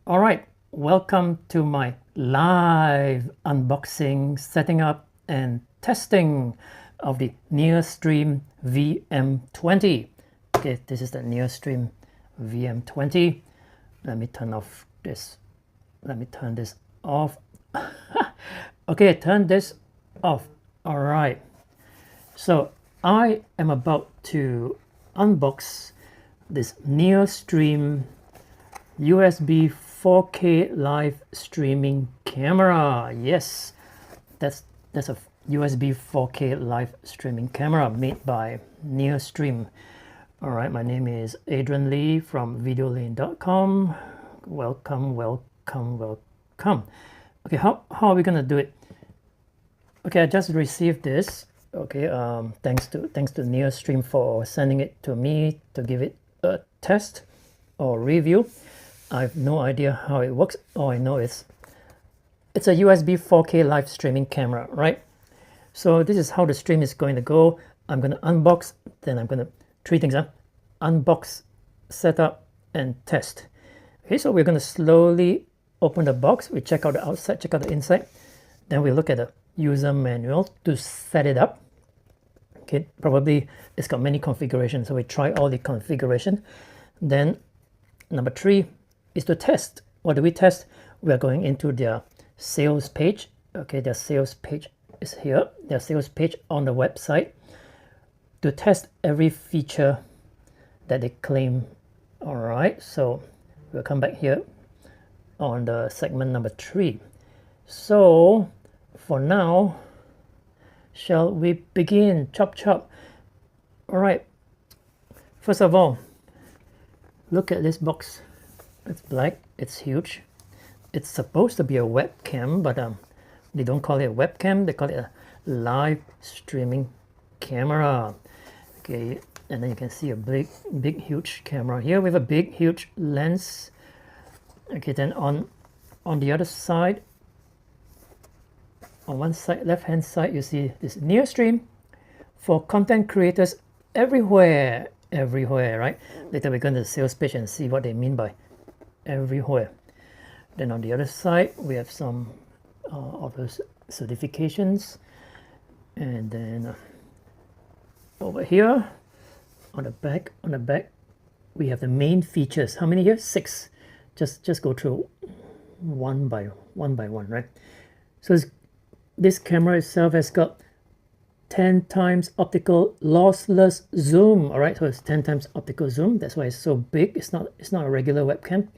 All right, welcome to my live unboxing, setting up, and testing of the Nearstream VM20. Okay, this is the Nearstream VM20. Let me turn off this. Let me turn this off. Okay, turn this off. All right. So I am about to unbox this Nearstream USB 4K live streaming camera. Yes, that's a USB 4K live streaming camera made by Nearstream. All right, my name is Adrian Lee from videolane.com. Welcome, welcome, welcome. Okay, how are we gonna do it? Okay, I just received this. Okay, thanks to Nearstream for sending it to me to give it a test or review. I have no idea how it works. All I know is it's a USB 4K live streaming camera, right? So this is how the stream is going to go. I'm going to unbox, then I'm going to three things up: unbox, set up, and test. Okay, so we're going to slowly open the box. We check out the outside, check out the inside. Then we look at the user manual to set it up. Okay, probably it's got many configurations, so we try all the configuration. Then number 3 is to test. What do we test? We are going into their sales page. Okay, their sales page is here. Their sales page on the website to test every feature that they claim. All right, so we'll come back here on the segment number 3. So for now, shall we begin? Chop chop. All right, first of all, look at this box. It's black, it's huge. It's supposed to be a webcam, but they don't call it a webcam, they call it a live streaming camera. Okay, and then you can see a big huge camera here with a big huge lens. Okay, then on the other side, on one side, left hand side, you see this Nearstream for content creators everywhere, right? Later we're going to the sales page and see what they mean by everywhere. Then on the other side we have some of those certifications, and then over here on the back we have the main features. How many here? 6. Just go through one by one, right? So this camera itself has got 10 times optical lossless zoom. All right, so it's 10 times optical zoom. That's why it's so big. It's not a regular webcam.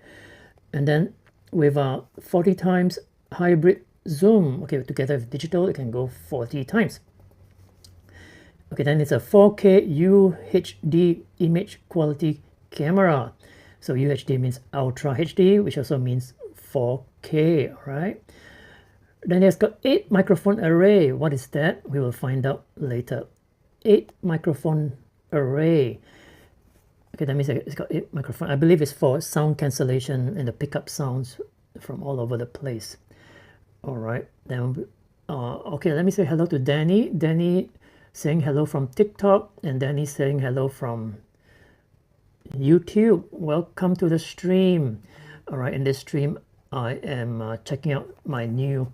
And then with 40 times hybrid zoom. Okay, together with digital, it can go 40 times. Okay, then it's a 4K UHD image quality camera. So UHD means Ultra HD, which also means 4K. All right. Then it's got 8 microphone array. What is that? We will find out later. 8 microphone array. Okay, that means it's got 8 microphone. I believe it's for sound cancellation and the pickup sounds from all over the place. All right, then okay, let me say hello to Danny. Danny saying hello from TikTok, and Danny saying hello from YouTube. Welcome to the stream. All right, in this stream I am checking out my new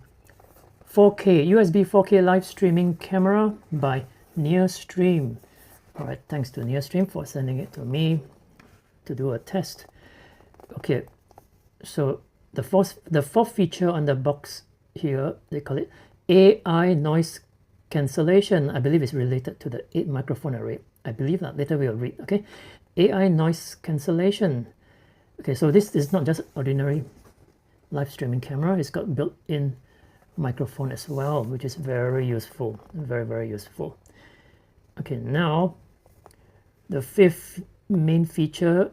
4K USB 4K live streaming camera by Nearstream. All right, thanks to Nearstream for sending it to me to do a test. Okay, so the fourth feature on the box here, they call it AI noise cancellation. I believe it's related to the 8 microphone array. I believe that. Later we'll read. Okay, AI noise cancellation. Okay, so this is not just ordinary live streaming camera. It's got built-in microphone as well, which is very useful, very useful. Okay, now the 5th main feature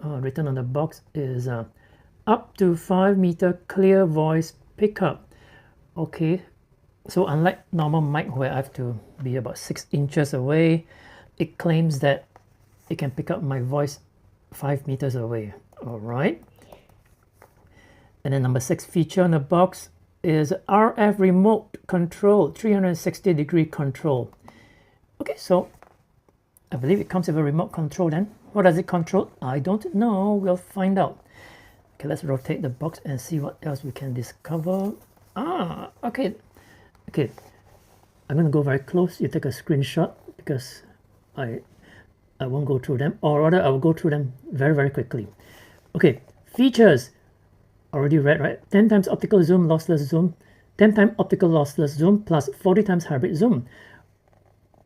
written on the box is up to 5 meter clear voice pickup. Okay, so unlike normal mic where I have to be about 6 inches away, it claims that it can pick up my voice 5 meters away. All right, and then number 6 feature on the box is RF remote control, 360-degree control. Okay, so I believe it comes with a remote control then. What does it control? I don't know. We'll find out. Okay, let's rotate the box and see what else we can discover. Okay. I'm gonna go very close. You take a screenshot because I won't go through them, or rather I will go through them very quickly. Okay, features already read, right? 10 times optical zoom, lossless zoom, 10 times optical lossless zoom plus 40 times hybrid zoom.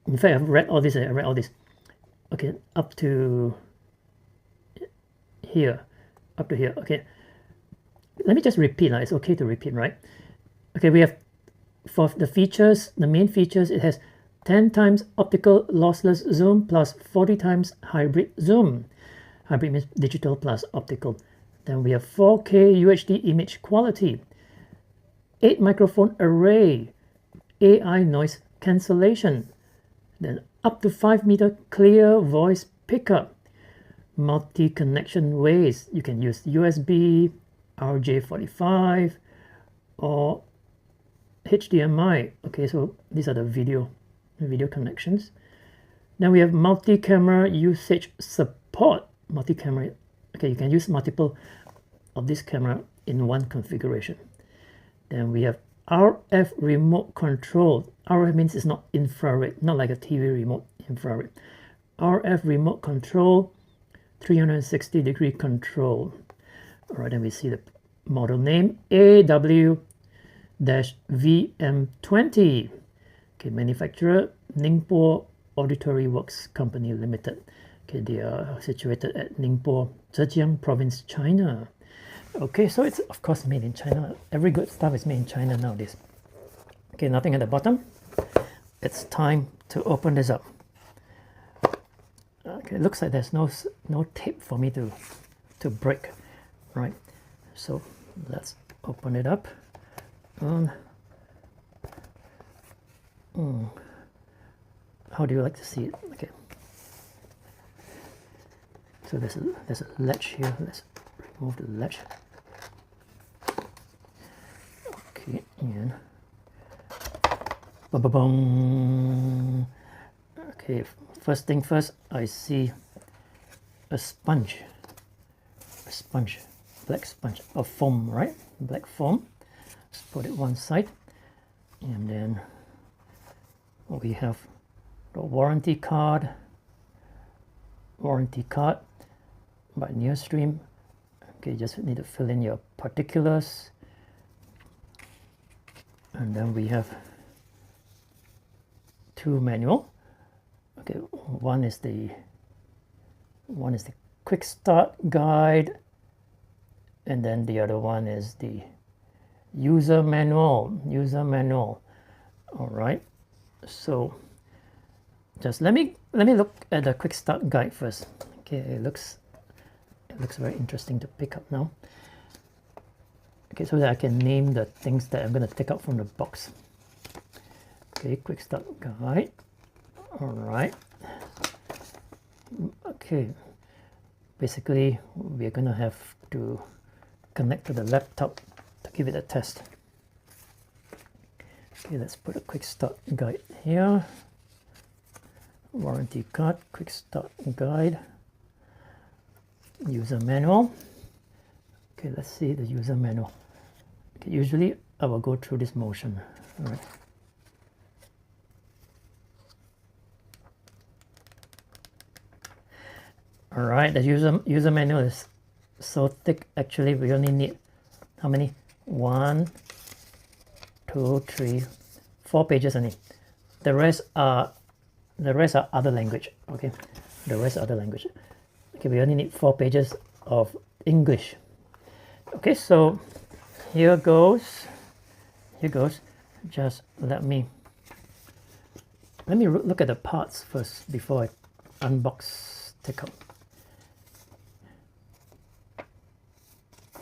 In fact, I've read all this. Okay, up to here. Okay, let me just repeat. It's okay to repeat, right? Okay, we have, for the features, the main features, it has 10 times optical lossless zoom plus 40 times hybrid zoom. Hybrid means digital plus optical. Then we have 4K UHD image quality, 8 microphone array, AI noise cancellation, then up to 5 meter clear voice pickup, multi-connection ways. You can use USB, RJ45, or HDMI. Okay, so these are the video connections. Then we have multi-camera usage support. Multi-camera, okay, you can use multiple of this camera in one configuration. Then we have RF remote control. RF means it's not infrared, not like a TV remote, infrared. RF remote control, 360-degree control. All right, then we see the model name, AW-VM20. Okay, manufacturer, Ningbo Auditory Works Company Limited. Okay, they are situated at Ningbo, Zhejiang Province, China. Okay, so it's of course made in China. Every good stuff is made in China nowadays. Okay, nothing at the bottom. It's time to open this up. Okay, it looks like there's no tape for me to break, right? So let's open it up. How do you like to see it? Okay. So there's a latch here. Let's remove the latch. Okay, and ba-ba-bong. Okay, first thing first, I see a sponge, black sponge, a foam, right? Black foam. Let's put it one side, and then we have the warranty card by Neostream. Okay, you just need to fill in your particulars, and then we have two manual. Okay, one is the quick start guide, and then the other one is the user manual. All right, so just let me look at the quick start guide first. Okay, it looks very interesting to pick up now. Okay, so that I can name the things that I'm going to take out from the box. Okay, quick start guide. All right. Okay, basically we're going to have to connect to the laptop to give it a test. Okay, let's put a quick start guide here. Warranty card, quick start guide, user manual. Okay, let's see the user manual. Okay, usually I will go through this motion. All right. All right, the user manual is so thick. Actually, we only need how many? 1, 2, 3, 4 pages only. The rest are other language. Okay, the rest are other language. Okay, we only need 4 pages of English. Okay, so here goes. Just let me look at the parts first before I unbox, take out.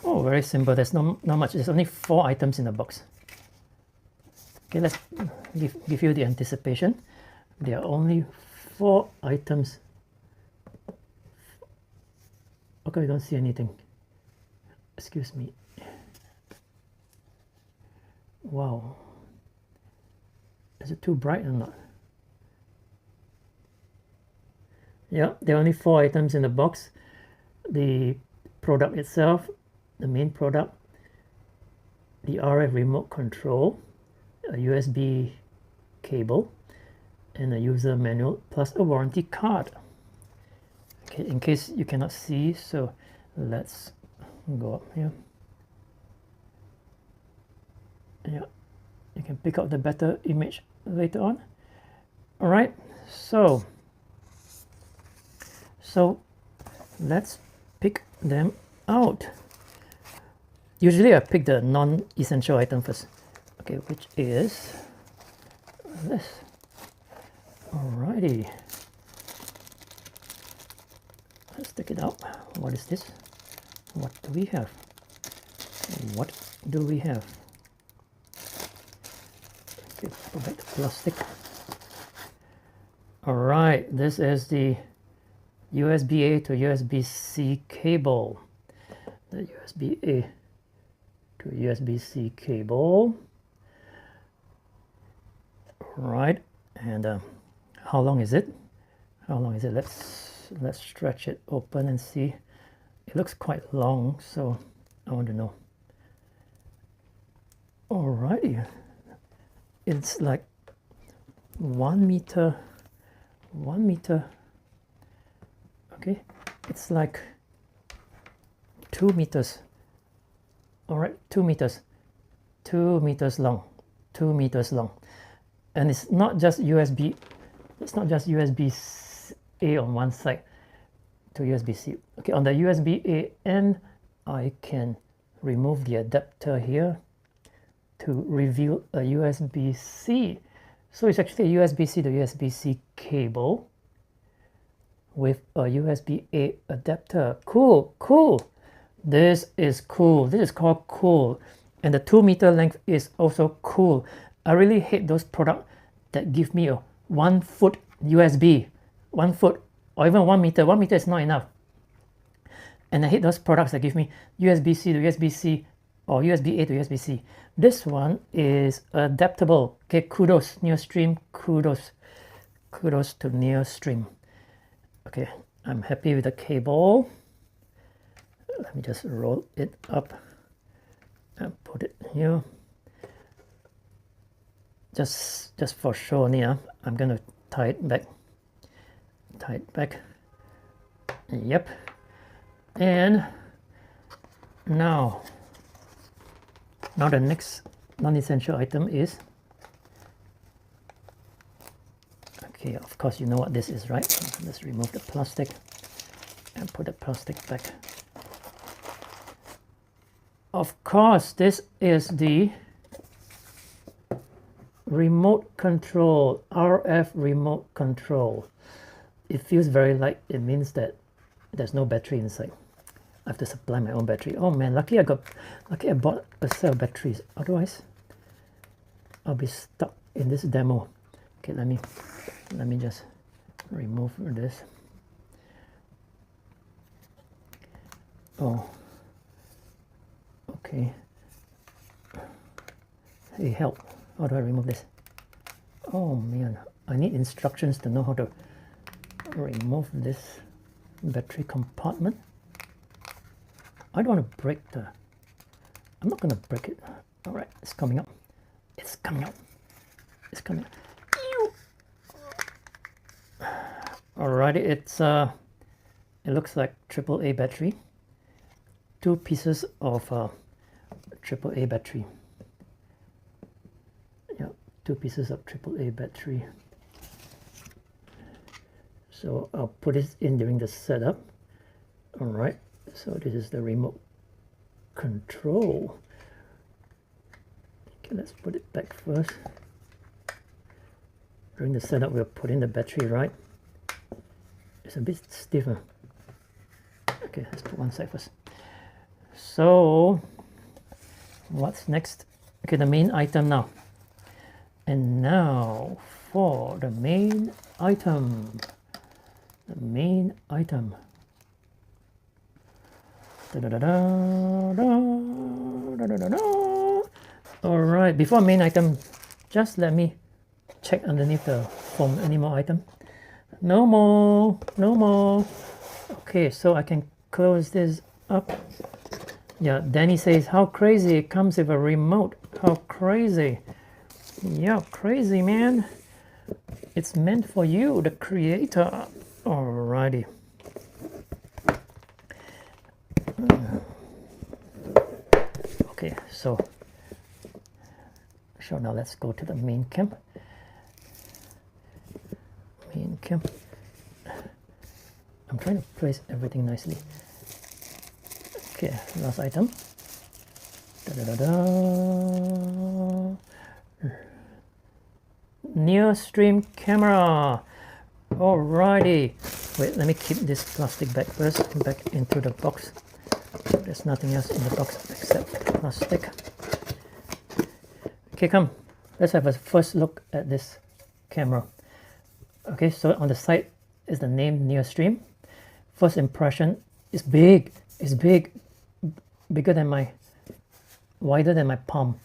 Oh, very simple. There's not much. There's only 4 items in the box. Okay, let's give you the anticipation. There are only 4 items. Okay, we don't see anything. Excuse me. Wow. Is it too bright or not? Yeah, there are only 4 items in the box. The product itself, the main product, the RF remote control, a USB cable, and a user manual plus a warranty card. Okay, in case you cannot see, so let's go up here. Yeah, you can pick up the better image later on. All right, so let's pick them out. Usually I pick the non-essential item first. Okay, which is this. Alrighty, let's take it out. What is this? What do we have? What do we have? Okay, put back the plastic. Alright, this is the USB-A to USB-C cable. The USB-A to USB-C cable. Right, and how long is it? How long is it? Let's stretch it open and see. It looks quite long, so I want to know. Alrighty, it's like 1 meter. 1 meter. Okay, it's like 2 meters. All right, 2 meters. 2 meters long. 2 meters long. And it's not just USB. It's not just USB-A on one side to USB-C. Okay, on the USB-A end, I can remove the adapter here to reveal a USB-C. So it's actually a USB-C to USB-C cable with a USB-A adapter. Cool, cool. This is cool. This is called cool. And the 2 meter length is also cool. I really hate those products that give me a 1 foot USB, 1 foot, or even 1 meter. 1 meter is not enough. And I hate those products that give me USB-C to USB-C or USB-A to USB-C. This one is adaptable. Okay, kudos, Neostream, kudos. Kudos to Neostream. Okay, I'm happy with the cable. Let me just roll it up and put it here. Just for show, I'm gonna tie it back. Tie it back. Yep. And now the next non-essential item is, okay, of course you know what this is, right? Let's remove the plastic and put the plastic back. Of course, this is the remote control, RF remote control. It feels very light. It means that there's no battery inside. I have to supply my own battery. Oh man, lucky I bought a set of batteries. Otherwise, I'll be stuck in this demo. Okay, let me just remove this. Oh, okay. Hey, help. How do I remove this? Oh man, I need instructions to know how to remove this battery compartment. I don't want to break I'm not going to break it. All right, it's coming up. It's coming up. It's coming up. Alrighty, it looks like AAA battery. 2 pieces of AAA battery. Yeah, 2 pieces of AAA battery. So I'll put it in during the setup. All right, so this is the remote control. Okay, let's put it back first. During the setup, we'll put in the battery, right? It's a bit stiffer. Okay, let's put one side first. So, what's next? Okay, the main item now. And now for the main item. The main item. All right, before main item, just let me check underneath the foam. Any more item? No more, no more. Okay, so I can close this up. Yeah, Danny says, how crazy, it comes with a remote. How crazy. Yeah, crazy, man. It's meant for you, the creator. Alrighty. Okay, so now let's go to the main cam. Main cam. I'm trying to place everything nicely. Okay, last item. Near stream camera. Alrighty. Wait, let me keep this plastic bag first. Back into the box. There's nothing else in the box except plastic. Okay, come. Let's have a first look at this camera. Okay, so on the side is the name Neostream. First impression is big. It's big. Bigger than my, wider than my palm.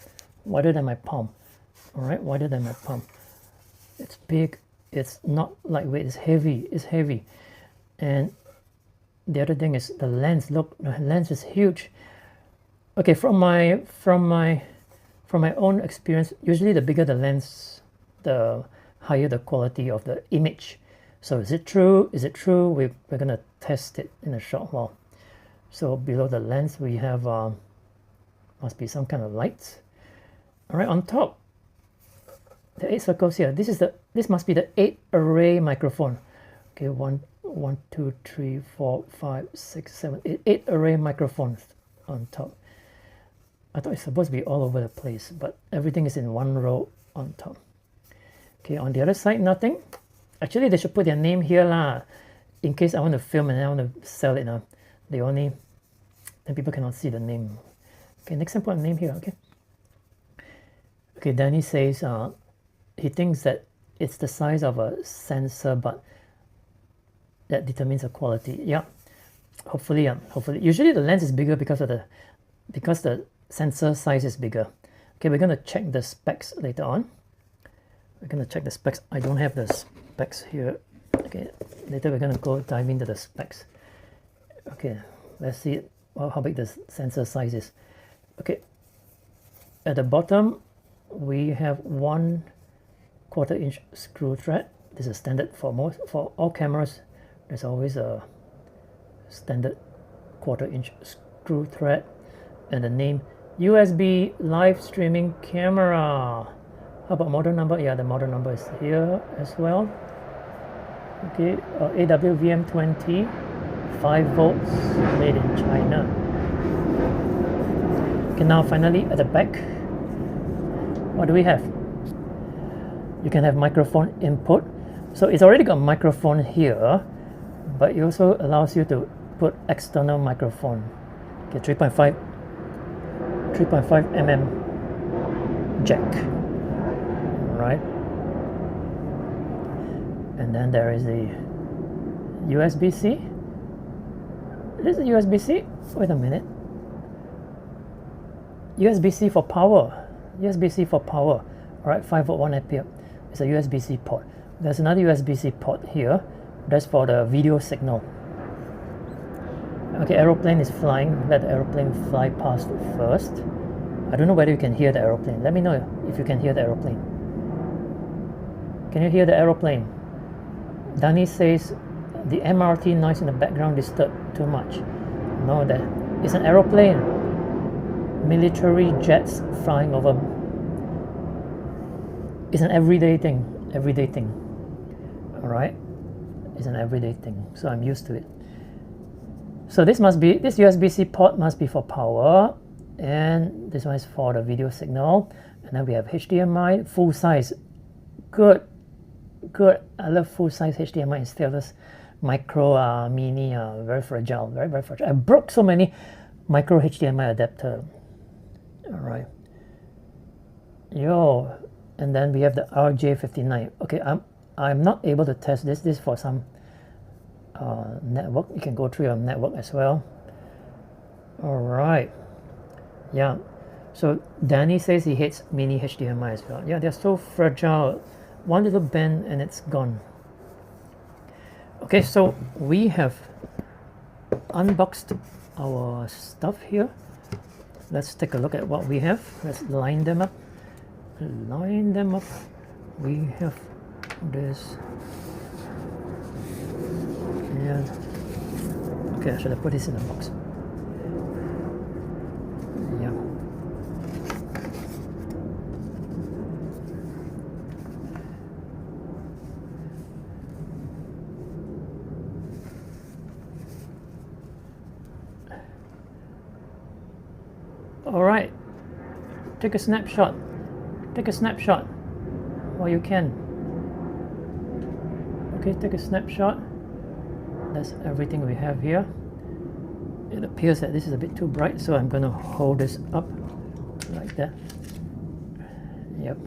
Wider than my palm. Alright, wider than my palm. It's big. It's not lightweight. It's heavy. It's heavy. And the other thing is the lens. Look, the lens is huge. Okay, from my own experience, usually the bigger the lens, the higher the quality of the image. So is it true? Is it true? We're gonna test it in a short while. So below the lens we have must be some kind of lights. All right, on top, the 8 circles here. This must be the 8 array microphone. Okay, 1, 2, 3, 4, 5, 6, 7, 8 array microphones on top. I thought it's supposed to be all over the place, but everything is in one row on top. Okay, on the other side, nothing. Actually, they should put their name here lah, in case I want to film and I want to sell it now. Then people cannot see the name. Okay, next time put a name here. Okay. Okay, Danny says he thinks that it's the size of a sensor, but that determines the quality. Yeah, hopefully. Usually the lens is bigger because the sensor size is bigger. Okay, we're gonna check the specs later on. We're gonna check the specs. I don't have the specs here. Okay, later we're gonna go dive into the specs. Okay, let's see how big the sensor size is. Okay, at the bottom we have 1/4 inch screw thread. This is standard for all cameras. There's always a standard 1/4 inch screw thread, and the name USB live streaming camera. How about model number? Yeah, the model number is here as well. Okay, AWVM20, 5 volts, made in China. Okay, now finally at the back, what do we have? You can have microphone input. So it's already got microphone here, but it also allows you to put external microphone. Okay, 3.5 mm jack, right? And then there is the USB-C. This is USB-C. Wait a minute. USB-C for power. USB-C for power. All right, 5 volt 1 ampere. It's a USB-C port. There's another USB-C port here. That's for the video signal. Okay, aeroplane is flying. Let the aeroplane fly past first. I don't know whether you can hear the aeroplane. Let me know if you can hear the aeroplane. Can you hear the aeroplane? Danny says the MRT noise in the background disturbs too much. No, that it's an aeroplane. Military jets flying over. It's an everyday thing. All right, it's an everyday thing. So I'm used to it. So this USB-C port must be for power, and this one is for the video signal. And then we have HDMI, full size. Good. I love full size HDMI instead of this micro mini, very fragile, very fragile. I broke so many micro HDMI adapter. All right. And then we have the RJ59. Okay, I'm not able to test this. This is for some network. You can go through your network as well. All right. Yeah. So Danny says he hates mini HDMI as well. Yeah, they're so fragile. One little bend and it's gone. Okay, so we have unboxed our stuff here. let's take a look at what we have. Let's line them up. Line them up. We have this. And okay, should I put this in the box? Yeah. All right, take a snapshot. Take a snapshot while you can. Okay, take a snapshot. That's everything we have here. It appears that this is a bit too bright, so I'm going to hold this up like that. Yep,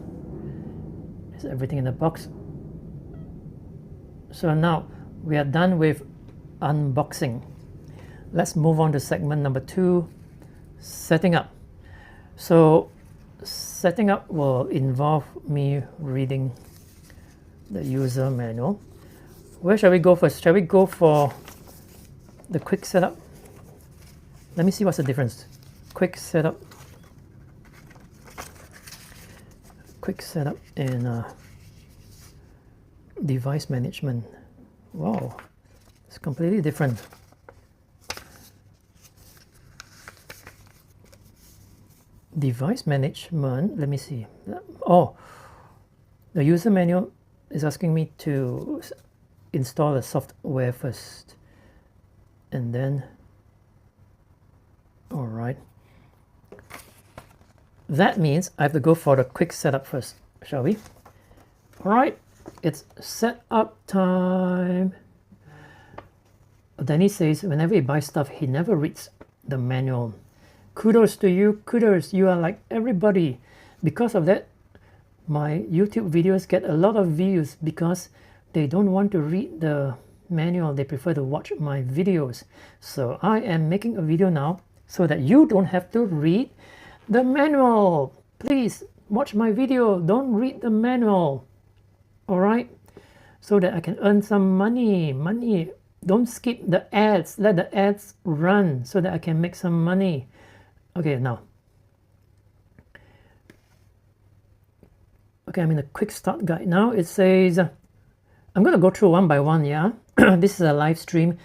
that's everything in the box. So now we are done with unboxing. Let's move on to segment number 2, setting up. So setting up will involve me reading the user manual. Where shall we go first? Shall we go for the quick setup? Let me see what's the difference. Quick setup. Quick setup and device management. Wow, it's completely different. Device management, let me see. Oh, the user manual is asking me to install the software first, and then, all right, that means I have to go for the quick setup first, shall we? All right, it's setup time. Danny says whenever he buys stuff, he never reads the manual. Kudos to you, kudos, you are like everybody. Because of that, my YouTube videos get a lot of views because they don't want to read the manual, they prefer to watch my videos. So I am making a video now so that you don't have to read the manual. Please watch my video, don't read the manual. All right, so that I can earn some money. Don't skip the ads, let the ads run so that I can make some money. Okay, now. Okay, I'm in the quick start guide now. It says, I'm going to go through one by one, yeah? This is a live stream,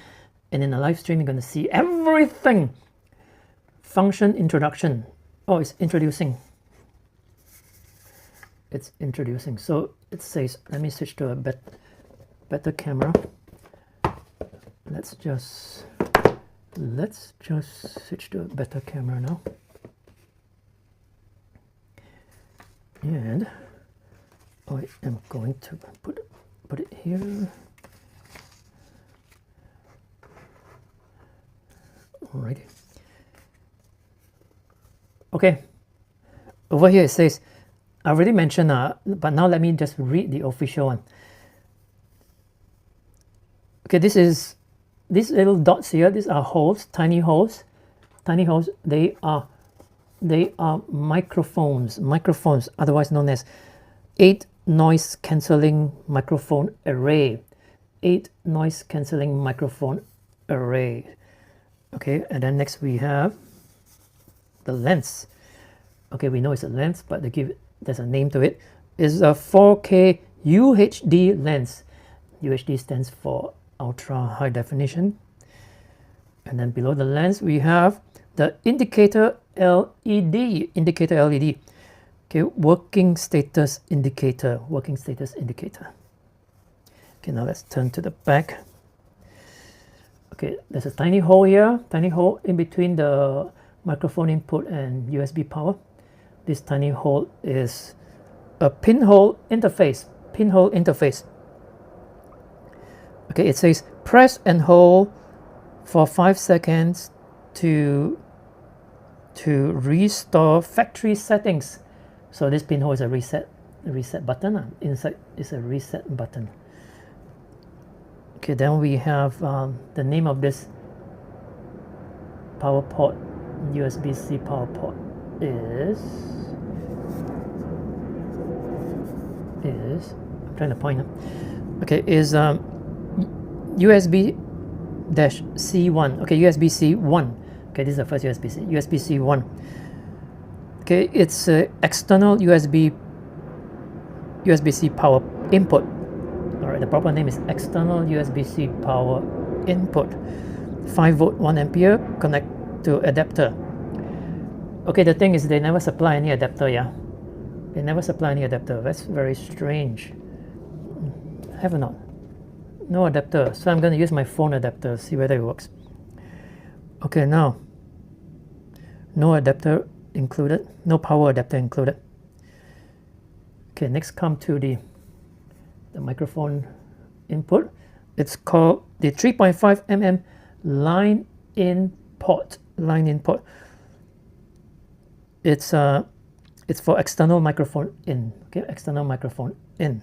and in a live stream, you're going to see everything. Function introduction. Oh, it's introducing. It's introducing. So it says, let me switch to a better camera. Let's just switch to a better camera now. And I am going to put it here. Alrighty. Okay. Over here it says, I already mentioned, but now let me just read the official one. Okay, these little dots here, these are holes, tiny holes. They are microphones, otherwise known as 8 noise cancelling microphone array. 8 noise cancelling microphone array. Okay, and then next we have the lens. Okay, we know it's a lens, but there's a name to it. It's a 4K UHD lens. UHD stands for ultra high definition. And then below the lens we have the indicator LED. Okay, working status indicator. Okay, now let's turn to the back. Okay, there's a tiny hole here, in between the microphone input and USB power. This tiny hole is a pinhole interface. Okay, it says press and hold for 5 seconds to restore factory settings. So this pinhole is a reset button. Inside is a reset button. Okay, then we have the name of this power port, USB-C power port is I'm trying to point. Okay, is USB-C1. Okay, USB-C1. Okay, this is the first USB-C. USB-C1. Okay, it's external USB-C power input. All right, the proper name is external USB-C power input. 5 volt 1 ampere, connect to adapter. Okay, the thing is they never supply any adapter. Yeah, they never supply any adapter. That's very strange. Have or not? No adapter. So I'm going to use my phone adapter, see whether it works. Okay, now no adapter included, no power adapter included. Okay, next come to the microphone input. It's called the 3.5 mm line in port. It's for external microphone in. Okay, external microphone in.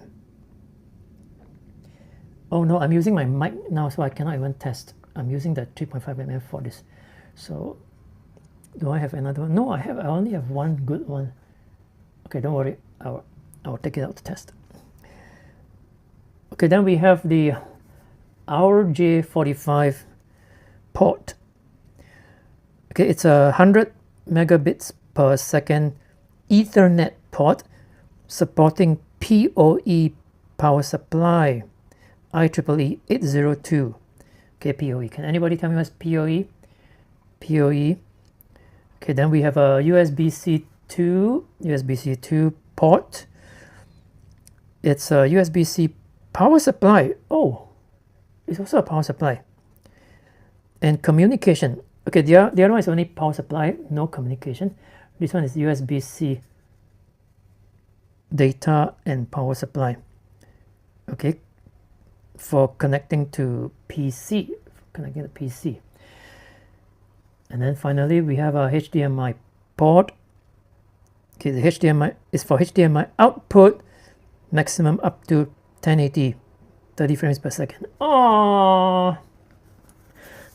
Oh no, I'm using my mic now, so I cannot even test. I'm using the 3.5 mm for this. So do I have another one? No, I only have one good one. Okay, don't worry, I'll take it out to test. Okay, then we have the RJ45 port. Okay, it's a 100 megabits per second Ethernet port supporting PoE power supply IEEE 802. Okay, PoE. Can anybody tell me what's PoE? PoE. Okay, then we have a USB-C 2 port. It's a USB-C power supply. Oh, it's also a power supply. And communication. Okay, the other one is only power supply, no communication. This one is USB-C data and power supply. Okay, for connecting to PC, And then finally we have a HDMI port. Okay, the HDMI is for HDMI output, maximum up to 1080, 30 frames per second. Oh,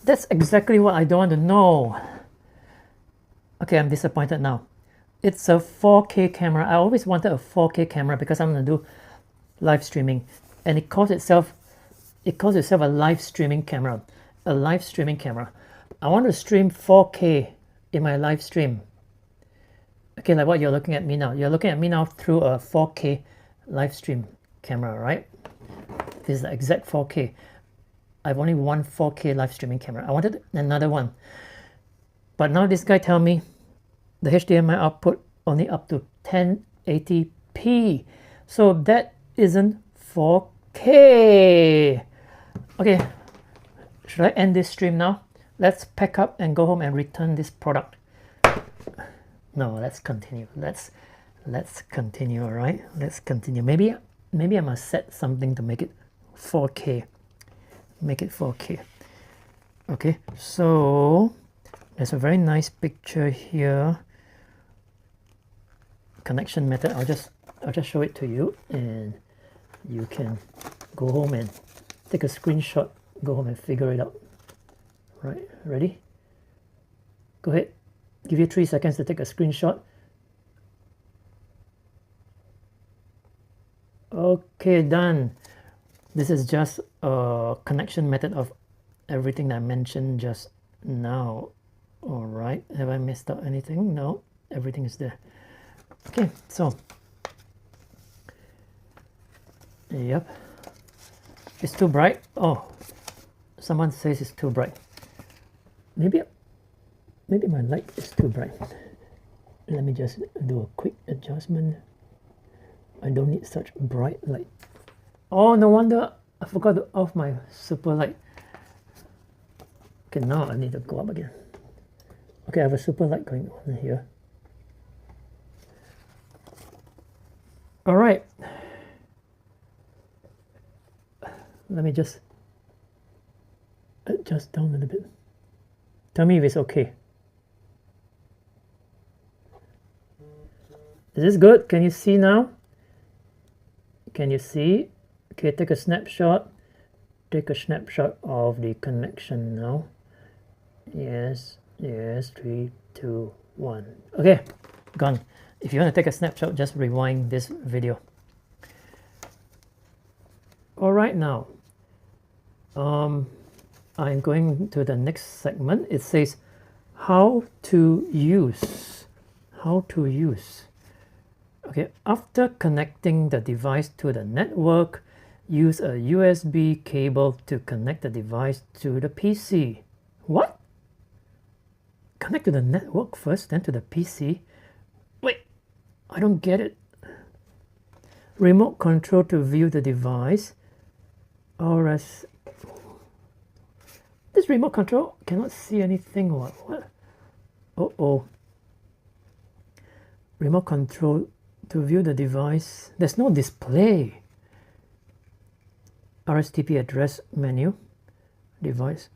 that's exactly what I don't want to know. Okay, I'm disappointed now. It's a 4K camera. I always wanted a 4K camera because I'm going to do live streaming, and it calls itself a live streaming camera. A live streaming camera. I want to stream 4K in my live stream. Okay, like what you're looking at me now. You're looking at me now through a 4K live stream camera, right? This is the exact 4K. I've only one 4K live streaming camera. I wanted another one. But now this guy tell me the HDMI output only up to 1080p. So that isn't 4K. Okay, should I end this stream now? Let's pack up and go home and return this product. No, let's continue. Let's continue, all right? Let's continue. Maybe I must set something to make it 4K. Make it 4K. Okay, so there's a very nice picture here. Connection method. I'll just show it to you, and you can go home and take a screenshot. Go home and figure it out. Right, ready? Go ahead. Give you 3 seconds to take a screenshot. Okay, done. This is just a connection method of everything that I mentioned just now. All right, have I missed out anything? No, everything is there. Okay, so yep, it's too bright. Oh, someone says it's too bright. Maybe my light is too bright. Let me just do a quick adjustment. I don't need such bright light. Oh, no wonder I forgot to off my super light. Okay, now I need to go up again. Okay, I have a super light going on here. All right. Let me just adjust down a little bit. Tell me if it's okay. Is this good? Can you see now? Can you see? Okay, take a snapshot. Take a snapshot of the connection now. Yes, 3, 2, 1. Okay, gone. If you want to take a snapshot, just rewind this video. All right, now I'm going to the next segment. It says how to use How to use. Okay, after connecting the device to the network, use a USB cable to connect the device to the PC. What? Connect to the network first, then to the PC? Wait, I don't get it. Remote control to view the device. RS. This remote control cannot see anything. What? Oh. Remote control to view the device. There's no display. RSTP address menu. Device.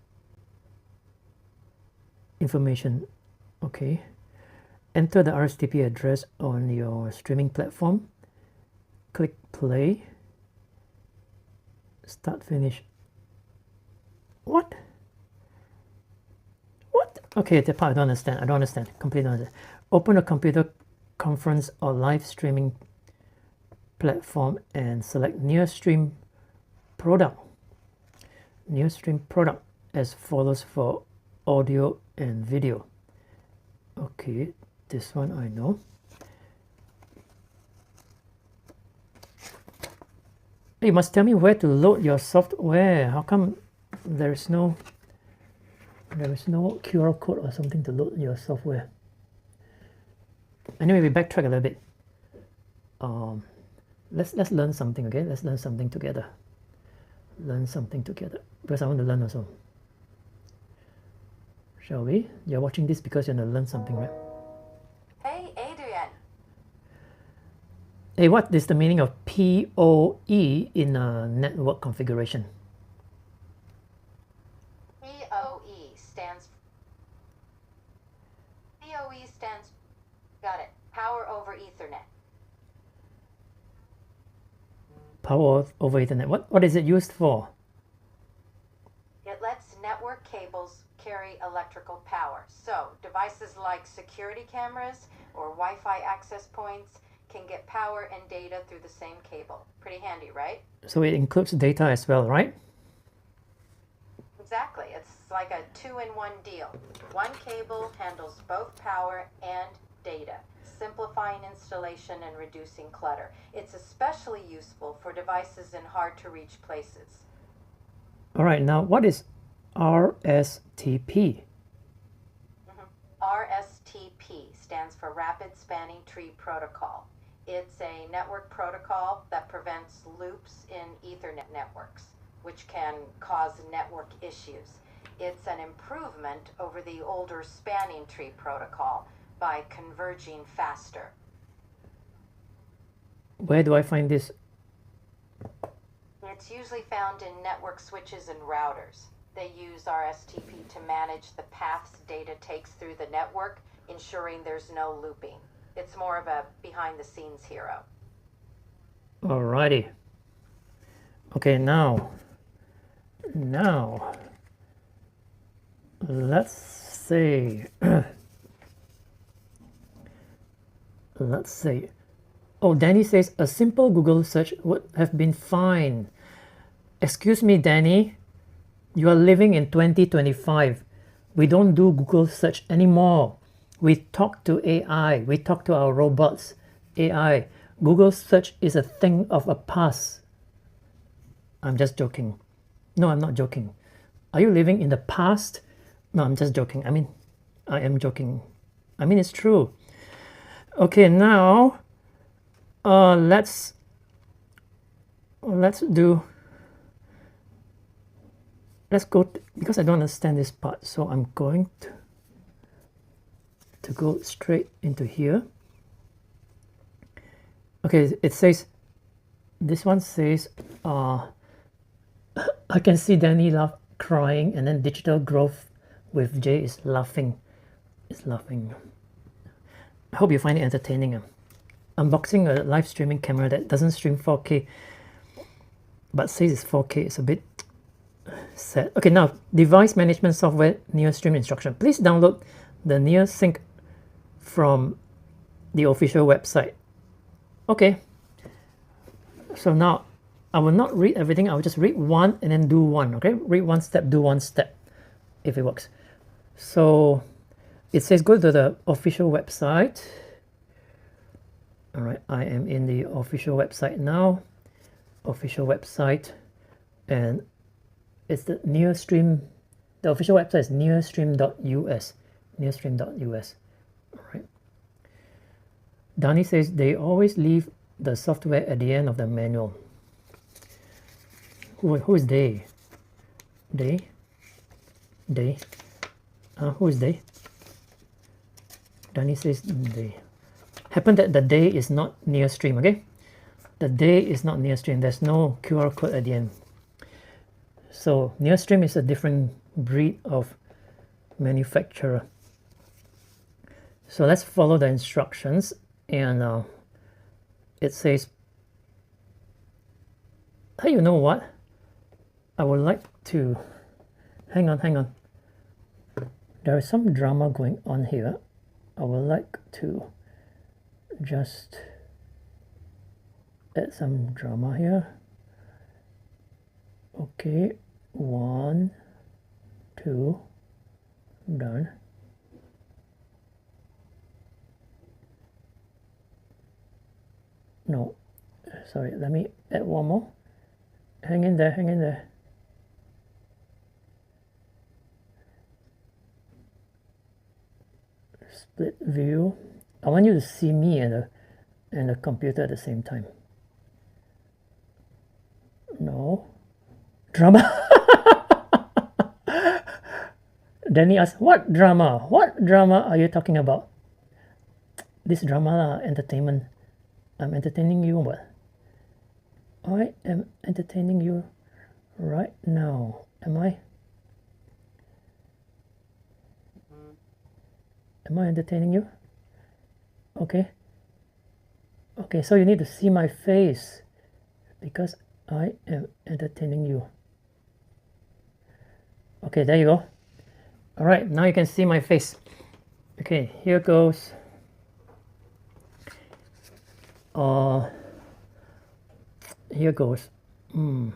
Information. Okay. Enter the RSTP address on your streaming platform. Click play. Start finish. What? Okay, the part I don't understand. Completely don't understand. Open a computer conference or live streaming platform and select Nearstream product. Nearstream product as follows for audio and video. Okay, this one I know. You must tell me where to load your software. How come there is no QR code or something to load your software? Anyway, we backtrack a little bit. Let's learn something, okay? Let's learn something together. Learn something together because I want to learn also. Shall we? You're watching this because you want to learn something, right? Hey, Adrian. Hey, what is the meaning of PoE in a network configuration? PoE stands. Got it. Power over Ethernet. Power over Ethernet. What is it used for? It lets network cables carry electrical power. So devices like security cameras or Wi-Fi access points can get power and data through the same cable. Pretty handy, right? So it includes data as well, right? Exactly. It's like a 2-in-1 deal. One cable handles both power and data, simplifying installation and reducing clutter. It's especially useful for devices in hard-to-reach places. All right, now what is RSTP? RSTP stands for Rapid Spanning Tree Protocol. It's a network protocol that prevents loops in Ethernet networks, which can cause network issues. It's an improvement over the older spanning tree protocol by converging faster. Where do I find this? It's usually found in network switches and routers. They use RSTP to manage the paths data takes through the network, ensuring there's no looping. It's more of a behind-the-scenes hero. Alrighty. Okay, now let's say oh, Danny says a simple Google search would have been fine. Excuse me, Danny, you are living in 2025. We don't do Google search anymore. We talk to AI. We talk to our robots. AI. Google search is a thing of a past. I'm just joking. No, I'm not joking. Are you living in the past? No, I'm just joking. I am joking. It's true. Okay, now let's go because I don't understand this part, so I'm going to go straight into here. Okay, it says, this one says I can see Danny crying, and then digital growth with Jay is laughing. I hope you find it entertaining. Unboxing a live streaming camera that doesn't stream 4K but says it's 4K. It's a bit sad. Okay, now device management software Nearstream instruction. Please download the NearSync from the official website. Okay, so now I will not read everything. I will just read one and then do one. Okay, read one step, do one step if it works. So it says go to the official website. All right, I am in the official website now. Official website, and it's the Neostream. The official website is neostream.us. Neostream.us. All right. Danny says they always leave the software at the end of the manual. Who is they? They? Who is they? Danny says they. Happen that the day is not Neostream, okay? The day is not Neostream. There's no QR code at the end. So Neostream is a different breed of manufacturer. So let's follow the instructions, and it says, hey, you know what? I would like to, hang on. There is some drama going on here. I would like to just add some drama here. Okay, 1, 2, done. No, sorry, let me add one more. Hang in there. Split view. I want you to see me and the computer at the same time. No. Drama. Danny asks, what drama? What drama are you talking about? This drama entertainment. I'm entertaining you, what? I am entertaining you right now. Am I? Am I entertaining you? Okay. Okay, so you need to see my face because I am entertaining you. Okay, there you go. All right, now you can see my face. Okay, here goes. Here goes. Now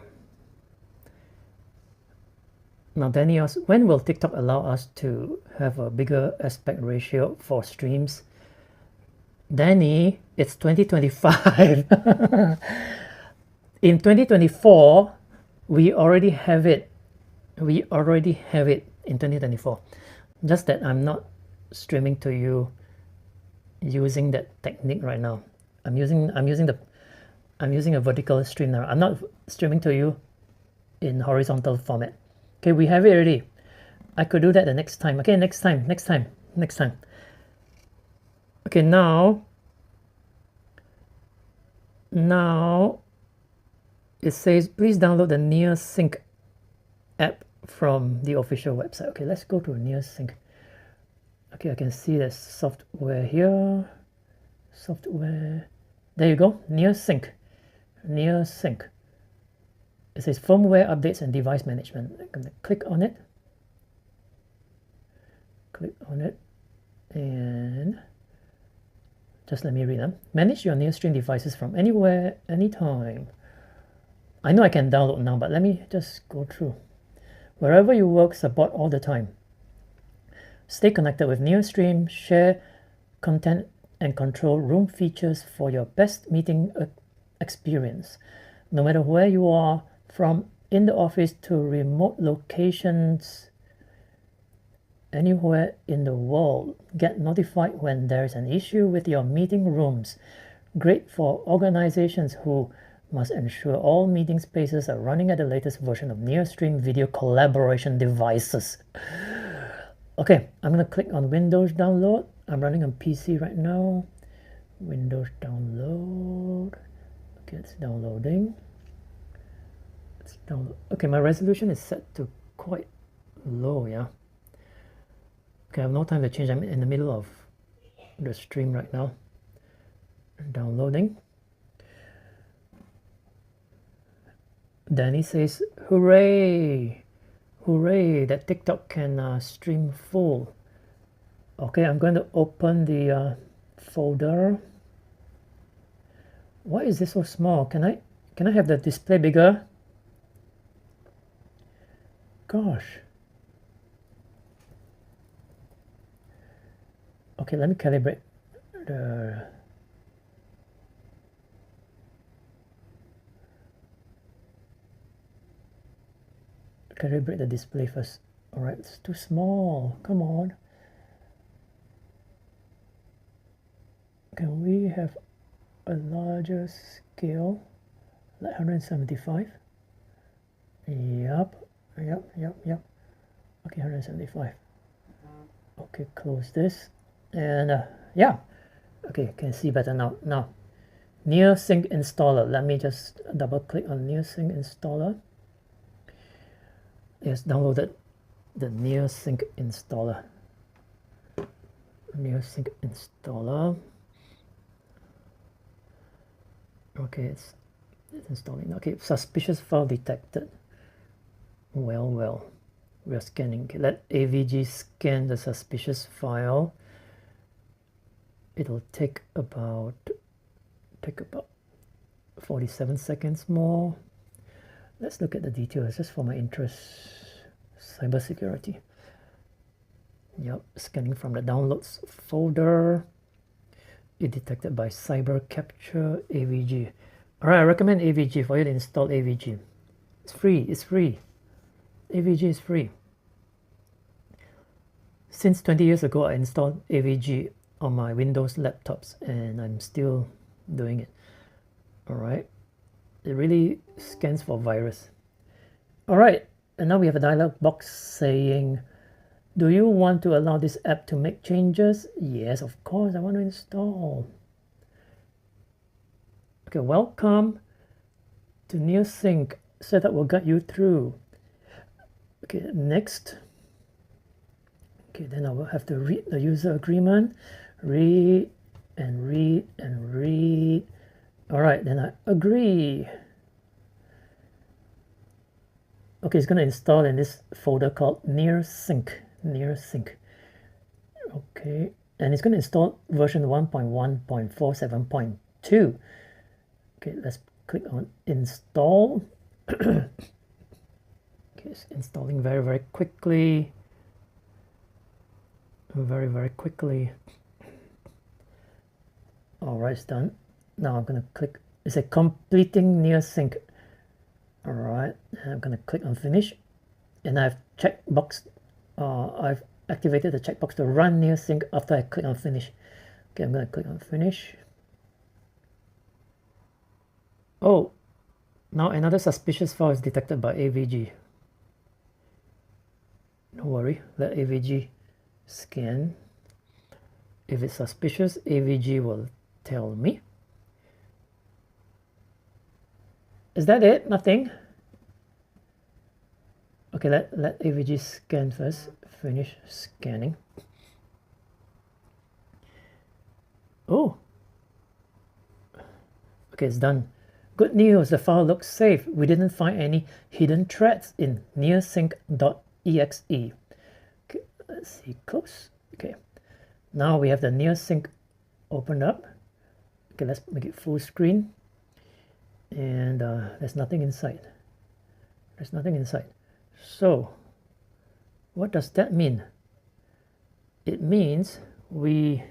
Danny asks, when will TikTok allow us to have a bigger aspect ratio for streams? Danny, it's 2025. In 2024, we already have it. We already have it in 2024. Just that I'm not streaming to you using that technique right now. I'm using a vertical stream now. I'm not streaming to you in horizontal format. Okay, we have it already. I could do that the next time. Okay, next time. Okay, now it says please download the NeoSync app from the official website. Okay, let's go to NeoSync. Okay, I can see there's software here. Software. There you go. NeoSync. It says firmware updates and device management. I'm going to click on it. And just let me read them. Manage your Neostream devices from anywhere, anytime. I know I can download now, but let me just go through. Wherever you work, support all the time. Stay connected with Neostream, share content and control room features for your best meeting experience. No matter where you are, from in the office to remote locations, anywhere in the world, get notified when there is an issue with your meeting rooms. Great for organizations who must ensure all meeting spaces are running at the latest version of Neostream video collaboration devices. Okay, I'm going to click on Windows download. I'm running on PC right now. Windows download. Okay, it's downloading. Okay, my resolution is set to quite low, yeah. Okay, I have no time to change. I'm in the middle of the stream right now. Downloading. Danny says, hooray! Hooray, that TikTok can stream full. Okay, I'm going to open the folder. Why is this so small? Can I have the display bigger? Gosh. Okay, let me calibrate the calibrate the display first. All right, it's too small. Come on. Can we have a larger scale, like 175? Yep. Okay, 175. Okay, close this, and yeah. Okay, can see better now. Now, NearSync installer. Let me just double click on NearSync installer. Yes, downloaded the NearSync installer. NearSync installer. Okay, it's installing. Okay, suspicious file detected. Well, we are scanning. Okay, let AVG scan the suspicious file. It'll take about 47 seconds more. Let's look at the details just for my interest. Cybersecurity. Yep, scanning from the downloads folder. It detected by Cyber Capture AVG. Alright, I recommend AVG for you to install AVG. It's free. AVG is free. Since 20 years ago, I installed AVG on my Windows laptops, and I'm still doing it. Alright, it really scans for virus. Alright, and now we have a dialog box saying, do you want to allow this app to make changes? Yes, of course, I want to install. Okay, welcome to NearSync. Setup will guide you through. Okay, next. Okay, then I will have to read the user agreement. Read. All right, then I agree. Okay, it's going to install in this folder called NearSync. Okay, and it's going to install version 1.1.47.2. Okay, let's click on install. Okay, it's installing very quickly. Very quickly. All right, it's done. Now I'm going to click. It's a completing NearSync. All right, I'm going to click on finish, and I've I've activated the checkbox to run NearSync after I click on finish. Okay, I'm going to click on finish. Oh, now another suspicious file is detected by AVG. Don't worry, let AVG scan. If it's suspicious, AVG will tell me. Is that it? Nothing? Okay, let AVG scan first. Finish scanning. Oh. Okay, it's done. Good news, the file looks safe. We didn't find any hidden threads in nearsync.exe. Okay, let's see, close. Okay, now we have the NearSync opened up. Okay, let's make it full screen. And there's nothing inside. So what does that mean? It means we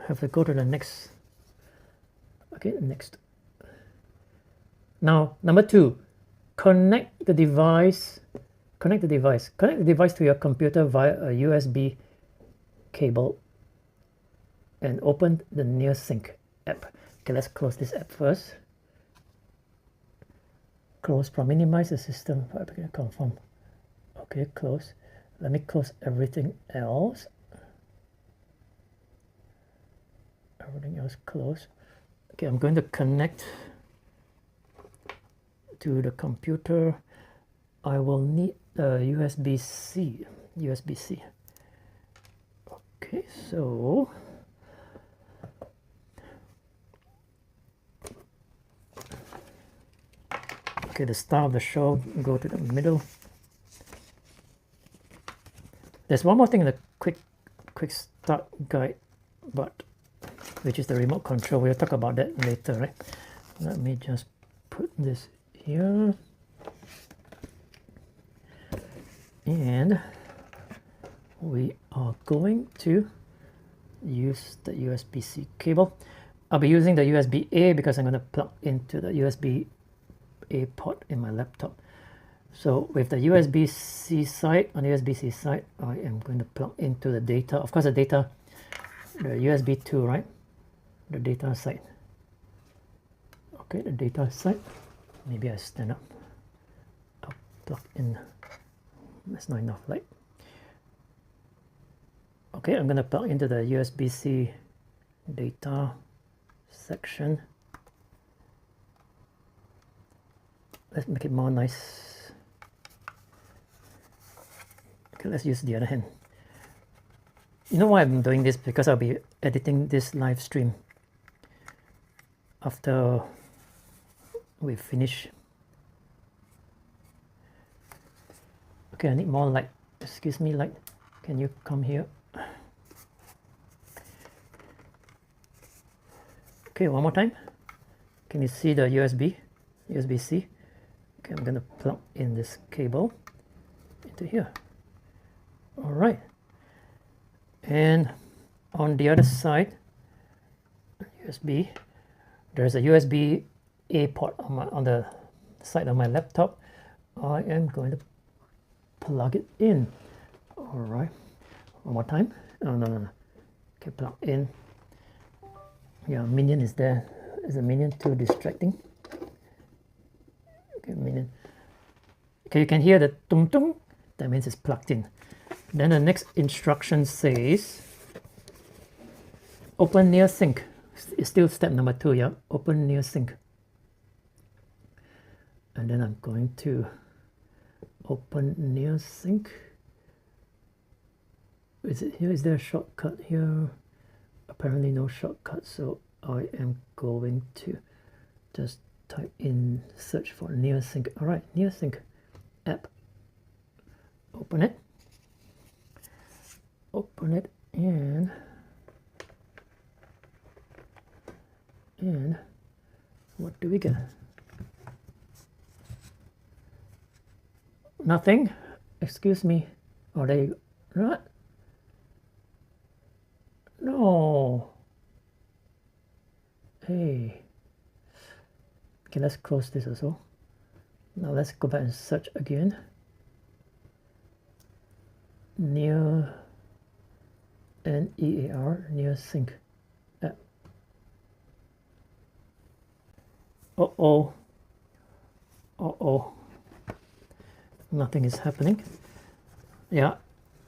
have to go to the next. Okay, next. Now, number 2, connect the device to your computer via a USB cable and open the NearSync app. Okay, let's close this app first. Close from minimize the system. Confirm. Okay, close. Let me close everything else. Everything else close. Okay, I'm going to connect to the computer. I will need a USB-C. Okay, so okay, the star of the show, go to the middle. There's one more thing in the quick start guide, but which is the remote control. We'll talk about that later, right? Let me just put this here, and we are going to use the USB-C cable. I'll be using the USB-A because I'm going to plug into the USB-A port in my laptop. So with the USB-C side, on the USB-C side, I am going to plug into the data. Of course, the data, the USB 2, right? The data side. Okay, the data side. Maybe I stand up. I'll plug in. That's not enough light. Okay, I'm going to plug into the USB-C data section. Let's make it more nice. Okay, let's use the other hand. You know why I'm doing this? Because I'll be editing this live stream after we finish. Okay, I need more light. Excuse me, light. Can you come here? Okay, one more time. Can you see the USB-C? Okay, I'm gonna plug in this cable into here. All right. And on the other side, USB, there's a USB A port on the side of my laptop. I am going to plug it in. All right. One more time. Oh, no. Okay, plug in. Yeah, Minion is there. Is the Minion too distracting? Okay, Minion. Okay, you can hear the tung tung. That means it's plugged in. Then the next instruction says open NearSync. It's still step number 2, yeah. Open NearSync. And then I'm going to open NearSync. Is it here? Is there a shortcut here? Apparently no shortcut, so I am going to just type in search for NearSync. All right, NearSync app. Open it. Open it and what do we get? Nothing. Excuse me. Oh, there you go. Right. No. Hey. Okay, let's close this as well. Now let's go back and search again. Near NEAR, NearSync app. Uh-oh. Uh-oh. Nothing is happening. Yeah,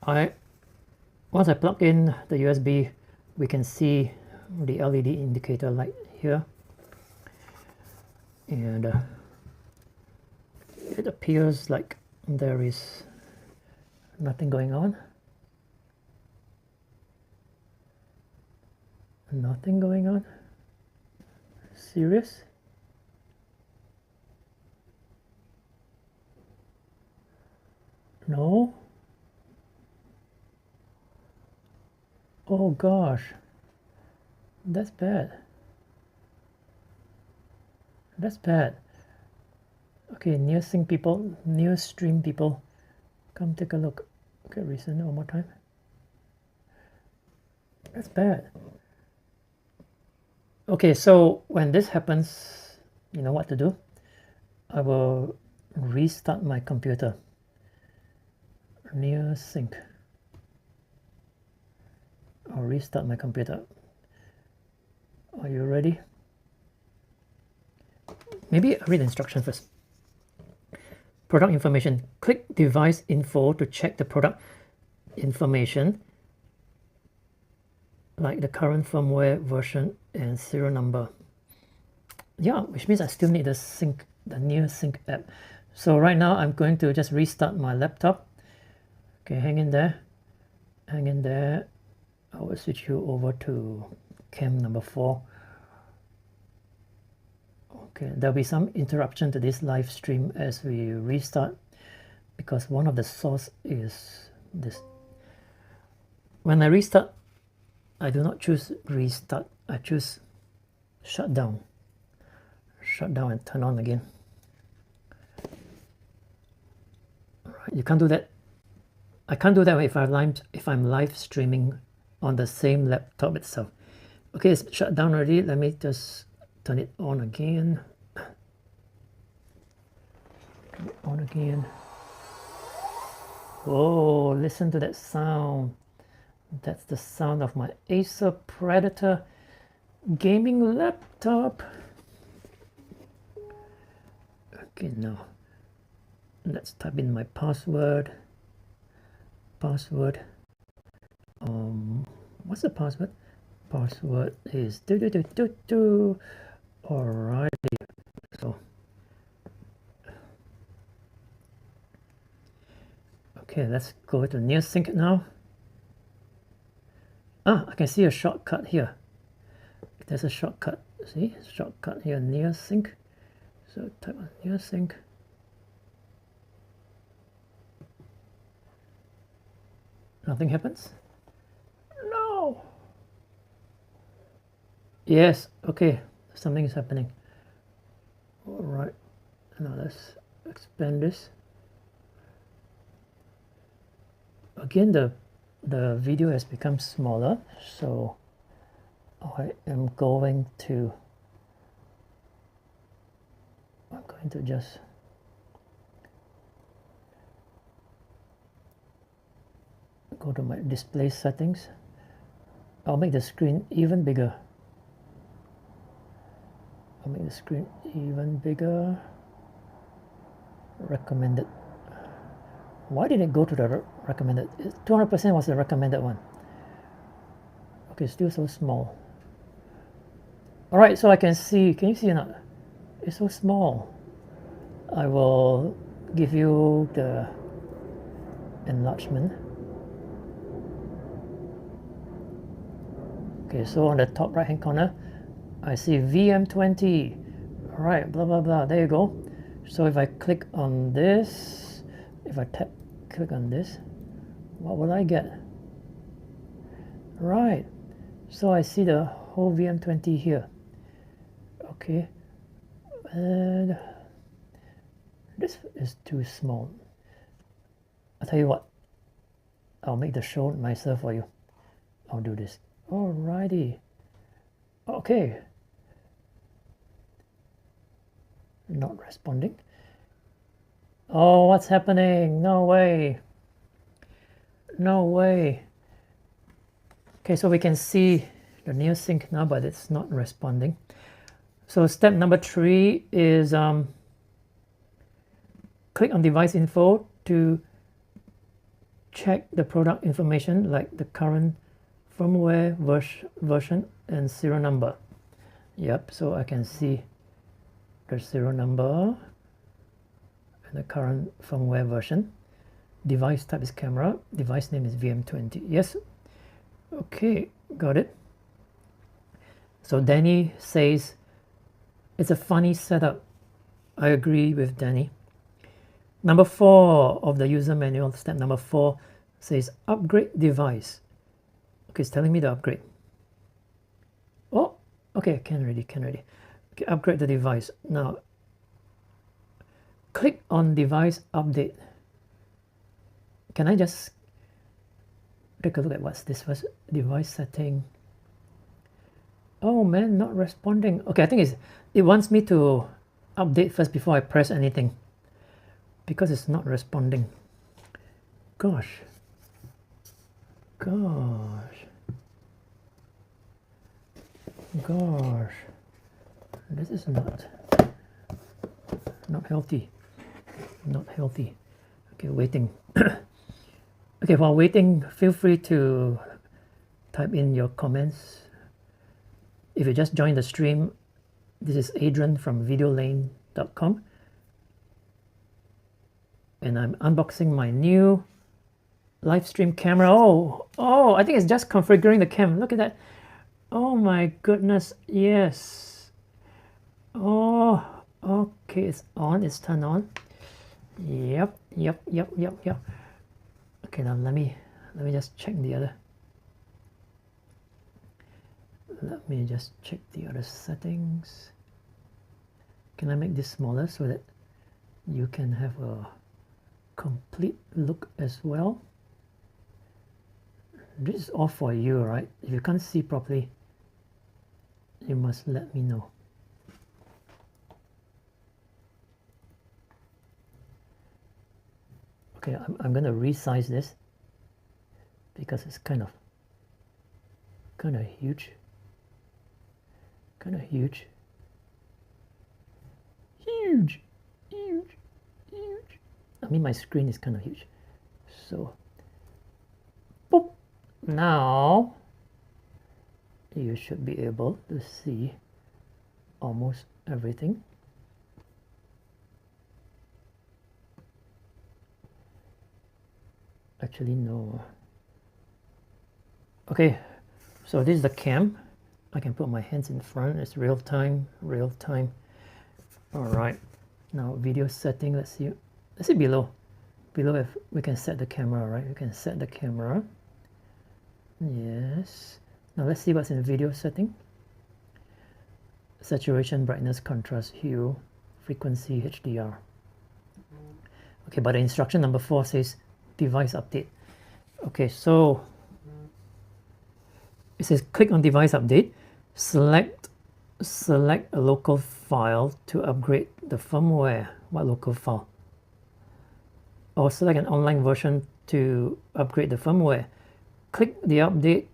once I plug in the USB, we can see the LED indicator light here. And it appears like there is nothing going on. Nothing going on? Serious? No? Oh gosh. That's bad. That's bad. Okay, NearSync people, NearStream people, come take a look. Okay, resend it one more time. That's bad. Okay, so when this happens, you know what to do? I will restart my computer. NearSync. I'll restart my computer. Are you ready? Maybe I'll read the instruction first. Product information. Click device info to check the product information, like the current firmware version and serial number. Yeah, which means I still need the NearSync app. So right now I'm going to just restart my laptop. Okay, hang in there. Hang in there. I will switch you over to cam number 4. Okay, there'll be some interruption to this live stream as we restart because one of the source is this. When I restart, I do not choose restart. I choose shut down. Shut down and turn on again. All right, you can't do that. I can't do that if I'm live streaming on the same laptop itself. Okay, it's shut down already. Let me just turn it on again. on again. Oh, listen to that sound. That's the sound of my Acer Predator gaming laptop. Okay, now let's type in my password. What's the password? Password is alrighty. So okay, let's go to NearSync now. I can see a shortcut here. There's a shortcut. See, shortcut here, NearSync. So type on NearSync. Nothing happens. No. Yes. Okay. Something is happening. All right. Now let's expand this. Again, the video has become smaller, so I am going to just go to my display settings. I'll make the screen even bigger. Recommended. Why did it go to the recommended? 200% was the recommended one. Okay, still so small. All right, so I can see. Can you see or not? It's so small. I will give you the enlargement. Okay, so on the top right hand corner, I see VM20. All right, blah blah blah. There you go. So if I click on this, if I click on this, what will I get? Right. So I see the whole VM20 here. Okay. And this is too small. I'll tell you what. I'll make the show myself for you. I'll do this. Alrighty. Okay. Not responding. Oh, what's happening? No way. No way. Okay, so we can see the NearSync now, but it's not responding. So step number 3 is click on device info to check the product information like the current firmware version and serial number. Yep, so I can see the serial number and the current firmware version. Device type is camera. Device name is VM20. Yes. Okay, got it. So Danny says it's a funny setup. I agree with Danny. Number 4 of the user manual, step number 4 says upgrade device. Okay, it's telling me to upgrade. Oh, okay, can ready. Okay, upgrade the device. Now, click on device update. Can I just take a look at what's this first? Device setting. Oh man, not responding. Okay, I think it wants me to update first before I press anything because it's not responding. Gosh, this is not healthy. Okay, waiting. Okay, while waiting, feel free to type in your comments. If you just joined the stream, this is Adrian from videolane.com, and I'm unboxing my new live stream camera. Oh, I think it's just configuring the cam. Look at that. Oh my goodness, yes. Oh, okay, it's on, it's turned on. Yep. Okay, now let me just check the other. Let me just check the other settings. Can I make this smaller so that you can have a complete look as well? This is all for you, right? If you can't see properly, you must let me know. Okay, I'm going to resize this because it's kind of huge. Huge. I mean, my screen is kind of huge. So, boop. Now you should be able to see almost everything. Actually, no. Okay, so this is the cam. I can put my hands in front. It's real time. All right. Now video setting. Let's see below. If we can set the camera, right? We can set the camera. Yes. Now let's see what's in the video setting. Saturation, brightness, contrast, hue, frequency, HDR. Okay, but the instruction number 4 says device update. Okay, so it says click on device update, select a local file to upgrade the firmware. What local file? Or select an online version to upgrade the firmware. Click the update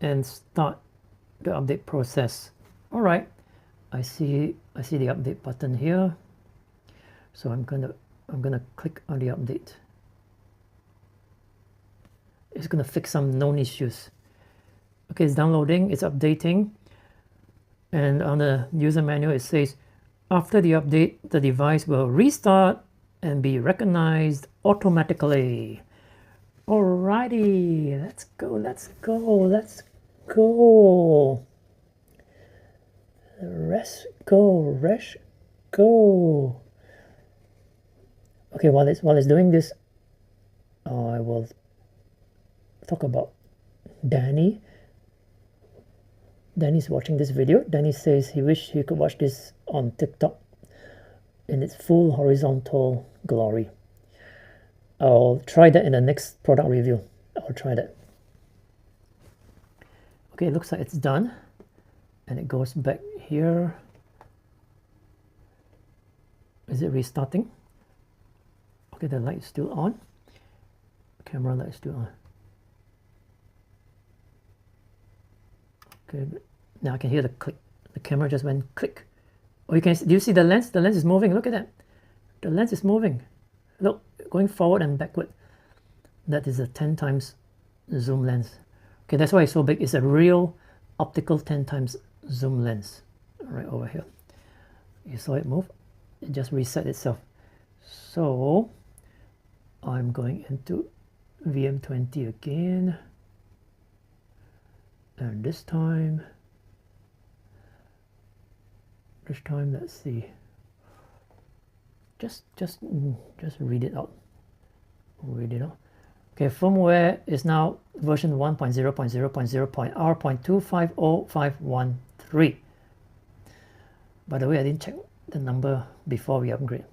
and start the update process. All right, I see the update button here, so I'm gonna click on the update. It's gonna fix some known issues. Okay, it's downloading, it's updating, and on the user manual it says after the update the device will restart and be recognized automatically. Alrighty, let's go. Let's go. Okay, while it's doing this, I will talk about Danny. Danny's watching this video. Danny says he wished he could watch this on TikTok in its full horizontal glory. I'll try that in the next product review. I'll try that. Okay, it looks like it's done, and it goes back here. Is it restarting? Okay, the light is still on. Camera light is still on. Okay, now I can hear the click. The camera just went click. Oh, do you see the lens? The lens is moving. Look at that. The lens is moving. Look, going forward and backward. That is a 10 times zoom lens. Okay, that's why it's so big. It's a real optical 10 times zoom lens. Right over here. You saw it move? It just reset itself. So I'm going into VM20 again. And this time, let's see. Just read it out. Okay, firmware is now version 1.0.0.0.R.250.513. By the way, I didn't check the number before we upgrade.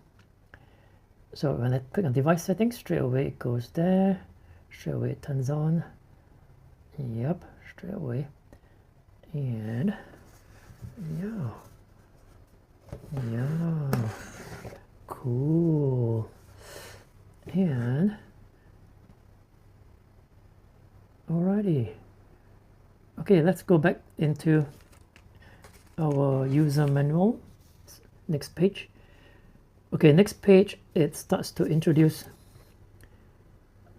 So when I click on device settings, straight away it goes there. Straight away it turns on. Yep, straight away. And yeah. Cool. And alrighty. Okay, let's go back into our user manual. Next page. Okay, next page, it starts to introduce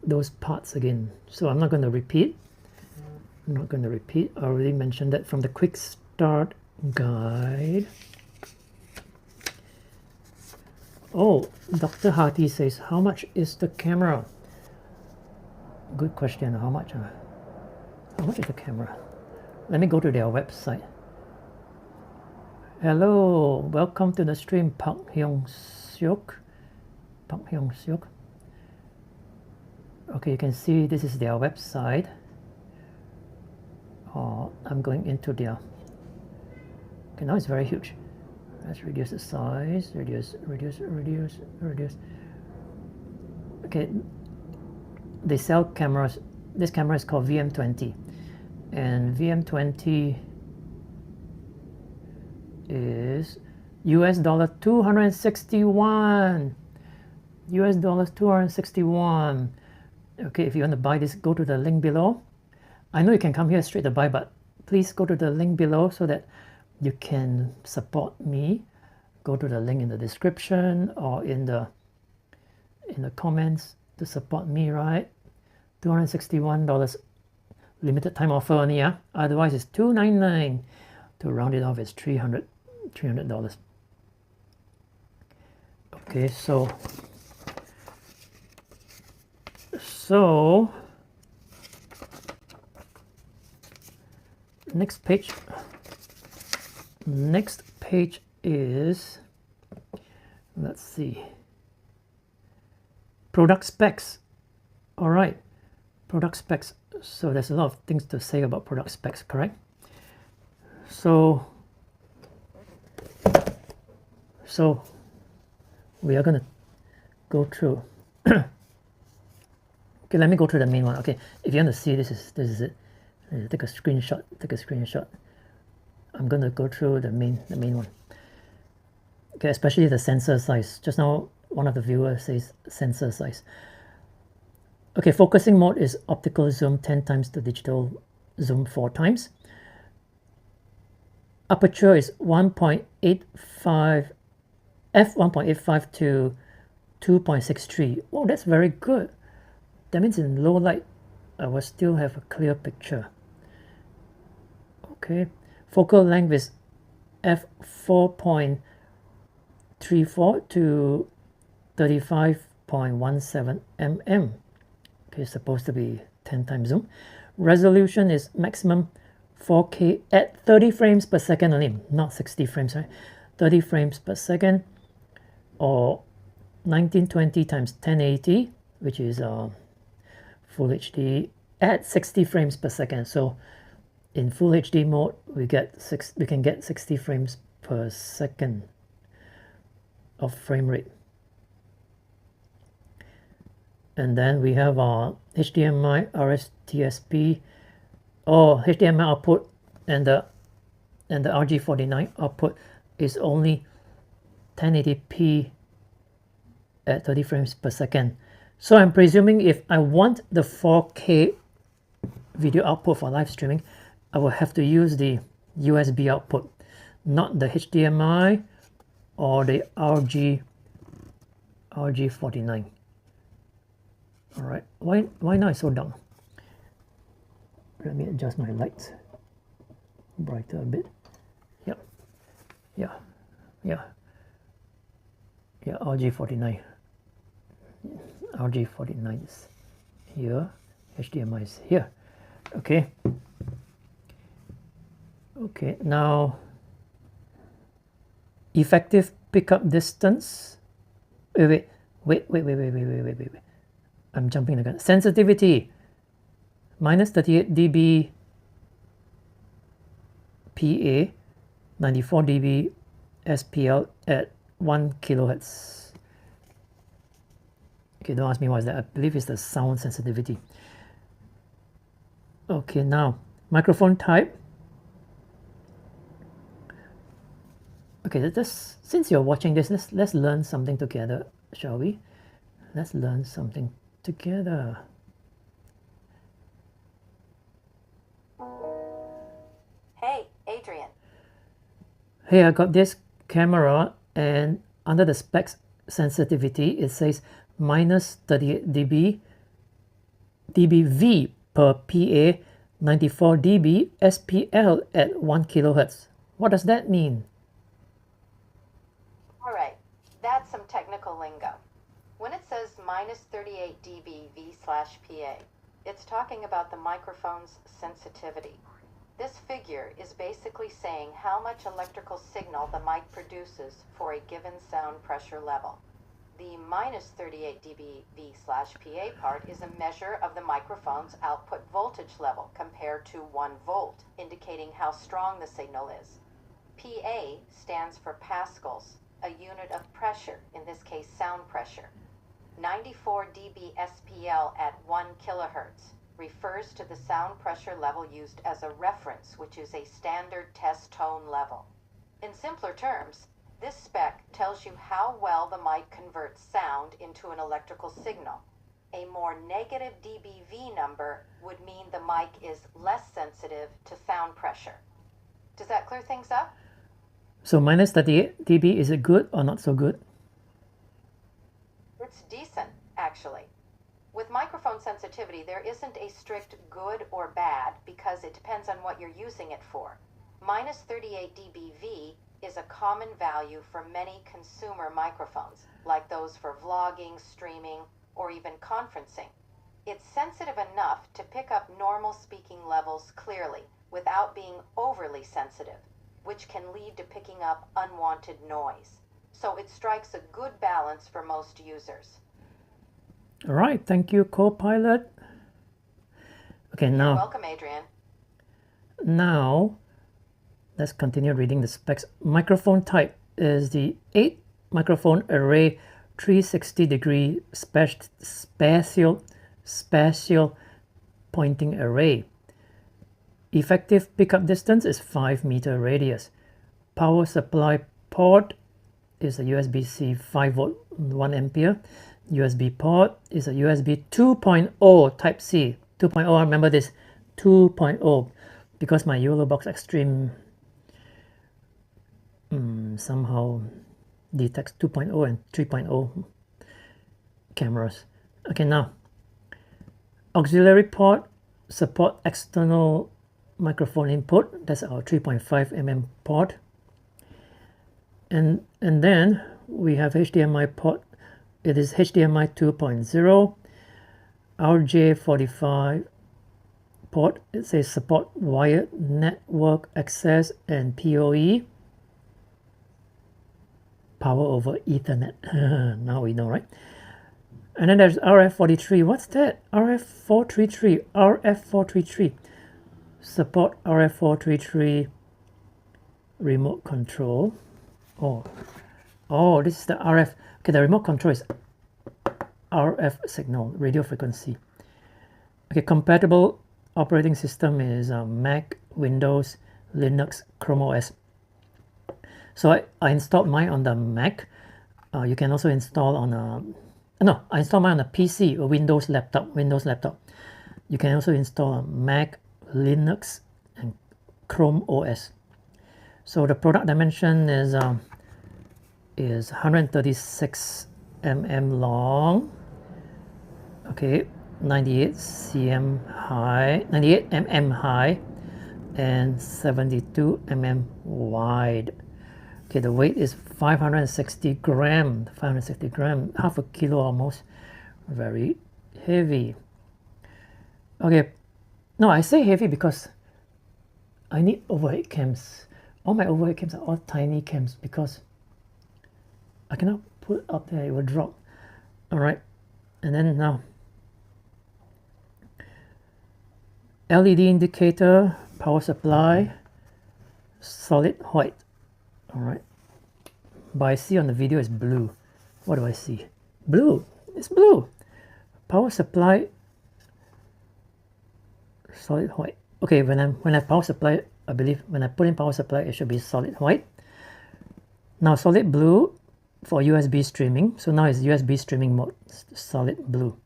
those parts again. So I'm not going to repeat. I already mentioned that from the quick start guide. Oh, Dr. Harty says, how much is the camera? Good question. How much is the camera? Let me go to their website. Hello, welcome to the stream, Park Hyung Seok. Okay, you can see this is their website. I'm going into their. Okay, now it's very huge. Let's reduce the size. Reduce. Okay, they sell cameras. This camera is called VM20, and VM20 is US $261. US dollars 261. Okay, if you want to buy this, go to the link below. I know you can come here straight to buy, but please go to the link below so that you can support me. Go to the link in the description or in the comments to support me, right? $261 limited time offer only, yeah. Otherwise it's $299. To round it off, it's $300. Okay, so next page is, let's see, product specs. All right, product specs. So there's a lot of things to say about product specs, correct? So we are gonna go through. Okay, let me go through the main one. Okay, if you want to see, this is it. Take a screenshot. I'm gonna go through the main one. Okay, especially the sensor size. Just now one of the viewers says sensor size. Okay, focusing mode is optical zoom 10 times to digital zoom 4 times. Aperture is 1.85 f1.85 to 2.63. Oh, that's very good. That means in low light I will still have a clear picture. Okay, focal length is f4.34 to 35.17 mm. Okay, it's supposed to be 10 times zoom. Resolution is maximum 4K at 30 frames per second only, not 60 frames, right? 30 frames per second, or 1920 times 1080, which is full HD at 60 frames per second. So in full HD mode, we can get 60 frames per second of frame rate. And then we have our HDMI, RSTSP, HDMI output, and the RG49 output is only 1080p at 30 frames per second. So I'm presuming if I want the 4K video output for live streaming, I will have to use the USB output, not the HDMI or the RG49. All right, why now it's so dark? Let me adjust my lights brighter a bit. Yeah, RG49 is here, HDMI is here. Okay, now effective pickup distance. Wait. I'm jumping the gun. Sensitivity minus 38 dB PA, 94 dB SPL at 1 kilohertz. Okay, don't ask me what is that. I believe it's the sound sensitivity. Okay, now microphone type. Okay, since you're watching this, let's learn something together, shall we? Let's learn something together. Hey, Adrian. Hey, I got this camera, and under the specs sensitivity, it says minus 38 dBV per PA, 94 dB SPL at 1 kilohertz. What does that mean? All right, that's some technical lingo. When it says minus 38 dB V/PA, it's talking about the microphone's sensitivity. This figure is basically saying how much electrical signal the mic produces for a given sound pressure level. The minus 38 dB V/PA part is a measure of the microphone's output voltage level compared to 1 volt, indicating how strong the signal is. PA stands for pascals, a unit of pressure, in this case sound pressure. 94 dB SPL at 1 kilohertz refers to the sound pressure level used as a reference, which is a standard test tone level. In simpler terms, This spec tells you how well the mic converts sound into an electrical signal. A more negative dBV number would mean the mic is less sensitive to sound pressure. Does that clear things up? So minus 38 dB, is it good or not so good? It's decent, actually. With microphone sensitivity, there isn't a strict good or bad because it depends on what you're using it for. Minus 38 dBV is a common value for many consumer microphones, like those for vlogging, streaming, or even conferencing. It's sensitive enough to pick up normal speaking levels clearly without being overly sensitive, which can lead to picking up unwanted noise. So it strikes a good balance for most users. All right, thank you, Copilot. Okay, You're now, welcome, Adrian. now let's continue reading the specs. Microphone type is the 8 microphone array 360-degree spatial pointing array. Effective pickup distance is 5 meter radius. Power supply port is a USB-C 5 volt 1 ampere. USB port is a USB 2.0 type C. 2.0, I remember this 2.0 because my YOLO Box Extreme somehow detects 2.0 and 3.0 cameras. Okay, now auxiliary port support external microphone input. That's our 3.5 mm port, and then we have HDMI port. It is HDMI 2.0 RJ45 port. It says support wired network access and PoE, power over Ethernet. Now we know, right? And then there's RF43. What's that? RF433. Support RF433 remote control. Oh, this is the RF. Okay, the remote control is RF signal, radio frequency. Okay, compatible operating system is Mac, Windows, Linux, Chrome OS. So I installed mine on the Mac. You can also install on a I installed mine on a PC, a Windows laptop. You can also install a Mac, Linux, and Chrome OS. So the product dimension is 136 mm long. Okay, 98 mm high, and 72 mm wide. Okay, the weight is 560 gram, half a kilo almost. Very heavy. Okay, no, I say heavy because I need overhead cams. All my overhead cams are all tiny cams because I cannot put up there, it will drop. All right, and then now LED indicator, power supply, solid white. All right, but I see on the video is blue. What do I see? Blue. It's blue. Power supply, solid white. Okay, when I power supply, I believe when I put in power supply, it should be solid white. Now solid blue for USB streaming. So now it's USB streaming mode, solid blue.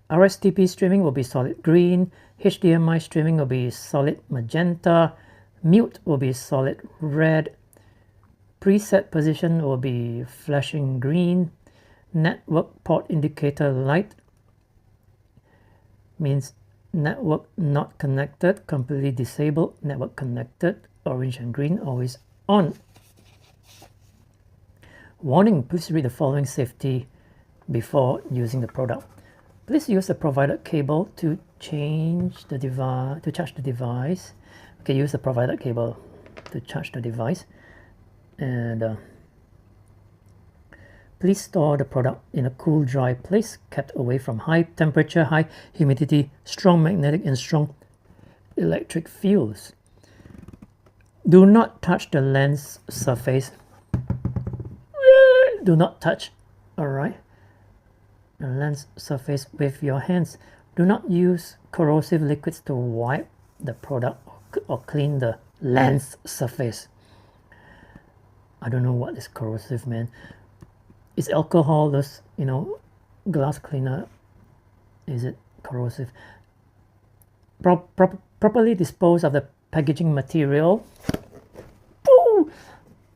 RSTP streaming will be solid green. HDMI streaming will be solid magenta. Mute will be solid red. Preset position will be flashing green. Network port indicator light means network not connected, completely disabled. Network connected, orange and green, always on. Warning, please read the following safety before using the product. Please use the provided cable to charge the device. Okay, use the provided cable to charge the device. And please store the product in a cool, dry place, kept away from high temperature, high humidity, strong magnetic and strong electric fields. Do not touch the lens surface. Do not touch, all right, the lens surface with your hands. Do not use corrosive liquids to wipe the product or clean the lens surface. I don't know what is corrosive, man. Is alcohol, this, glass cleaner, is it corrosive? Properly dispose of the packaging material. Ooh!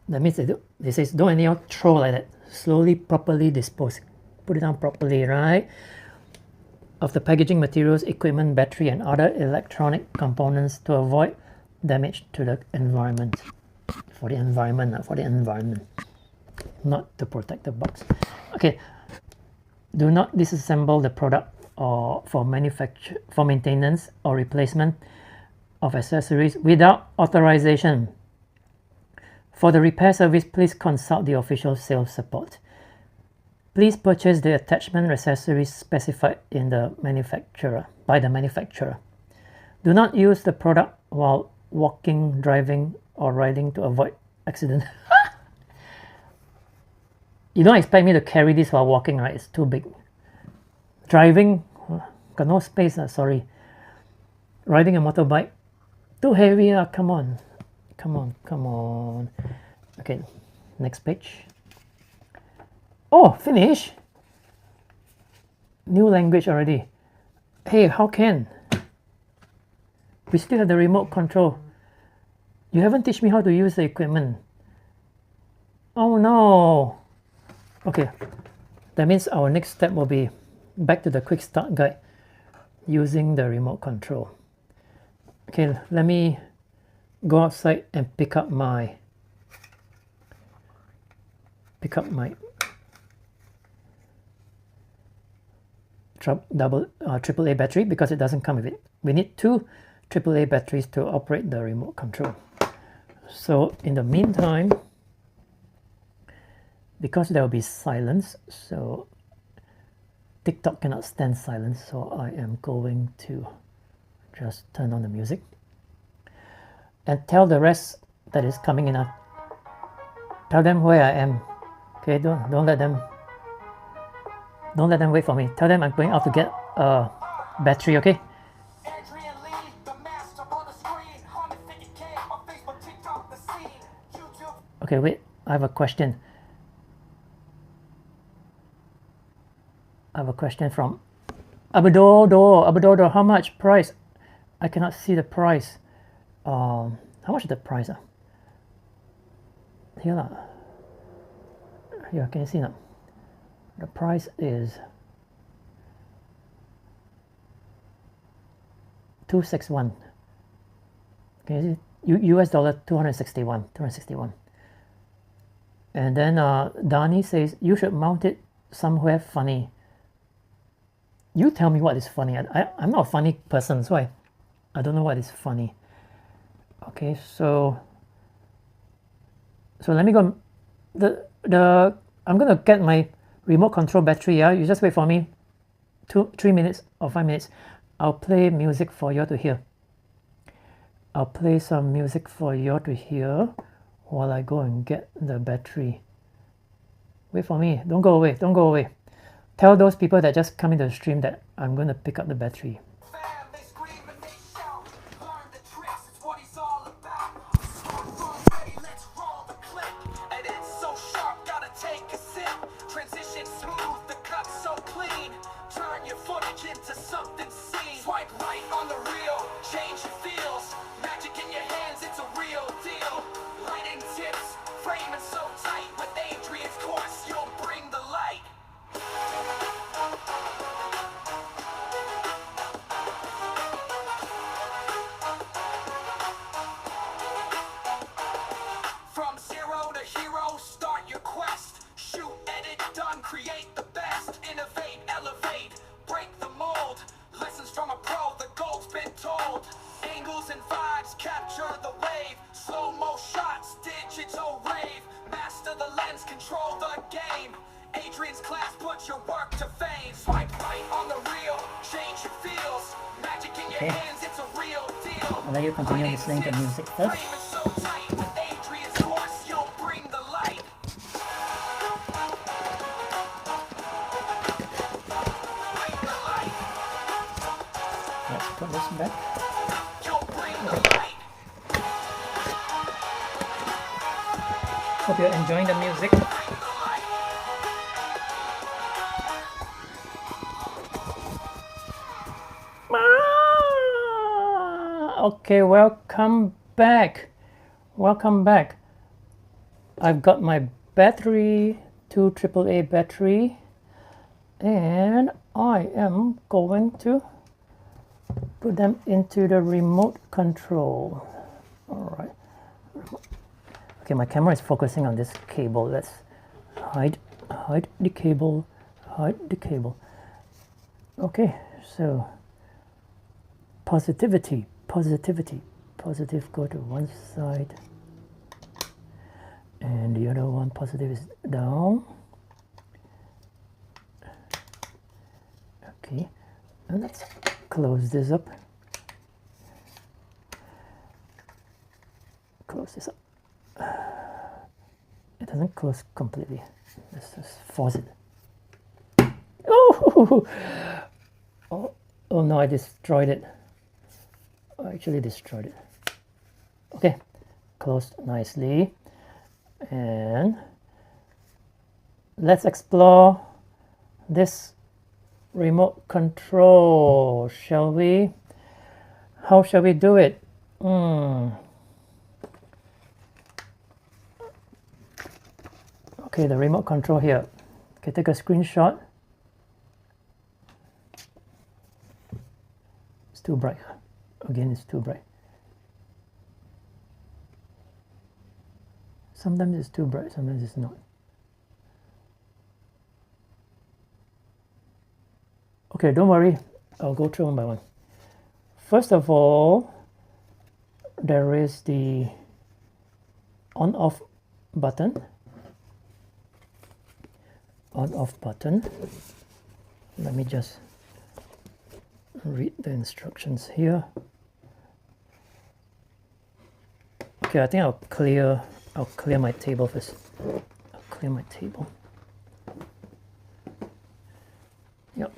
That means they say don't anyhow throw like that. Slowly, properly dispose. Put it down properly, right? Of the packaging materials, equipment, battery, and other electronic components to avoid damage to the environment. For the environment, not for the environment. Not to protect the box. Okay. Do not disassemble the product or for maintenance or replacement of accessories without authorization. For the repair service, please consult the official sales support. Please purchase the attachment accessories specified in the by the manufacturer. Do not use the product while walking, driving, or riding to avoid accident. You don't expect me to carry this while walking, right? It's too big. Driving, got no space, sorry. Riding a motorbike, too heavy, come on. Okay, next page. Oh, finish. New language already. Hey, how can? We still have the remote control. You haven't teach me how to use the equipment. Oh no. Okay, that means our next step will be back to the quick start guide using the remote control. Okay, let me go outside and pick up my AAA battery, because it doesn't come with it. We need 2 AAA batteries to operate the remote control. So in the meantime, because there will be silence, so TikTok cannot stand silence, so I am going to just turn on the music and tell the rest that is coming in. Tell them where I am. Okay, don't let them wait for me. Tell them I'm going out to get a battery. Okay. Okay, wait. I have a question. From Abadodo. How much price? I cannot see the price. How much is the price? Here, can you see now? The price is $261. Can you see? US dollar 261. And then Dani says you should mount it somewhere funny. You tell me what is funny. I'm not a funny person, so I don't know what is funny. Okay, so let me go. I'm gonna get my remote control battery. Yeah, you just wait for me. 3 minutes or 5 minutes. I'll play music for you to hear. I'll play some music for you to hear while I go and get the battery. Wait for me. Don't go away. Tell those people that just come into the stream that I'm going to pick up the battery. I'll let you continue listening to music first. Let's put this back. Okay. Hope you're enjoying the music. Okay, welcome back. Welcome back. I've got my battery, 2 AAA battery, and I am going to put them into the remote control. All right. Okay, my camera is focusing on this cable. Let's hide the cable, hide the cable. Okay, so positivity, positivity, positive go to one side, and the other one positive is down. Okay, and let's close this up. Close this up. It doesn't close completely. Let's just force it. Oh! Oh no, I destroyed it. I actually destroyed it. Okay, closed nicely. And let's explore this remote control, shall we? How shall we do it? Okay, the remote control here. Okay, take a screenshot. It's too bright. Again, it's too bright. Sometimes it's too bright, sometimes it's not. Okay, don't worry. I'll go through one by one. First of all, there is the on-off button. On-off button. Let me just read the instructions here. Okay, I think I'll clear my table first. I'll clear my table. Yep.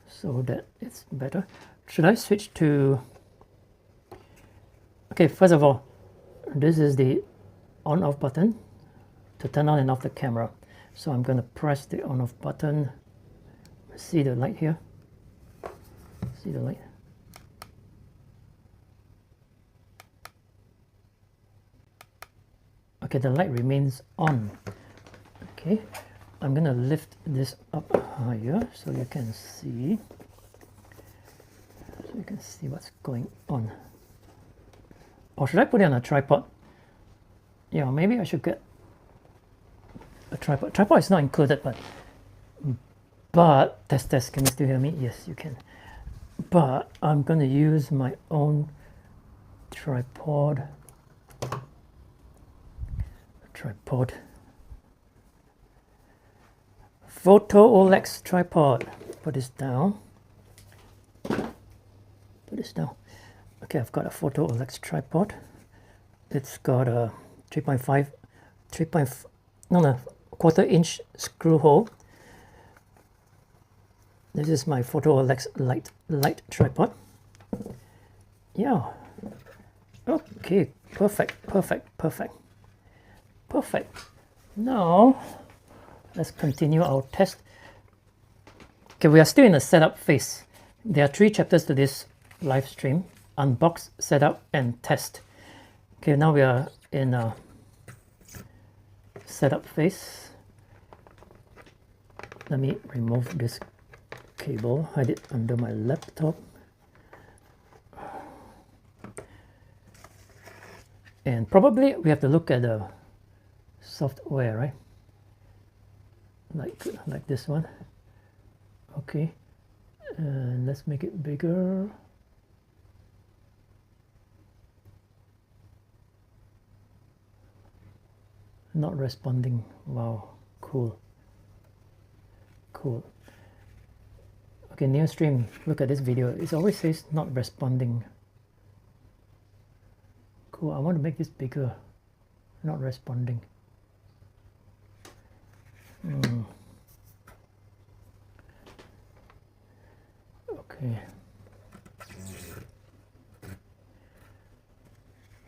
So that it's better. Should I switch to... Okay, first of all, this is the on-off button to turn on and off the camera. So I'm going to press the on-off button. See the light here? See the light? Okay, the light remains on. Okay, I'm going to lift this up higher so you can see. So you can see what's going on. Or should I put it on a tripod? Yeah, maybe I should get a tripod. Tripod is not included, but test. Can you still hear me? Yes, you can. But I'm going to use my own tripod. Photo Olex tripod. Put this down. Put this down. Okay, I've got a Photo Olex tripod. It's got a 1/4-inch screw hole. This is my Photo Olex light tripod. Yeah. Okay, perfect. Now, let's continue our test. Okay, we are still in the setup phase. There are 3 chapters to this live stream: unbox, setup, and test. Okay, now we are in a setup phase. Let me remove this cable, hide it under my laptop. And probably we have to look at the software, right? Like this one. Okay, and let's make it bigger. Not responding. Wow, cool. Okay, Neostream, look at this video. It always says not responding. Cool, I want to make this bigger. Not responding. Okay.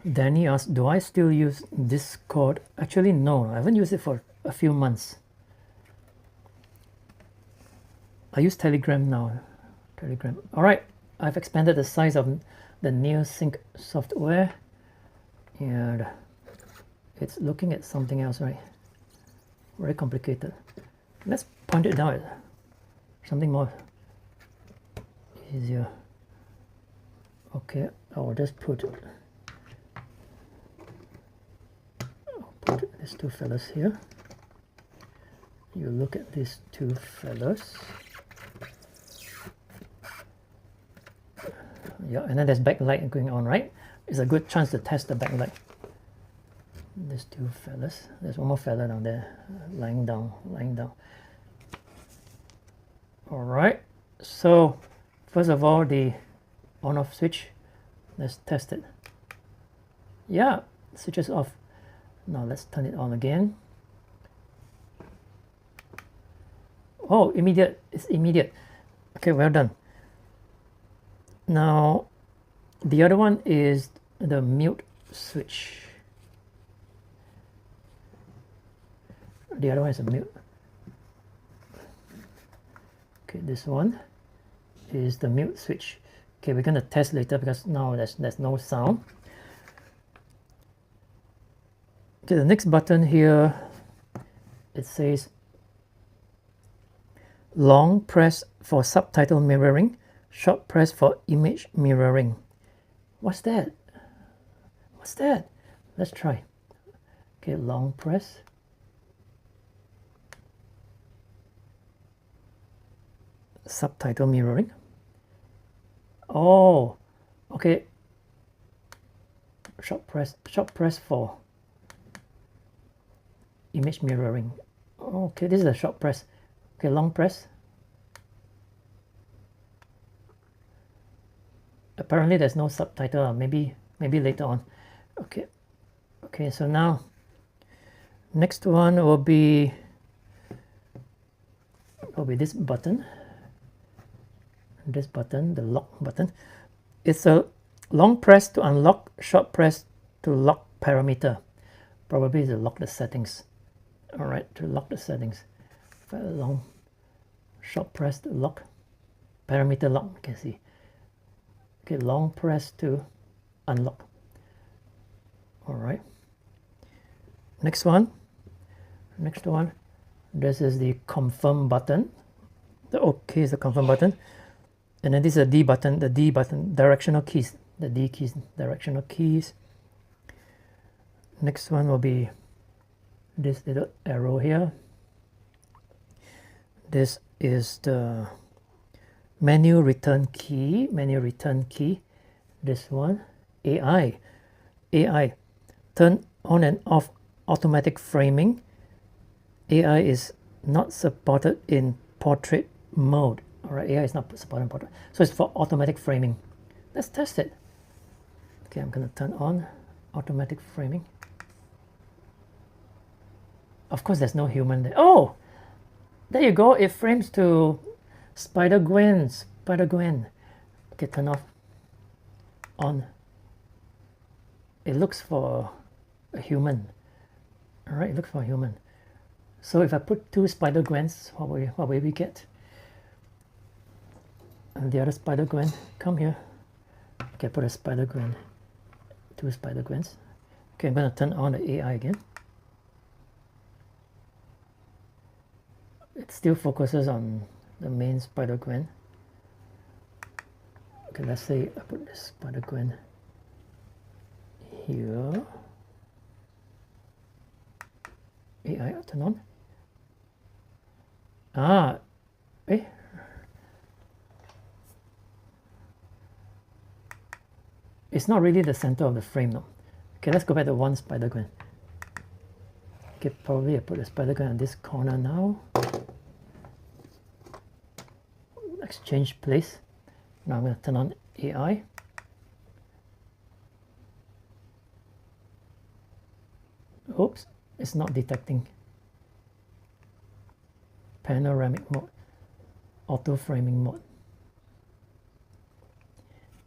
Danny asked, do I still use Discord? Actually, no, I haven't used it for a few months. I use Telegram now. Telegram. All right, I've expanded the size of the NeoSync software, and it's looking at something else, right? Very complicated. Let's point it down. Something more easier. Okay, I'll just put these two fellas here. You look at these two fellas. Yeah, and then there's backlight going on, right? It's a good chance to test the backlight. These two fellas. There's one more fella down there, lying down. All right. So first of all, the on-off switch. Let's test it. Yeah, switch is off. Now let's turn it on again. Oh, immediate. It's immediate. Okay, well done. Now the other one is the mute switch. The other one is a mute. Okay, this one is the mute switch. Okay, we're gonna test later because now there's no sound. Okay, the next button here, it says long press for subtitle mirroring, short press for image mirroring. What's that? What's that? Let's try. Okay, long press. Subtitle mirroring. Oh, okay. Short press for image mirroring. Okay, this is a short press. Okay, long press. Apparently there's no subtitle. Maybe later on. Okay, so now next one will be this button. This button, the lock button. It's a long press to unlock, short press to lock parameter. Probably to lock the settings. All right, to lock the settings. Long, short press to lock, parameter lock. You can see. Okay, long press to unlock. All right. Next one. This is the confirm button. The OK is the confirm button. And then this is a D button, the D button, directional keys, the D keys, directional keys. Next one will be this little arrow here. This is the menu return key, This one, AI, turn on and off automatic framing. AI is not supported in portrait mode. All right, AI is not supported in portrait, so it's for automatic framing. Let's test it. Okay, I'm gonna turn on automatic framing. Of course, there's no human there. Oh, there you go. It frames to Spider-Gwen. Okay, turn off. On. It looks for a human. All right, it looks for a human. So if I put two Spider-Gwens, what will we get? And the other Spider-Gwen, come here. Okay, put a Spider-Gwen. Two Spider-Gwens. Okay, I'm gonna turn on the AI again. It still focuses on the main Spider-Gwen. Okay, let's say I put this Spider-Gwen here. AI turn on. It's not really the center of the frame though. Okay, let's go back to one Spider-Gwen. Okay, probably I put a Spider-Gwen on this corner now. Exchange place. Now I'm going to turn on AI. Oops, it's not detecting. Panoramic mode, auto framing mode.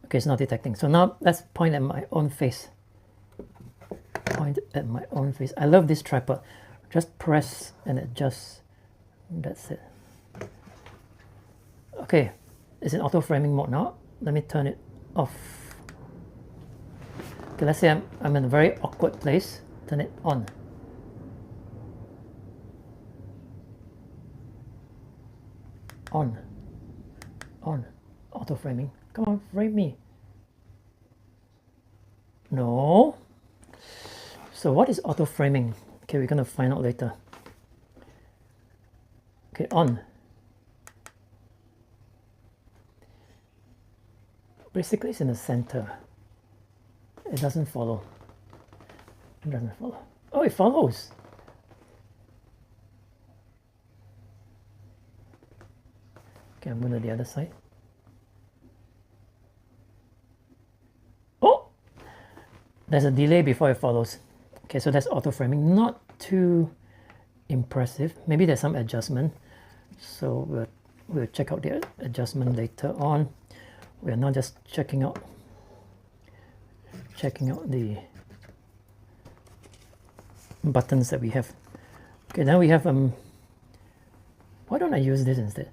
Okay, it's not detecting. So now let's point at my own face. point at my own face. I love this tripod. Just press and adjust. That's it. Okay, it's in auto framing mode now. Let me turn it off. Okay, let's say I'm in a very awkward place. Turn it on. On. Auto framing. Come on, frame me. No. So what is auto framing? Okay, we're gonna find out later. Okay, on. Basically, it's in the center. It doesn't follow. It doesn't follow. Oh, it follows. Okay, I'm going to the other side. Oh! There's a delay before it follows. Okay, so that's auto framing. Not too impressive. Maybe there's some adjustment. So we'll check out the adjustment later on. We are now just checking out the buttons that we have. Okay, now we have why don't I use this instead?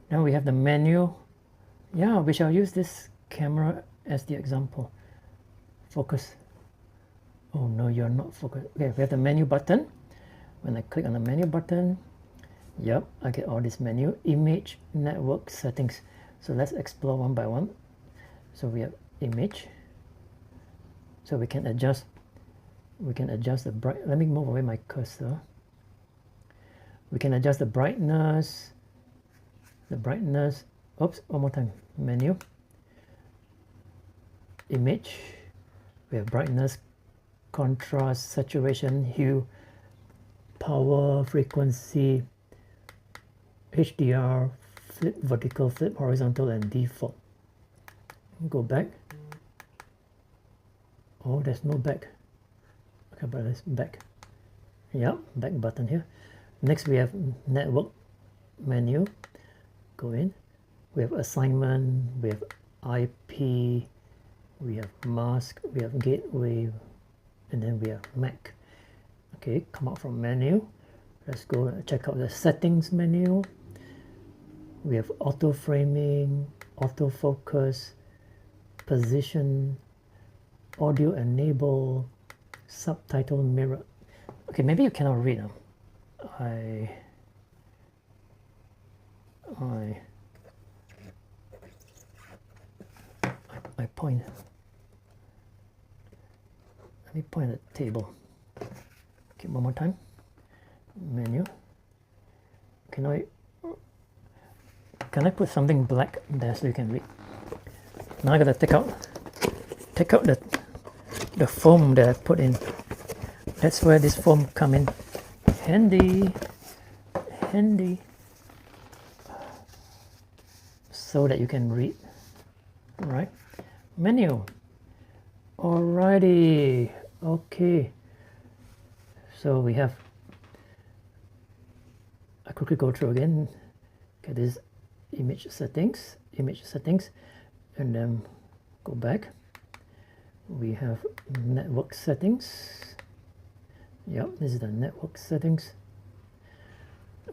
Now we have the menu. Yeah, we shall use this camera as the example. Focus. Oh no, you're not focused. Okay, we have the menu button. When I click on the menu button, yep, I get all this menu. Image, network settings. So let's explore one by one. So we have image. So we can adjust the bright. Let me move away my cursor. We can adjust the brightness. Oops, one more time. Menu. Image. We have brightness, contrast, saturation, hue, power, frequency, HDR, flip vertical, flip horizontal, and default. Go back. Oh, there's no back. Okay, but let's back. Yeah, back button here. Next we have network menu. Go in. We have assignment, we have IP, we have mask, we have gateway, and then we have MAC. Okay, come out from menu. Let's go check out the settings menu. We have auto framing, autofocus, position, audio enable, subtitle mirror. Okay, maybe you cannot read them. I point. Let me point at the table. Okay, one more time. Menu. Can I put something black there so you can read? Now I gotta take out the foam that I put in. That's where this foam come in handy, so that you can read. All right, menu. Alrighty, okay. So we have. I quickly go through again. Okay, this image settings, and then go back. We have network settings. Yep, this is the network settings.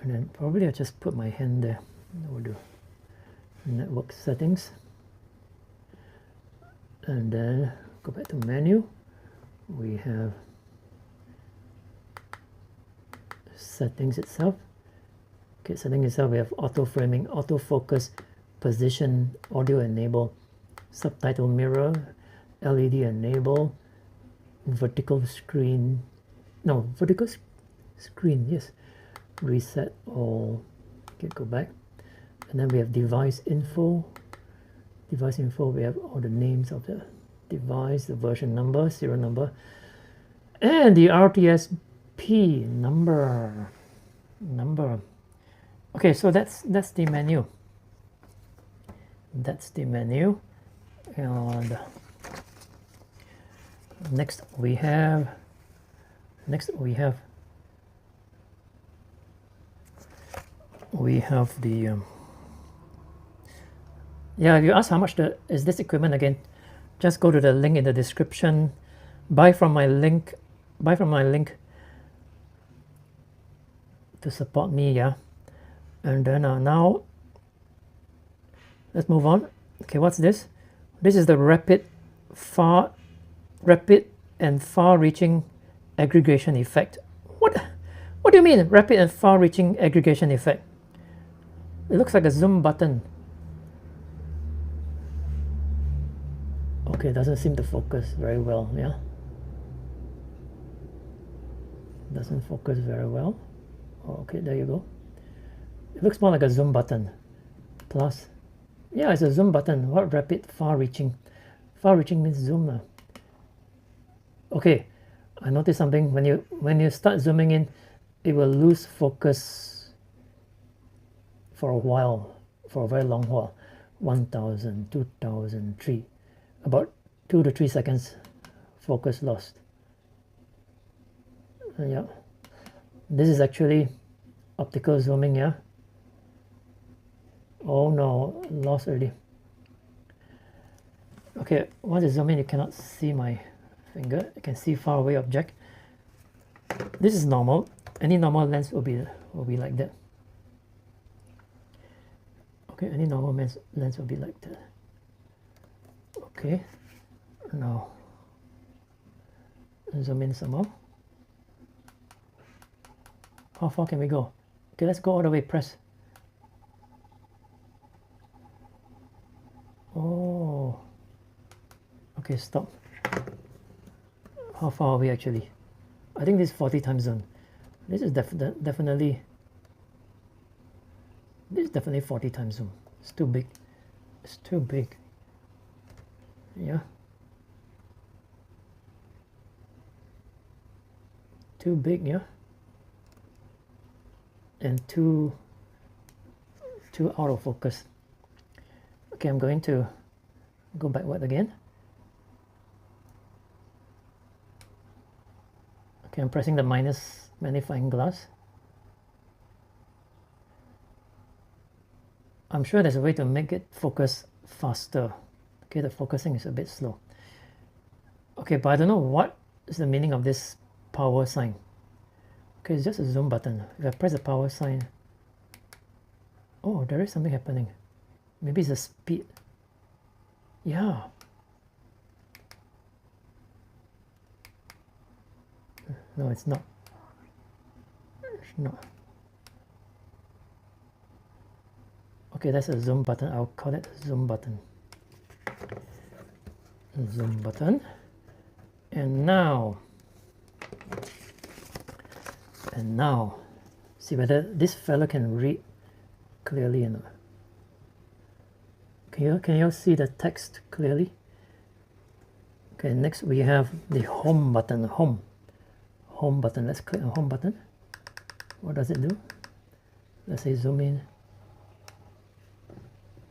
And then probably I'll just put my hand there. That will do. Network settings. And then go back to menu. We have settings itself. Okay, settings itself, we have auto framing, auto focus, position, audio enable, subtitle mirror, LED enable, vertical screen, yes, reset all. Okay, go back. And then we have device info. We have all the names of the device, the version number, serial number, and the RTSP number. Okay, so that's the menu. And next we have the yeah, if you ask how much is this equipment again, just go to the link in the description. Buy from my link buy from my link to support me, yeah. And then now let's move on. Okay, what's this? This is the rapid and far-reaching aggregation effect. What do you mean, rapid and far-reaching aggregation effect? It looks like a zoom button. Okay, it doesn't seem to focus very well, yeah. Doesn't focus very well. Oh, okay, there you go. It looks more like a zoom button. Plus, yeah, it's a zoom button. What rapid far-reaching? Far-reaching means zoom. Okay, I noticed something. When you start zooming in, it will lose focus for a while, for a very long while. 1000, 2000, 3. About 2 to 3 seconds, focus lost. Yeah, this is actually optical zooming, yeah. Oh no, lost already. Okay, once you zoom in, you cannot see my finger. You can see far away object. This is normal. Any normal lens will be like that. Okay, any normal lens will be like that. Okay, now zoom in some more. How far can we go? Okay, let's go all the way. Press. Oh, okay, stop. How far are we actually? I think this is 40 times zoom. This is definitely 40 times zoom. It's too big. It's too big. Yeah. Too big, yeah. And too out of focus. Okay, I'm going to go backward again. Okay, I'm pressing the minus magnifying glass. I'm sure there's a way to make it focus faster. Okay, the focusing is a bit slow. Okay, but I don't know what is the meaning of this power sign. Okay, it's just a zoom button. If I press the power sign, oh, there is something happening. Maybe it's the speed. Yeah. No, it's not. It's not. Okay, that's a zoom button. I'll call it a zoom button. Zoom button. And now, see whether this fellow can read clearly or not. Can you see the text clearly? Okay, next we have the home button. Home button. Let's click on home button. What does it do? Let's say zoom in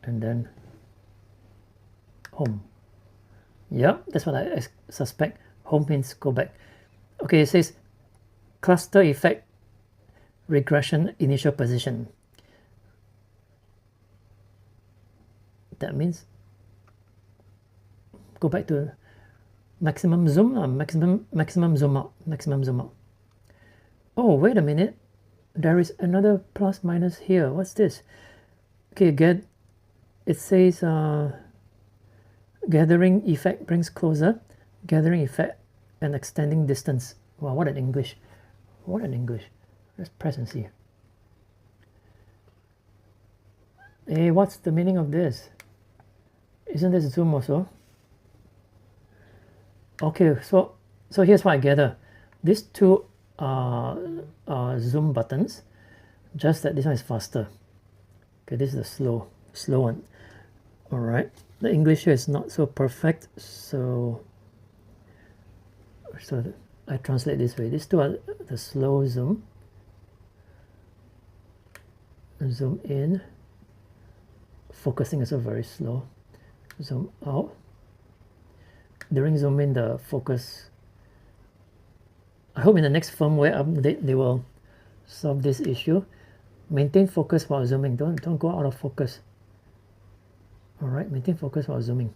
and then home. Yeah, that's what I suspect. Home means go back. Okay, it says cluster effect regression initial position. That means go back to maximum zoom or maximum zoom out. Oh, wait a minute, there is another plus minus here. What's this? Okay, again it says gathering effect brings closer, gathering effect and extending distance. Wow, what an English. Let's press and see. Hey, what's the meaning of this? Isn't this zoom also? Okay, so here's what I gather. These two are zoom buttons, just that this one is faster. Okay, this is the slow one. All right, the English here is not so perfect, so I translate this way. These two are the slow zoom. Zoom in. Focusing is also very slow. Zoom out. During zoom in, the focus. I hope in the next firmware update they will solve this issue. Maintain focus while zooming. Don't go out of focus. All right, maintain focus while zooming.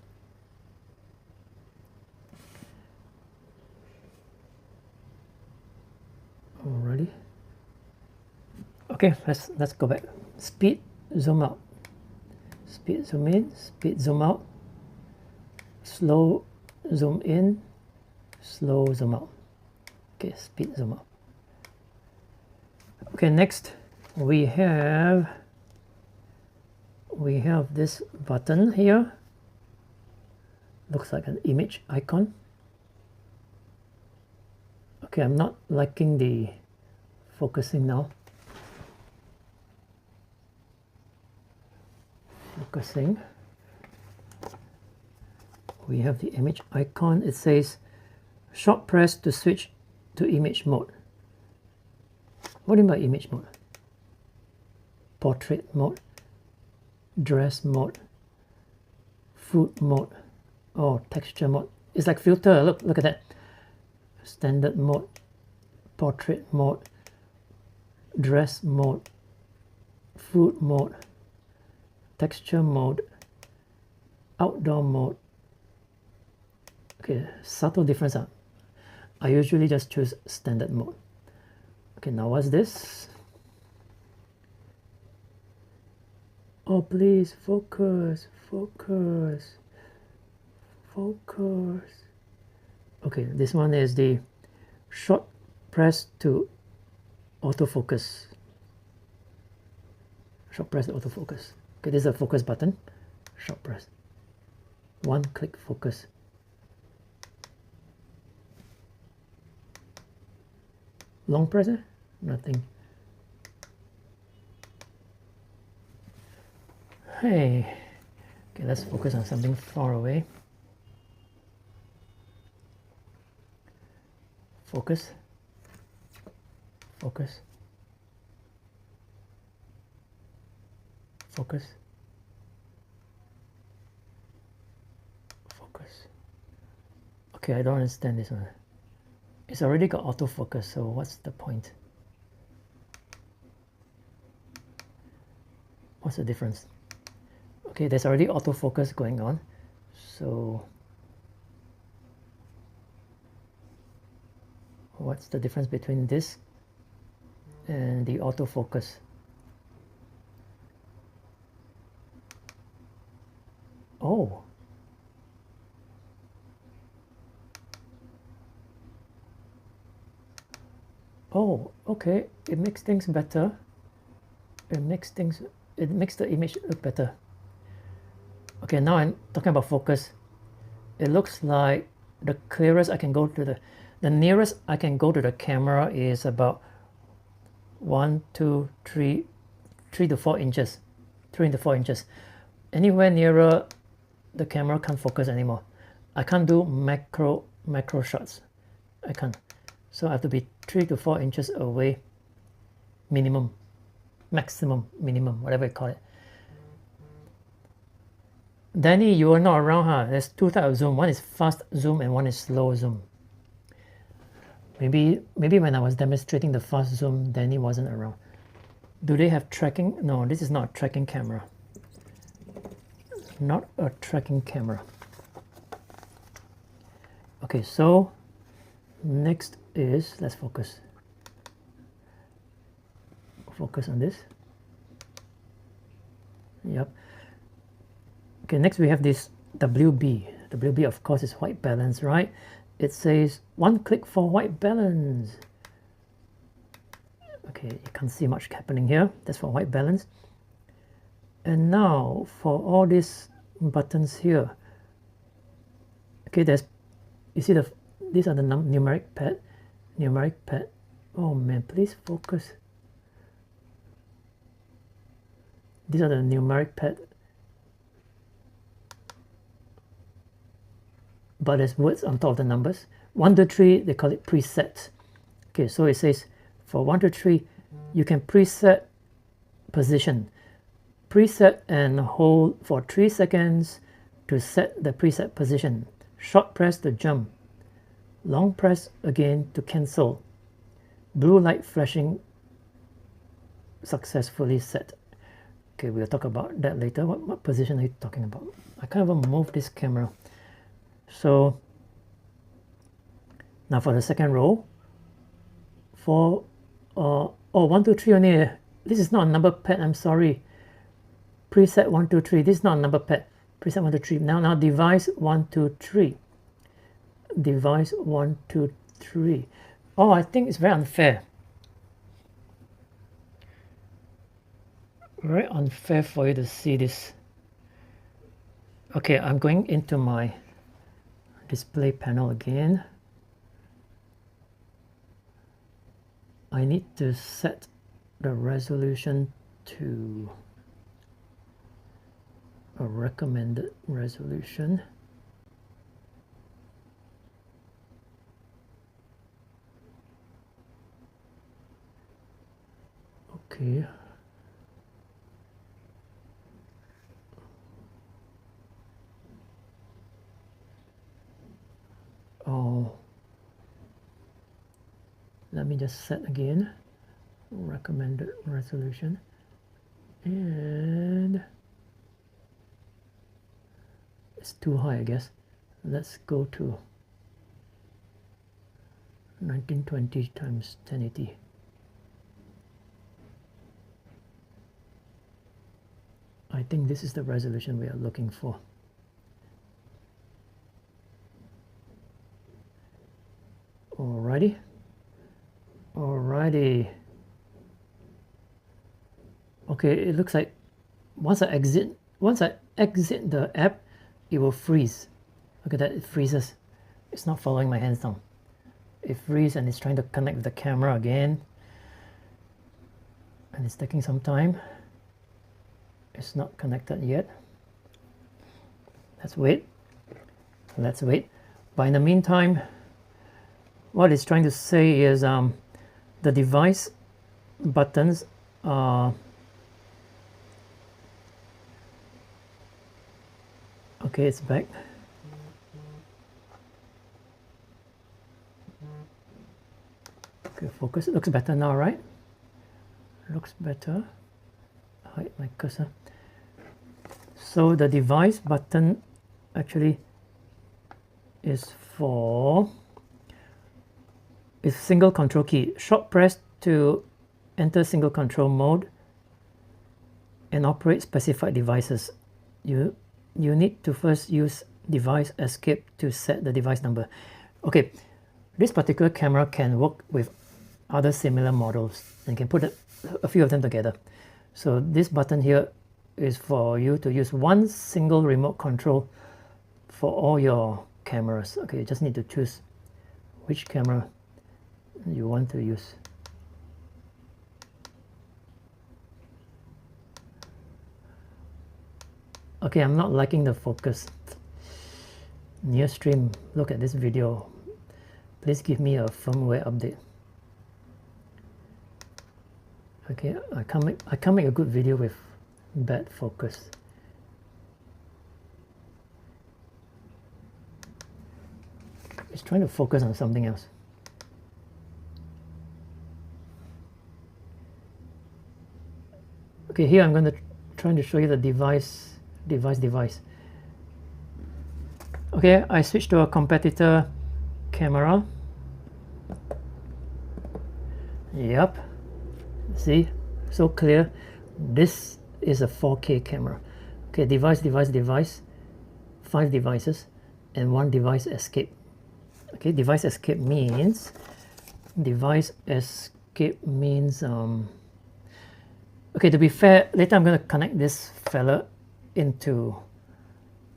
Okay, let's go back. Speed, zoom out. Speed, zoom in. Speed, zoom out. Slow, zoom in. Slow, zoom out. Okay, speed, zoom out. Okay, next we have this button here. Looks like an image icon. Okay, I'm not liking the focusing now. Focusing. We have the image icon. It says short press to switch to image mode. What do you mean by image mode? Portrait mode, dress mode, food mode, oh, texture mode. It's like filter. Look at that. Standard mode, portrait mode, dress mode, food mode, texture mode, outdoor mode. Okay, subtle difference. I usually just choose standard mode. Okay, now what's this? Oh, please focus, focus, focus. Okay, this one is the short press to autofocus. Short press to autofocus. Okay, this is a focus button. Short press. One click focus. Long press, nothing. Hey, okay, let's focus on something far away. Focus, focus, focus, focus. Okay, I don't understand this one. It's already got autofocus, so what's the point? What's the difference? Okay, there's already autofocus going on, so what's the difference between this and the autofocus? Oh, oh, okay, it makes things better. It makes the image look better. Okay, now I'm talking about focus. It looks like the clearest I can go to the nearest I can go to the camera is about 3 to 4 inches. 3 to 4 inches. Anywhere nearer, the camera can't focus anymore. I can't do macro shots. I can't. So I have to be 3 to 4 inches away, minimum, maximum, minimum, whatever you call it. Danny, you are not around, huh? There's two types of zoom. One is fast zoom and one is slow zoom. Maybe when I was demonstrating the fast zoom, Danny wasn't around. Do they have tracking? No, this is not a tracking camera. Not a tracking camera. Okay, so next is, let's focus. Focus on this. Yep. Okay, next we have this WB. WB, of course, is white balance, right? It says one click for white balance. Okay, you can't see much happening here. That's for white balance. And now for all these buttons here. Okay, you see these are the numeric pad. Numeric pad. Oh man, please focus. These are the numeric pad. But there's words on top of the numbers. 1 to 3, they call it preset. Okay, so it says for 1 to 3, you can preset position. Preset and hold for 3 seconds to set the preset position. Short press to jump. Long press again to cancel. Blue light flashing successfully set. Okay, we'll talk about that later. What position are you talking about? I can't even move this camera. So now for the second row, for 1 2 3 only, This is not a number pad, I'm sorry. Preset 1, 2, 3. This is not a number pad. Preset 1, 2, 3. Now device 1, 2, 3. Device 1, 2, 3. Oh, I think it's very unfair. Very unfair for you to see this. Okay, I'm going into my display panel again. I need to set the resolution to a recommended resolution. Okay. Oh, let me just set again recommended resolution, and it's too high, I guess. Let's go to 1920 times 1080. I think this is the resolution we are looking for. Alrighty. Okay, it looks like once I exit the app, it will freeze. Look at that, it freezes. It's not following my hands down. It freezes and it's trying to connect with the camera again. And it's taking some time. It's not connected yet. Let's wait. But in the meantime, what it's trying to say is the device buttons are okay. It's back. Okay, focus. It looks better now, right? Looks better. Hide my cursor. So the device button actually is for single control key. Short press to enter single control mode and operate specified devices. You need to first use device escape to set the device number. Okay, this particular camera can work with other similar models and can put a few of them together. So this button here is for you to use one single remote control for all your cameras. Okay, you just need to choose which camera you want to use. Okay, I'm not liking the focus. Nearstream, look at this video. Please give me a firmware update. Okay, I can't make a good video with bad focus. It's trying to focus on something else. Okay, here I'm going to try to show you the device. Okay, I switched to a competitor camera. Yep, see, so clear. This is a 4K camera. Okay, device, 5 devices and 1 device escape. Okay, device escape means okay, to be fair, later I'm going to connect this fella into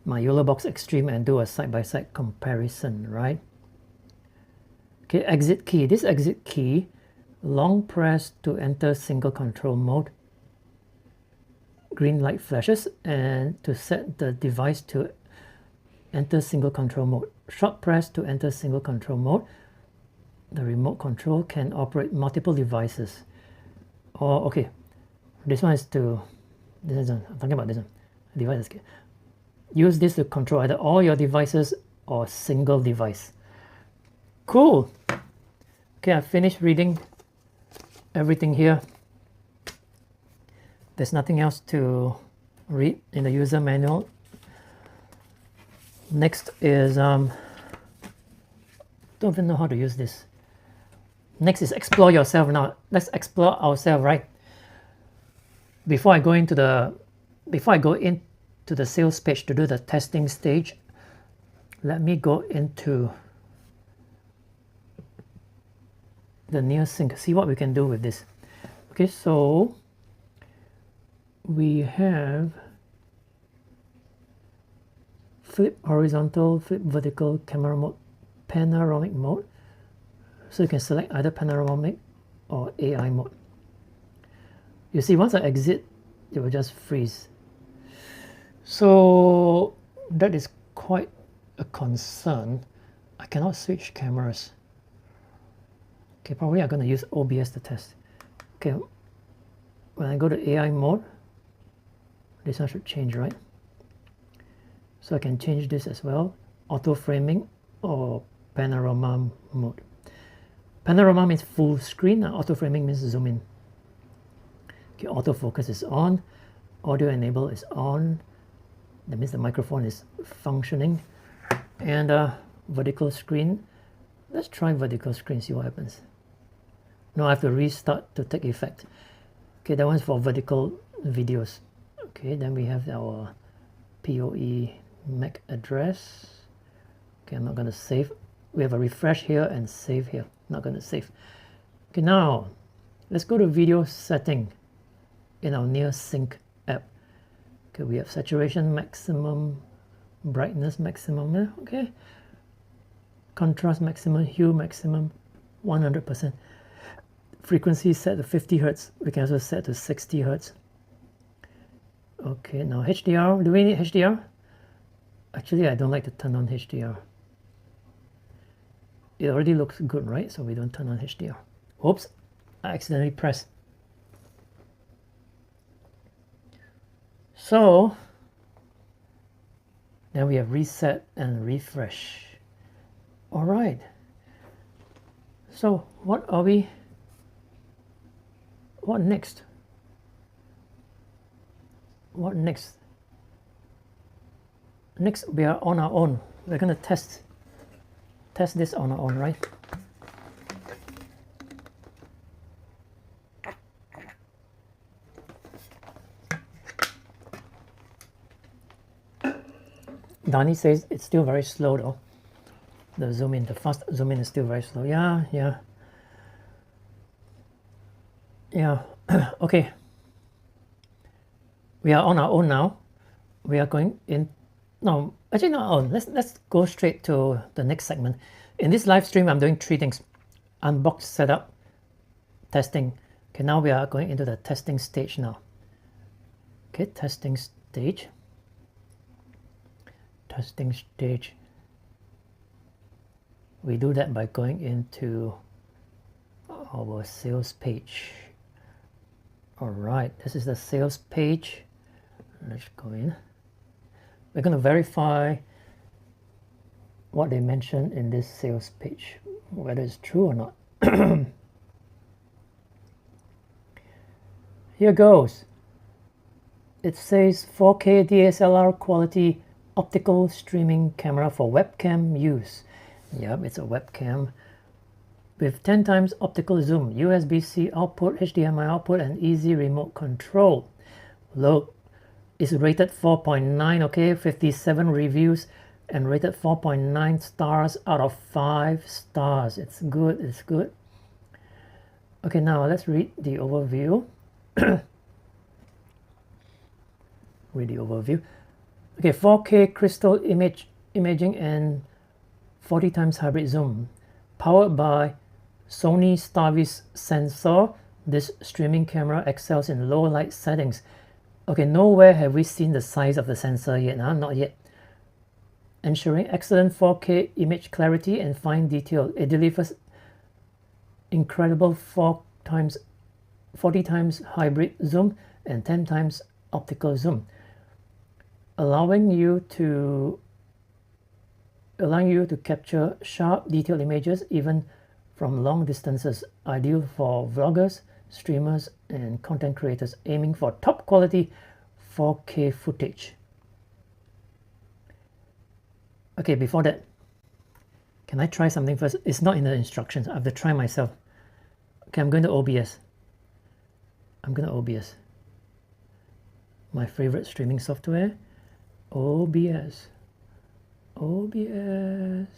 my YOLO Box Extreme and do a side-by-side comparison, right? Okay, exit key. This exit key, long press to enter single control mode. Green light flashes, and to set the device to enter single control mode. Short press to enter single control mode. The remote control can operate multiple devices. Oh, okay. This one is to, I'm talking about this one. Device escape. Use this to control either all your devices or a single device. Cool. Okay, I finished reading everything here. There's nothing else to read in the user manual. Next is don't even know how to use this. Next is explore yourself. Now let's explore ourselves, right? before I go into the sales page to do the testing stage, let me go into the NeoSync, see what we can do with this. Okay, so we have flip horizontal, flip vertical, camera mode, panoramic mode. So you can select either panoramic or AI mode. You see, once I exit, it will just freeze. So that is quite a concern. I cannot switch cameras. Okay, probably I'm going to use OBS to test. Okay, when I go to AI mode, this one should change, right? So I can change this as well, auto framing or panorama mode. Panorama means full screen, auto framing means zoom in. Okay, autofocus is on, audio enable is on, that means the microphone is functioning. And vertical screen, let's try vertical screen, see what happens. No, I have to restart to take effect. Okay, that one's for vertical videos. Okay, then we have our PoE MAC address. Okay, I'm not going to save. We have a refresh here and save here. Not going to save. Okay, now let's go to video setting in our NeoSync app. Okay, we have saturation maximum, brightness maximum. Okay, contrast maximum, hue maximum, 100%. Frequency set to 50 Hertz. We can also set to 60 Hertz. Okay, now HDR. Do we need HDR? Actually, I don't like to turn on HDR. It already looks good, right? So we don't turn on HDR. Oops, I accidentally pressed. So then we have reset and refresh. All right. So what are we? What next? What next? Next, we are on our own. We're going to test this on our own, right? Dani says it's still very slow though. The zoom in, the fast zoom in is still very slow. Yeah. Okay. We are on our own now. We are going in. No, actually not on. Let's go straight to the next segment. In this live stream, I'm doing three things: unbox, setup, testing. Okay, now we are going into the testing stage now. Okay, testing stage. Testing stage. We do that by going into our sales page. All right, this is the sales page. Let's go in. We're going to verify what they mentioned in this sales page, whether it's true or not. Here goes. It says 4K DSLR quality optical streaming camera for webcam use. Yep, it's a webcam with 10 times optical zoom, USB-C output, HDMI output, and easy remote control. Look, it's rated 4.9, okay, 57 reviews and rated 4.9 stars out of 5 stars. It's good, it's good. Okay, now let's read the overview. Read the overview. Okay, 4K crystal imaging and 40 times hybrid zoom, powered by Sony Starvis sensor. This streaming camera excels in low light settings. Okay, nowhere have we seen the size of the sensor yet, not yet. Ensuring excellent 4K image clarity and fine detail. It delivers incredible 40 times hybrid zoom and 10 times optical zoom, allowing you to capture sharp, detailed images even from long distances, ideal for vloggers, streamers, and content creators aiming for top quality 4K footage. Okay, before that, can I try something first? It's not in the instructions. I have to try myself. Okay, I'm going to OBS. my favorite streaming software, OBS. OBS.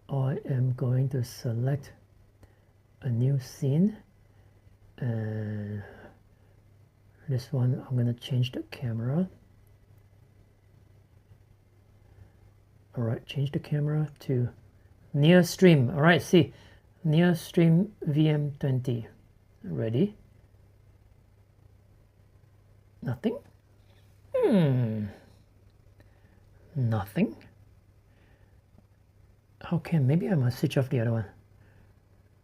I am going to select a new scene, and this one I'm going to change the camera. Alright, change the camera to Nearstream. Alright, see, Nearstream VM20. Ready? Nothing? Nothing? Okay, maybe I must switch off the other one.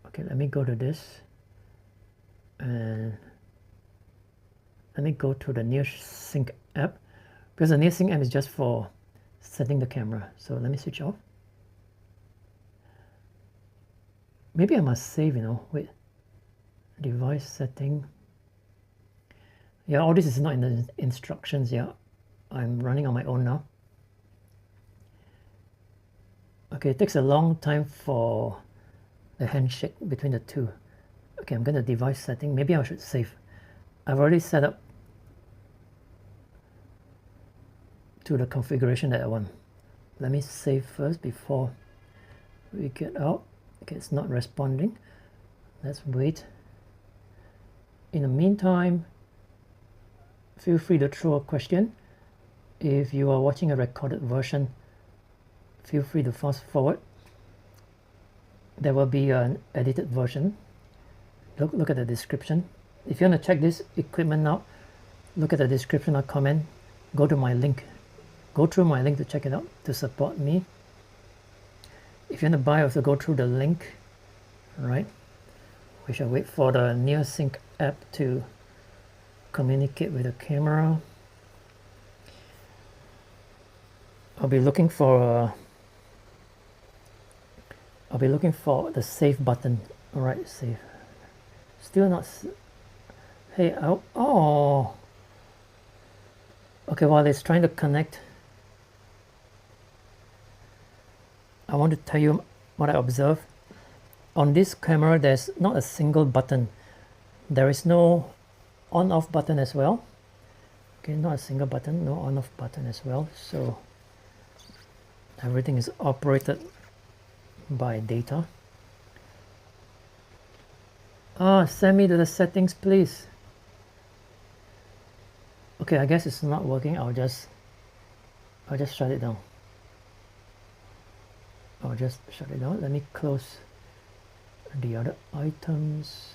Okay, let me go to this, and let me go to the NearSync app, because the NearSync app is just for setting the camera. So let me switch off. Maybe I must save, wait, device setting. Yeah, all this is not in the instructions. Yeah, I'm running on my own now. Okay, it takes a long time for the handshake between the two. Okay, I'm going to device setting. Maybe I should save. I've already set up to the configuration that I want. Let me save first before we get out. Okay, it's not responding. Let's wait. In the meantime, feel free to throw a question. If you are watching a recorded version, feel free to fast forward. There will be an edited version. Look at the description. If you want to check this equipment out, look at the description or comment. Go to my link. Go through my link to check it out, to support me. If you want to buy, also go through the link. Alright. We shall wait for the NearSync app to communicate with the camera. I'll be looking for the save button. Alright, save. Still not. Hey, oh. Okay, while it's trying to connect, I want to tell you what I observed. On this camera, there's not a single button. There is no on-off button as well. Okay, not a single button, no on-off button as well. So everything is operated by data. Send me to the settings, please. Okay, I guess it's not working. I'll just shut it down. I'll just shut it down. Let me close the other items.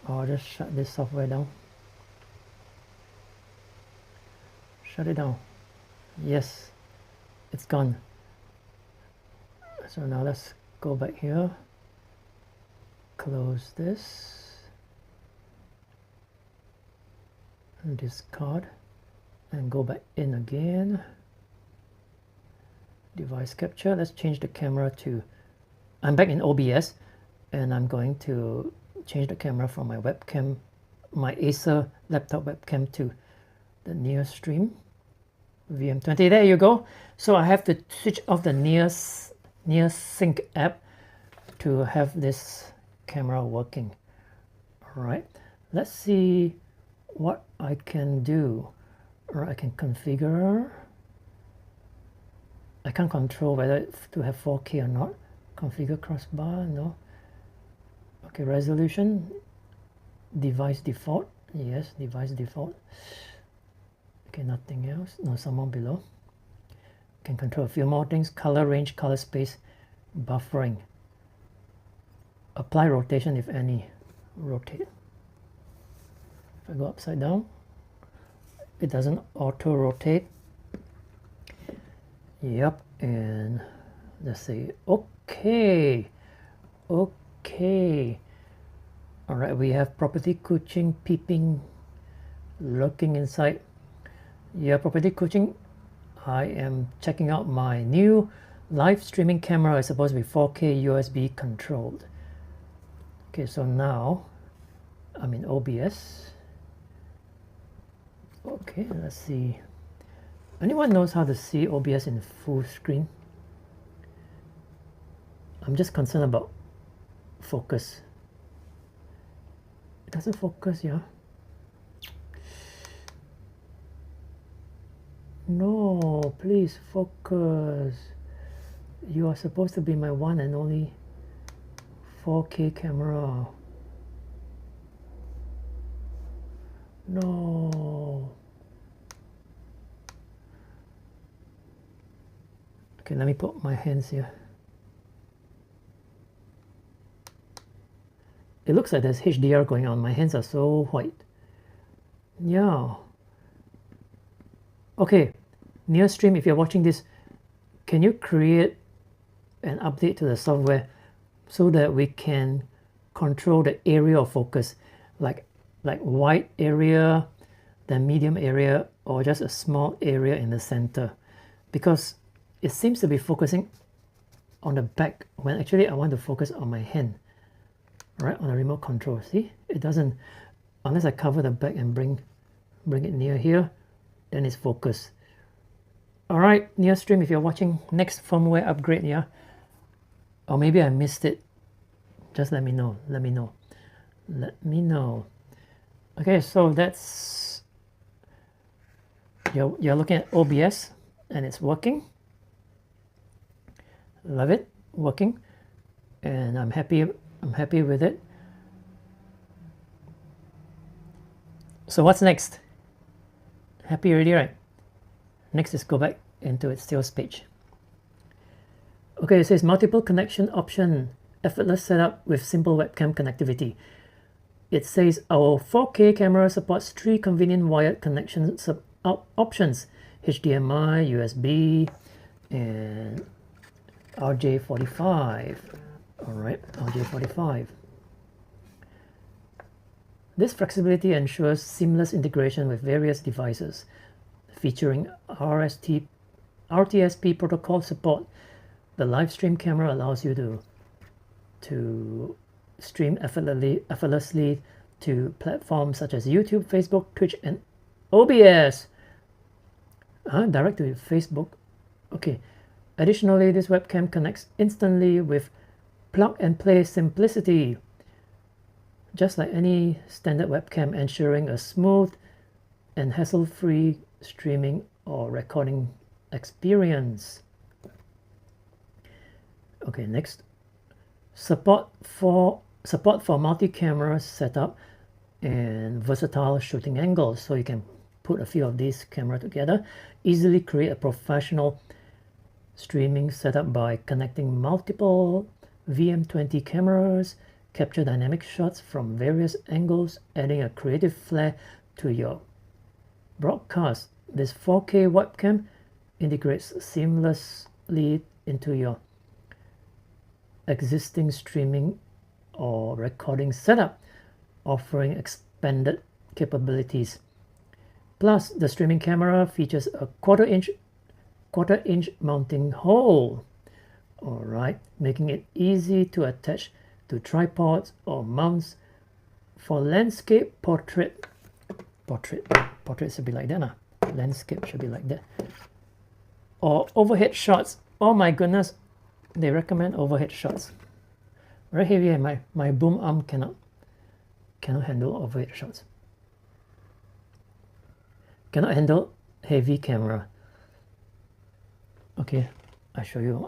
I'll just shut this software down. Shut it down. Yes, it's gone. So now let's go back here. Close this. Discard. And go back in again. Device capture. Let's change the camera to, I'm back in OBS, and I'm going to change the camera from my webcam, my Acer laptop webcam, to the Nearstream VM20. There you go. So I have to switch off the NearSync app to have this camera working. All right, let's see what I can do. Or I can configure. I can't control whether to have 4K or not. Configure crossbar, no. Okay, resolution, device default, yes, device default. Okay, nothing else, no, some more below. Can control a few more things. Color range, color space, buffering. Apply rotation if any. Rotate. If I go upside down, it doesn't auto rotate. Yep, and let's say okay. All right, we have property coaching, peeping, looking inside. Yeah, property coaching. I am checking out my new live streaming camera. It's supposed to be 4K USB controlled. Okay, so now I'm in OBS. Okay, let's see. Anyone knows how to see OBS in full screen? I'm just concerned about focus. It doesn't focus, yeah. No, please focus. You are supposed to be my one and only 4K camera. No. Okay, let me put my hands here. It looks like there's HDR going on. My hands are so white. Yeah. Okay, Neostream, if you're watching this, can you create an update to the software so that we can control the area of focus, like wide area, then medium area, or just a small area in the center? Because it seems to be focusing on the back when actually I want to focus on my hand, right, on the remote control. See, it doesn't, unless I cover the back and bring it near here, then it's focused. All right, Neostream, if you're watching, next firmware upgrade, yeah, or maybe I missed it, just let me know. Let me know. Okay, so that's, you're looking at OBS and it's working. Love it, working, and I'm happy with it. So what's next? Happy already, right? Next is go back into its sales page. Okay, it says multiple connection option, effortless setup with simple webcam connectivity. It says our 4K camera supports 3 convenient wired connection options: HDMI, USB, and RJ45. All right, RJ45. This flexibility ensures seamless integration with various devices, featuring RTSP protocol support. The live stream camera allows you to stream effortlessly to platforms such as YouTube, Facebook, Twitch, and OBS. Direct to Facebook. Okay. Additionally, this webcam connects instantly with plug and play simplicity, just like any standard webcam, ensuring a smooth and hassle-free streaming or recording experience. Okay, next, support for multi-camera setup and versatile shooting angles, so you can put a few of these cameras together. Easily create a professional streaming setup by connecting multiple VM20 cameras. Capture dynamic shots from various angles, adding a creative flair to your broadcast. This 4K webcam integrates seamlessly into your existing streaming or recording setup, offering expanded capabilities. Plus, the streaming camera features a quarter inch mounting hole. All right, making it easy to attach to tripods or mounts for landscape, portrait should be like that. Landscape should be like that. Or overhead shots. Oh my goodness, they recommend overhead shots. Very heavy, and my boom arm cannot handle overhead shots. Cannot handle heavy camera. Okay, I show you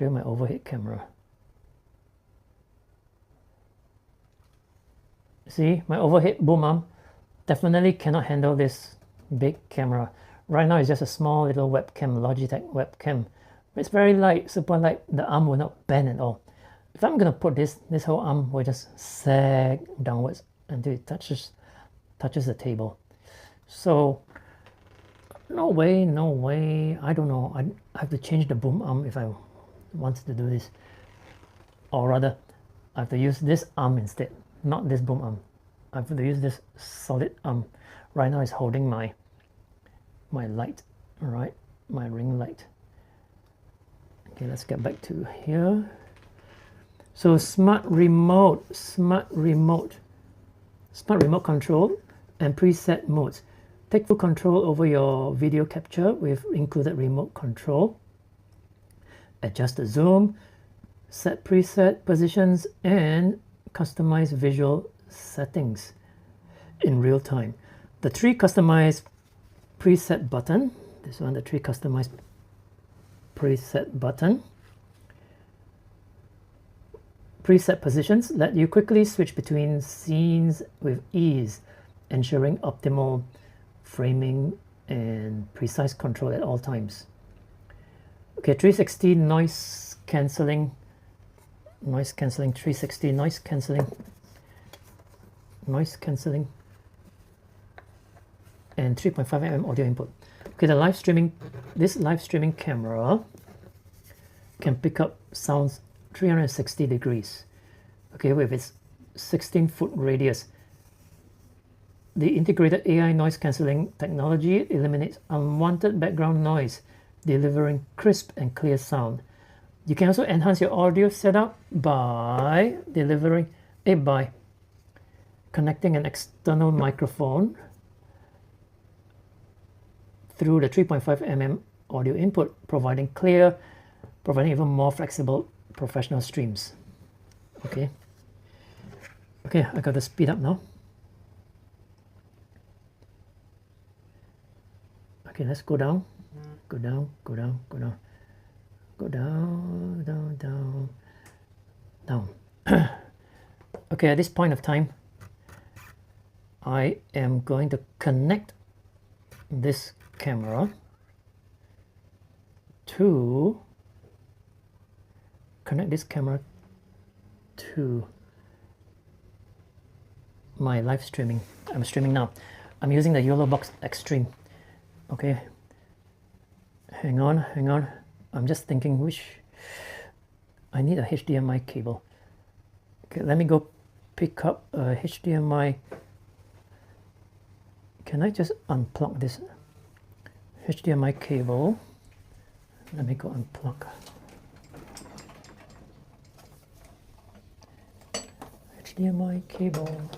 my overhead camera. See, my overhead boom arm definitely cannot handle this big camera. Right now it's just a small little webcam, Logitech webcam. It's very light, super light. The arm will not bend at all. If I'm gonna put this whole arm will just sag downwards until it touches the table. So no way. I don't know. I have to change the boom arm if I wanted to do this, or rather I have to use this arm instead, not this boom arm. I have to use this solid arm. Right now it's holding my light, all right, my ring light. Okay, let's get back to here. So smart remote control and preset modes. take full control over your video capture with included remote control. Adjust the zoom, set preset positions, and customize visual settings in real time. The 3 customized preset button, this one, the 3 customized preset button. Preset positions let you quickly switch between scenes with ease, ensuring optimal framing and precise control at all times. Okay, 360 noise cancelling, 360 noise cancelling, and 3.5mm audio input. Okay, this live streaming camera can pick up sounds 360 degrees, okay, with its 16-foot radius. The integrated AI noise cancelling technology eliminates unwanted background noise, delivering crisp and clear sound. You can also enhance your audio setup by by connecting an external microphone through the 3.5mm audio input, providing even more flexible professional streams. Okay, I got to speed up now. Okay, let's go down. Down. Okay, at this point of time, I am going to connect this camera to my live streaming. I'm streaming now. I'm using the YOLOBox Extreme. Okay, hang on, I'm just thinking I need a HDMI cable. Okay, let me go pick up a HDMI. Can I just unplug this HDMI cable? Let me go unplug. HDMI cable.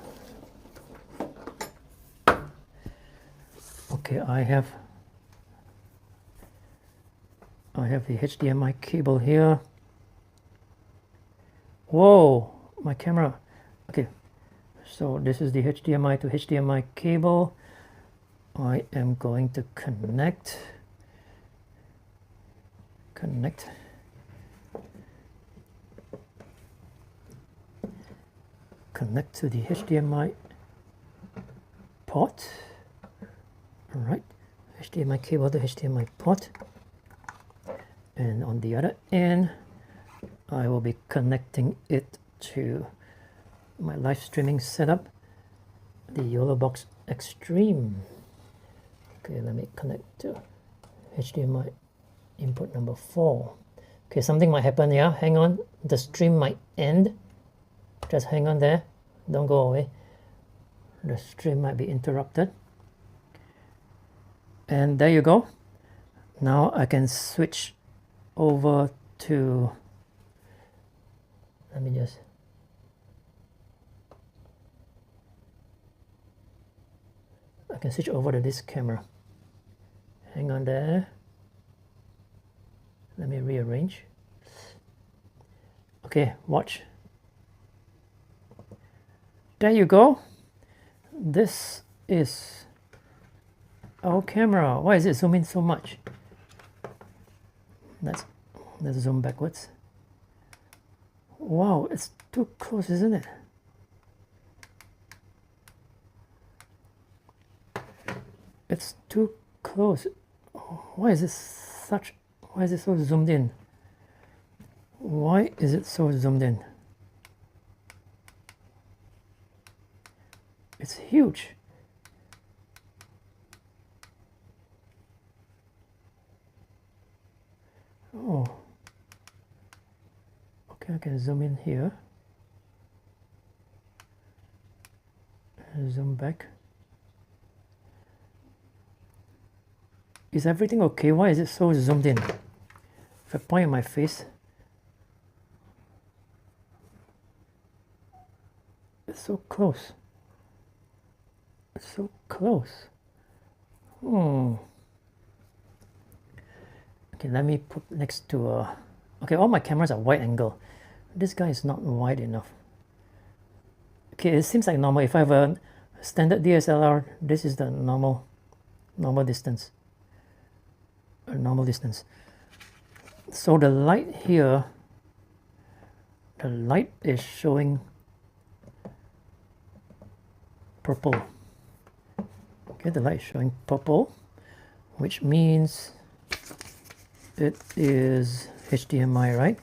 Okay, I have the HDMI cable here. Whoa, my camera. Okay, so this is the HDMI to HDMI cable. I am going to connect to the HDMI port. All right, HDMI cable to HDMI port, and on the other end I will be connecting it to my live streaming setup, the YOLOBox Extreme. Okay, let me connect to HDMI input number 4. Okay, something might happen here. Hang on, the stream might end. Just hang on there, don't go away. The stream might be interrupted. And there you go. Now I can switch over to, I can switch over to this camera. Hang on there. Let me rearrange. Okay, watch. There you go. This is our camera. Why is it zooming so much? Let's zoom backwards. Wow, it's too close, isn't it? It's too close. Why is it so zoomed in? Why is it so zoomed in? It's huge. Oh. Okay, I can zoom in here. Zoom back. Is everything okay? Why is it so zoomed in? If I point at my face, it's so close. It's so close. Okay, let me put next to okay, all my cameras are wide angle. This guy is not wide enough. Okay, it seems like normal. If I have a standard DSLR, this is the normal distance. Normal distance. So the light here, the light is showing purple. Okay, the light is showing purple, which means it is HDMI, right?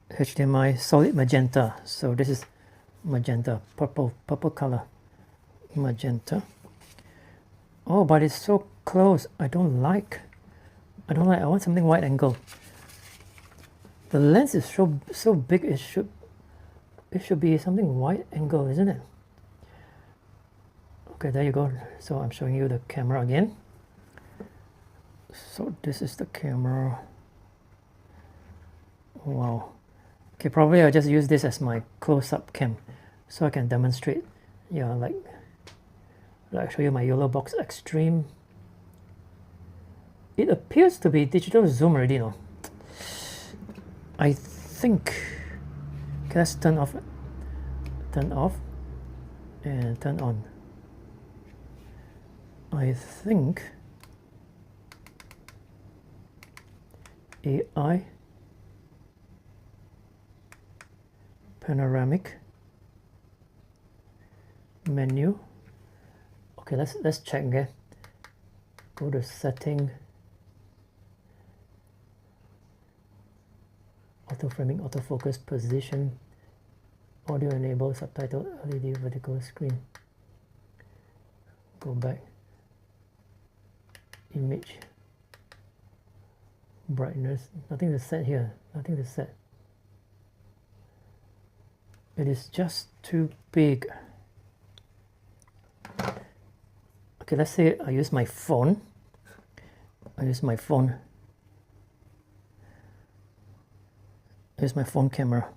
HDMI solid magenta. So this is magenta, purple color, magenta. Oh, but it's so close. I don't like. I want something wide angle. The lens is so big. It should be something wide angle, isn't it? Okay, there you go. So I'm showing you the camera again. So this is the camera. Wow. Okay, probably I'll just use this as my close-up cam so I can demonstrate. Yeah, like I'll show you my YOLO Box Extreme. It appears to be digital zoom already, no? I think. Okay, let's turn off, and turn on. I think AI panoramic menu. Okay, let's check again. Go to setting, auto framing, autofocus, position, audio enable, subtitle, LED vertical screen. Go back, image, brightness, nothing to set here, nothing to set. It is just too big. Okay, let's say I use my phone. Here's my phone camera.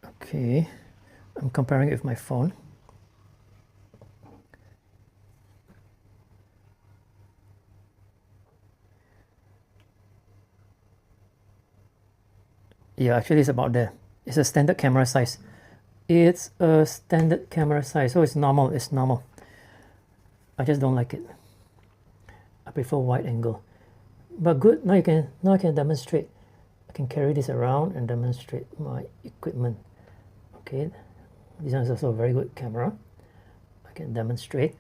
Okay, I'm comparing it with my phone. Yeah, actually it's about there. It's a standard camera size. It's a standard camera size, so it's normal. I just don't like it. I prefer wide angle. But good, now I can demonstrate. I can carry this around and demonstrate my equipment. Okay, this one is also a very good camera. I can demonstrate.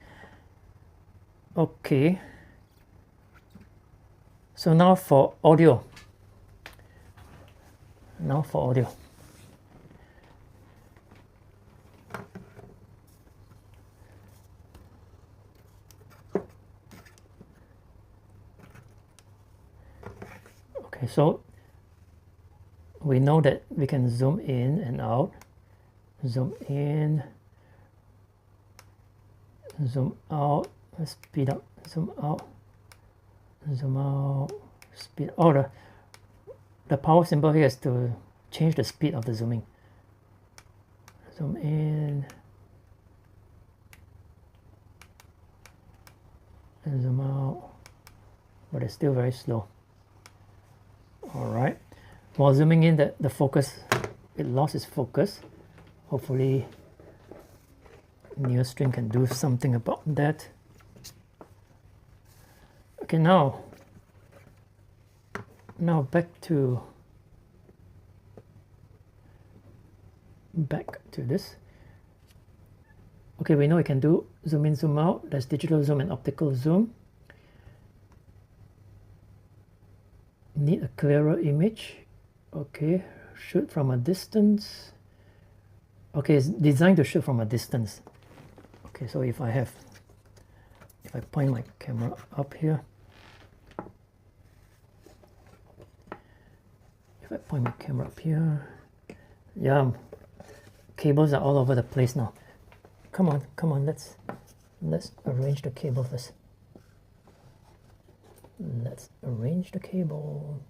Okay, so now for audio. Okay, so we know that we can zoom in and out, zoom in, zoom out, speed up, zoom out, speed. Oh, the power symbol here is to change the speed of the zooming. Zoom in and zoom out, but it's still very slow. All right, while zooming in, the focus, it lost its focus. Hopefully NeoStream can do something about that. Okay, now back to this. Okay, we know we can do zoom in, zoom out. There's digital zoom and optical zoom. Need a clearer image. Okay, shoot from a distance. Okay, it's designed to shoot from a distance. Okay, so if I point my camera up here, yeah, cables are all over the place now. Come on, let's arrange the cable first. Let's arrange the cable.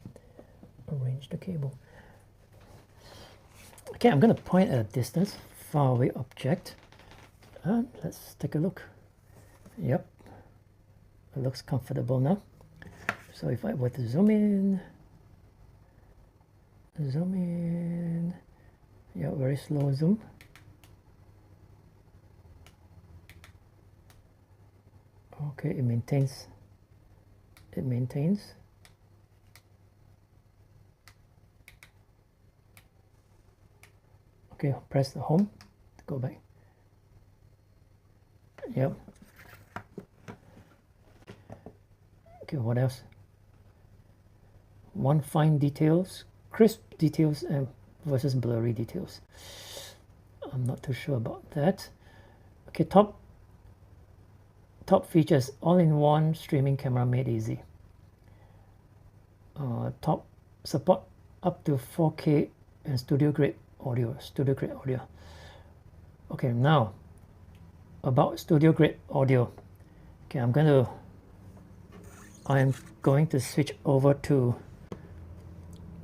Okay, I'm going to point at a distance, far away object. Let's take a look. Yep, it looks comfortable now. So if I were to zoom in, yeah, very slow zoom. Okay, it maintains. Okay, press the home to go back. Yep. Okay, what else? One fine details, crisp details, and versus blurry details. I'm not too sure about that. Okay, top features, all-in-one streaming camera made easy. Top support up to 4K and studio grade audio. Okay, now about studio grade audio. Okay, I'm going to switch over to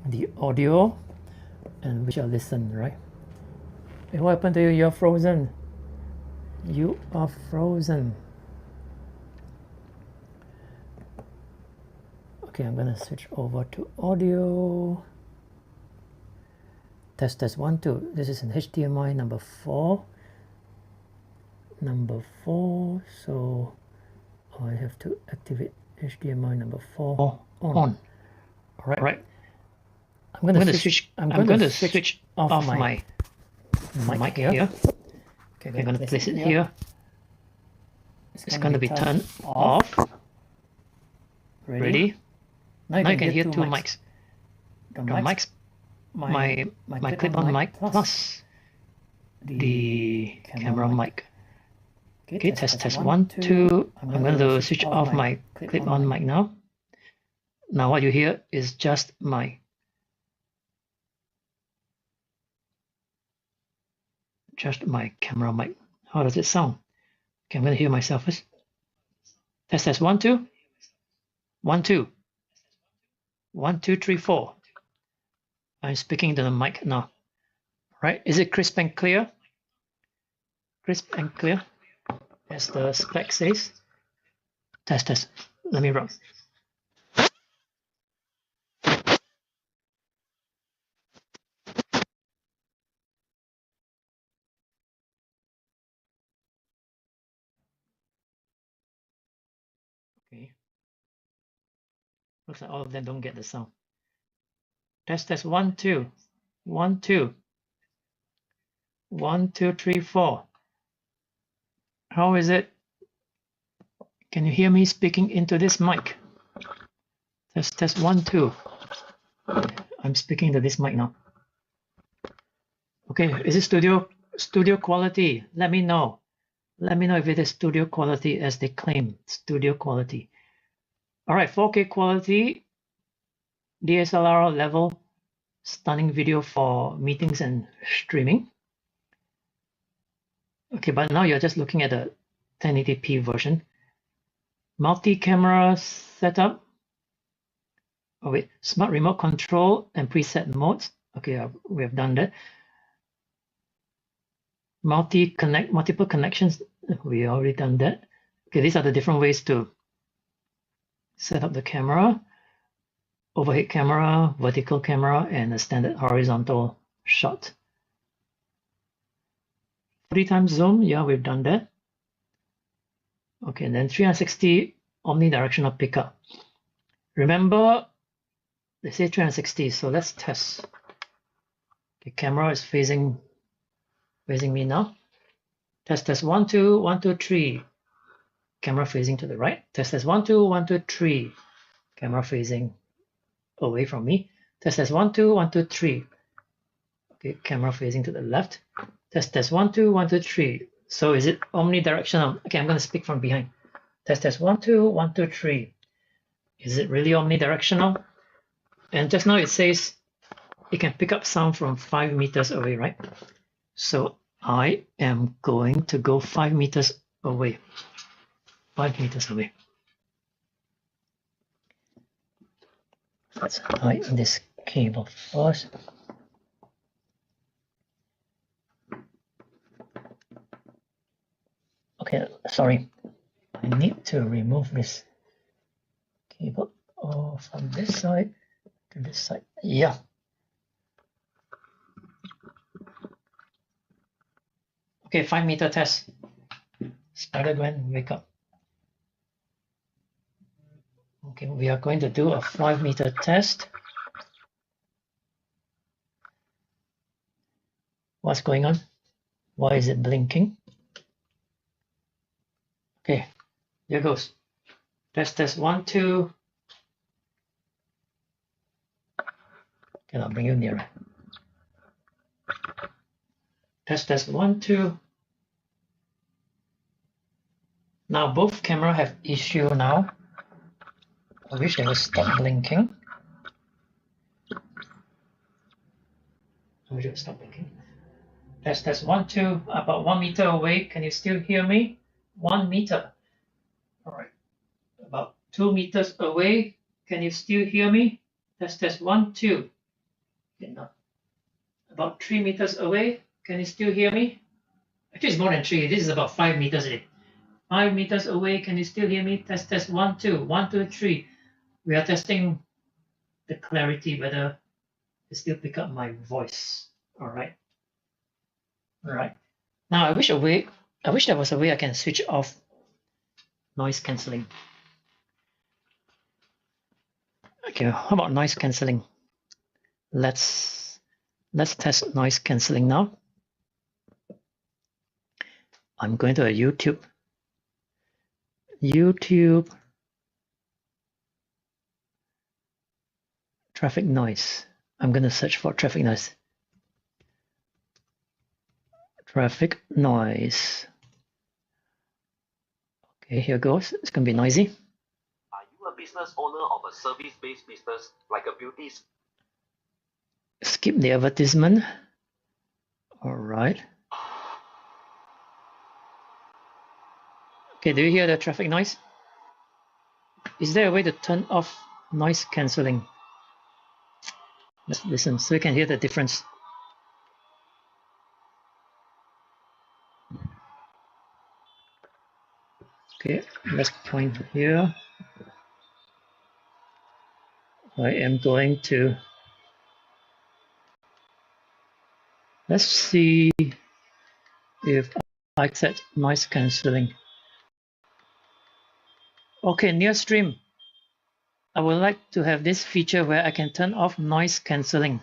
the audio, and we shall listen, right? Hey, what happened to you? You're frozen. You are frozen. Okay, I'm gonna switch over to audio. Test 1 2. This is an HDMI number 4. So I have to activate HDMI number 4 on. All right. I'm going to switch off my mic here. Okay, I'm going to place it here. It's going to be turned off. Ready? Now you can hear two mics. The mics, my clip-on mic plus the camera mic. Okay, test 1 2. I'm going to switch off my clip-on mic now. Now what you hear is just my camera mic. How does it sound? Okay, I'm going to hear myself first. Test 1 2. 1 2. 1 2 3 4. I'm speaking to the mic now. Right? Is it crisp and clear? Crisp and clear, as the spec says. Test. Let me run. Okay. Looks like all of them don't get the sound. Test 1 2. 1 2. 1 2 3 4. How is it? Can you hear me speaking into this mic? Test 1 2. I'm speaking to this mic now. Okay, is it studio quality? Let me know. Let me know if it is studio quality as they claim. Studio quality. All right, 4K quality, DSLR level, stunning video for meetings and streaming. Okay, but now you're just looking at the 1080p version. Multi-camera setup. Oh wait, smart remote control and preset modes. Okay, we have done that. Multiple connections. We already done that. Okay, these are the different ways to set up the camera. Overhead camera, vertical camera, and a standard horizontal shot. 40 times zoom, yeah, we've done that. Okay, and then 360 omnidirectional pickup. Remember, they say 360, so let's test. The camera is facing me now. Test 1 2 1 2 3. Camera facing to the right. Test 1 2 1 2 3. Camera facing away from me. Test 1 2 1 2 3. Okay, camera facing to the left. Test 1 2 1 2 3. So is it omnidirectional? Okay, I'm going to speak from behind. Test 1 2 1 2 3. Is it really omnidirectional? And just now it says it can pick up sound from 5 meters away, right? So I am going to go 5 meters away. 5 meters away. Let's hide this cable first. Okay, sorry. I need to remove this cable from this side to this side. Yeah. Okay, 5-meter test. Spider-Gwen, wake up. Okay, we are going to do a 5-meter test. What's going on? Why is it blinking? Okay, here goes. Test 1, 2. Okay, I'll bring you nearer. Test 1, 2. Now both camera have issue now. I wish they would stop blinking. I wish it would stop blinking. Test 1, 2. About 1 meter away. Can you still hear me? 1 meter. All right. About 2 meters away. Can you still hear me? Test 1, 2. Okay, now. About 3 meters away. Can you still hear me? Actually, it's more than 3. This is about 5 meters. 5 meters away. Can you still hear me? Test 1, 2. 1, 2, 3. We are testing the clarity, whether it still pick up my voice. All right. All right. Now I wish there was a way I can switch off noise cancelling. Okay, how about noise cancelling? Let's test noise cancelling now. I'm going to a YouTube traffic noise. I'm going to search for traffic noise. Traffic noise. Okay, here goes. It's going to be noisy. Are you a business owner of a service-based business like a beauty? Skip the advertisement. All right. Okay, do you hear the traffic noise? Is there a way to turn off noise cancelling? Let's listen so you can hear the difference. Okay, let's point here. I am going to, let's see if I set noise cancelling. Okay, near stream. I would like to have this feature where I can turn off noise cancelling,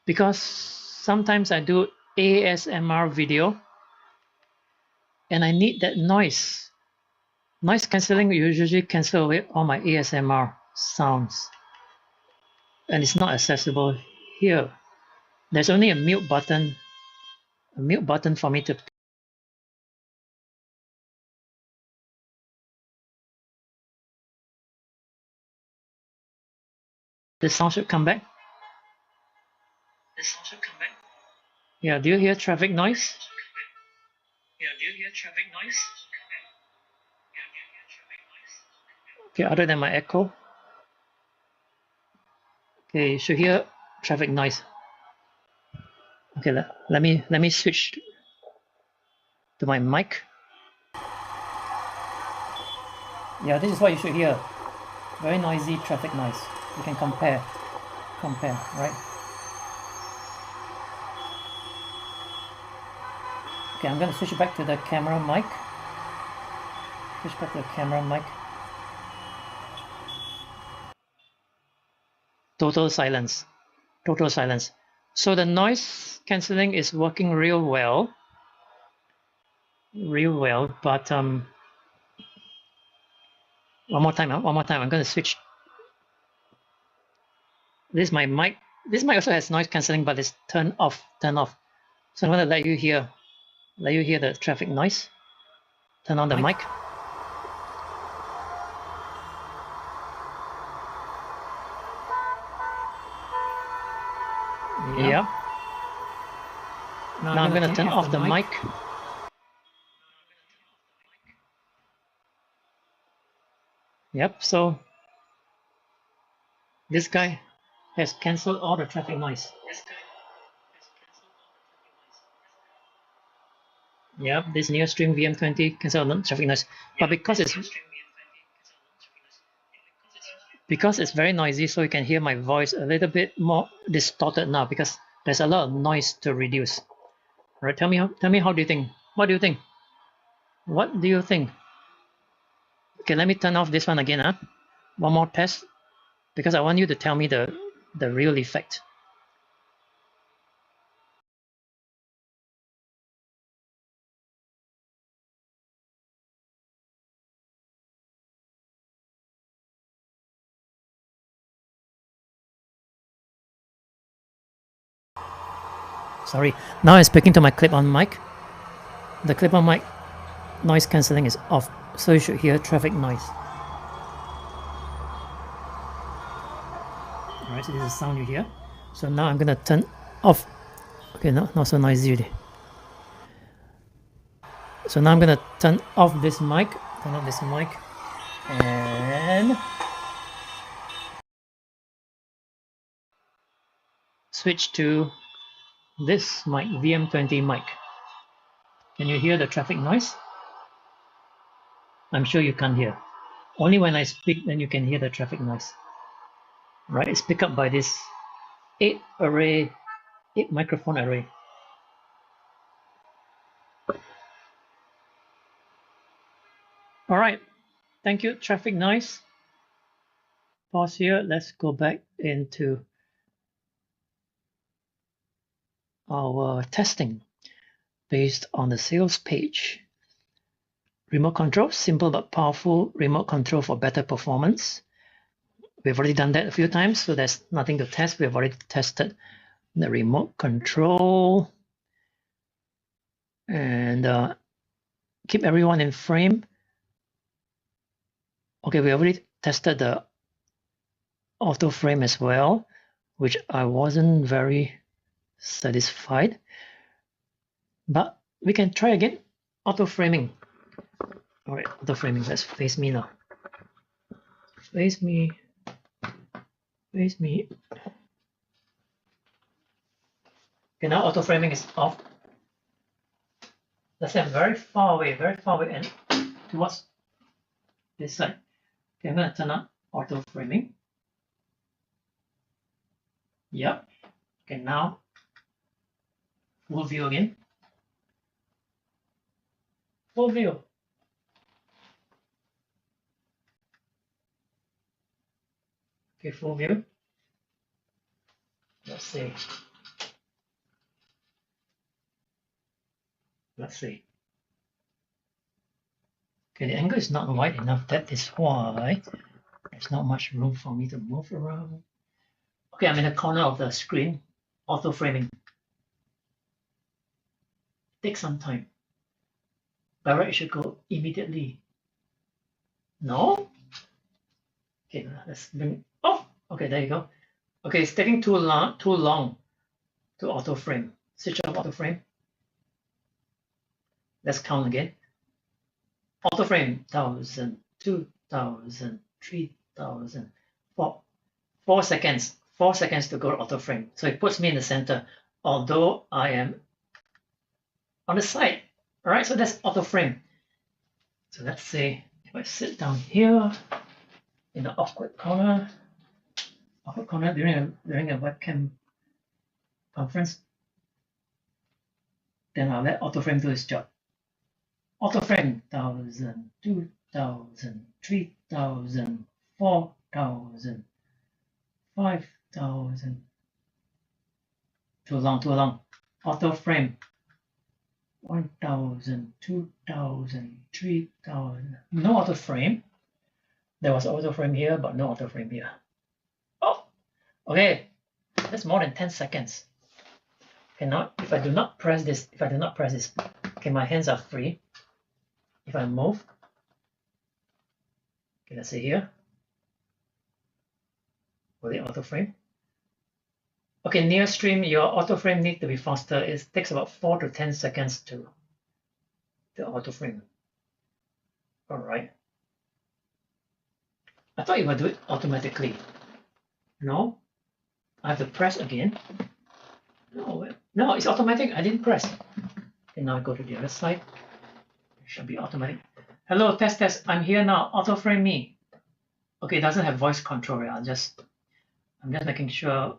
because sometimes I do ASMR video and I need that noise. Noise cancelling usually cancel away all my ASMR sounds, and it's not accessible here. There's only a mute button for me to. The sound should come back. Yeah, do you hear traffic noise? Okay, other than my echo. Okay, you should hear traffic noise. Okay, let me switch to my mic. Yeah, this is what you should hear. Very noisy traffic noise. You can compare, right? Okay, I'm going to switch back to the camera mic. Switch back to the camera mic. Total silence. Total silence. So the noise cancelling is working real well, but one more time. I'm going to switch. This is my mic. This mic also has noise cancelling, but it's turn off. So I'm going to let you hear the traffic noise. Turn on the mic. Yeah. Now I'm going to turn off the mic. Yep, so this guy has cancelled all the traffic noise. Yep, this Neostream VM20 cancel out traffic noise. But because it's very noisy, so you can hear my voice a little bit more distorted now because there's a lot of noise to reduce. All right, tell me how do you think? What do you think? What do you think? Okay, let me turn off this one again. One more test because I want you to tell me the real effect. Sorry, now I'm speaking to my clip-on mic. The clip-on mic noise cancelling is off, so you should hear traffic noise. Alright, so this is the sound you hear. So now I'm gonna turn off. Okay, not so noisy already. So now I'm gonna turn off this mic, and switch to this mic, VM20 mic. Can you hear the traffic noise? I'm sure you can't hear. Only when I speak, then you can hear the traffic noise. Right, it's picked up by this 8 microphone array. All right, thank you, traffic noise. Pause here, let's go back into our testing based on the sales page. Remote control, simple but powerful remote control for better performance. We've already done that a few times, so there's nothing to test. We've already tested the remote control. And keep everyone in frame. Okay, we already tested the auto frame as well, which I wasn't very satisfied. But we can try again. Auto framing. All right, auto framing. Let's face me now. Face me. Face me. Okay, now auto framing is off. Let's say I'm very far away, and towards this side. Okay, I'm gonna turn on auto framing. Yep. Okay, now full view again. Full view. Okay, full view. Let's see. Okay, the angle is not wide enough. That is why there's not much room for me to move around. Okay, I'm in the corner of the screen. Auto framing. Take some time. By right, it should go immediately. No? Okay, let's bring. Oh, okay, there you go. Okay, it's taking too long to auto frame. Switch off auto frame. Let's count again. Auto frame 1,000, 2,000, 3,000, 4 seconds. 4 seconds to go to auto frame. So it puts me in the center, although I am on the side. All right, so that's auto frame. So let's say if I sit down here in the awkward corner during a webcam conference, then I'll let auto frame do its job. Auto frame 1,000, 2,000, 3,000, 4,000, 5,000. Too long. Auto frame 1,000, 2,000, 3,000. No auto frame. There was auto frame here, but no auto frame here. Oh, okay. That's more than 10 seconds. Okay, now if I do not press this, okay, my hands are free. If I move, okay, let's say here, will it auto frame? Okay, Neostream, your auto frame needs to be faster. It takes about 4 to 10 seconds to auto frame. All right. I thought it would do it automatically. No, I have to press again. No, it's automatic. I didn't press. Okay, Okay, now I go to the other side. It should be automatic. Hello, test, test. I'm here now. Auto frame me. Okay, it doesn't have voice control. I'm just making sure.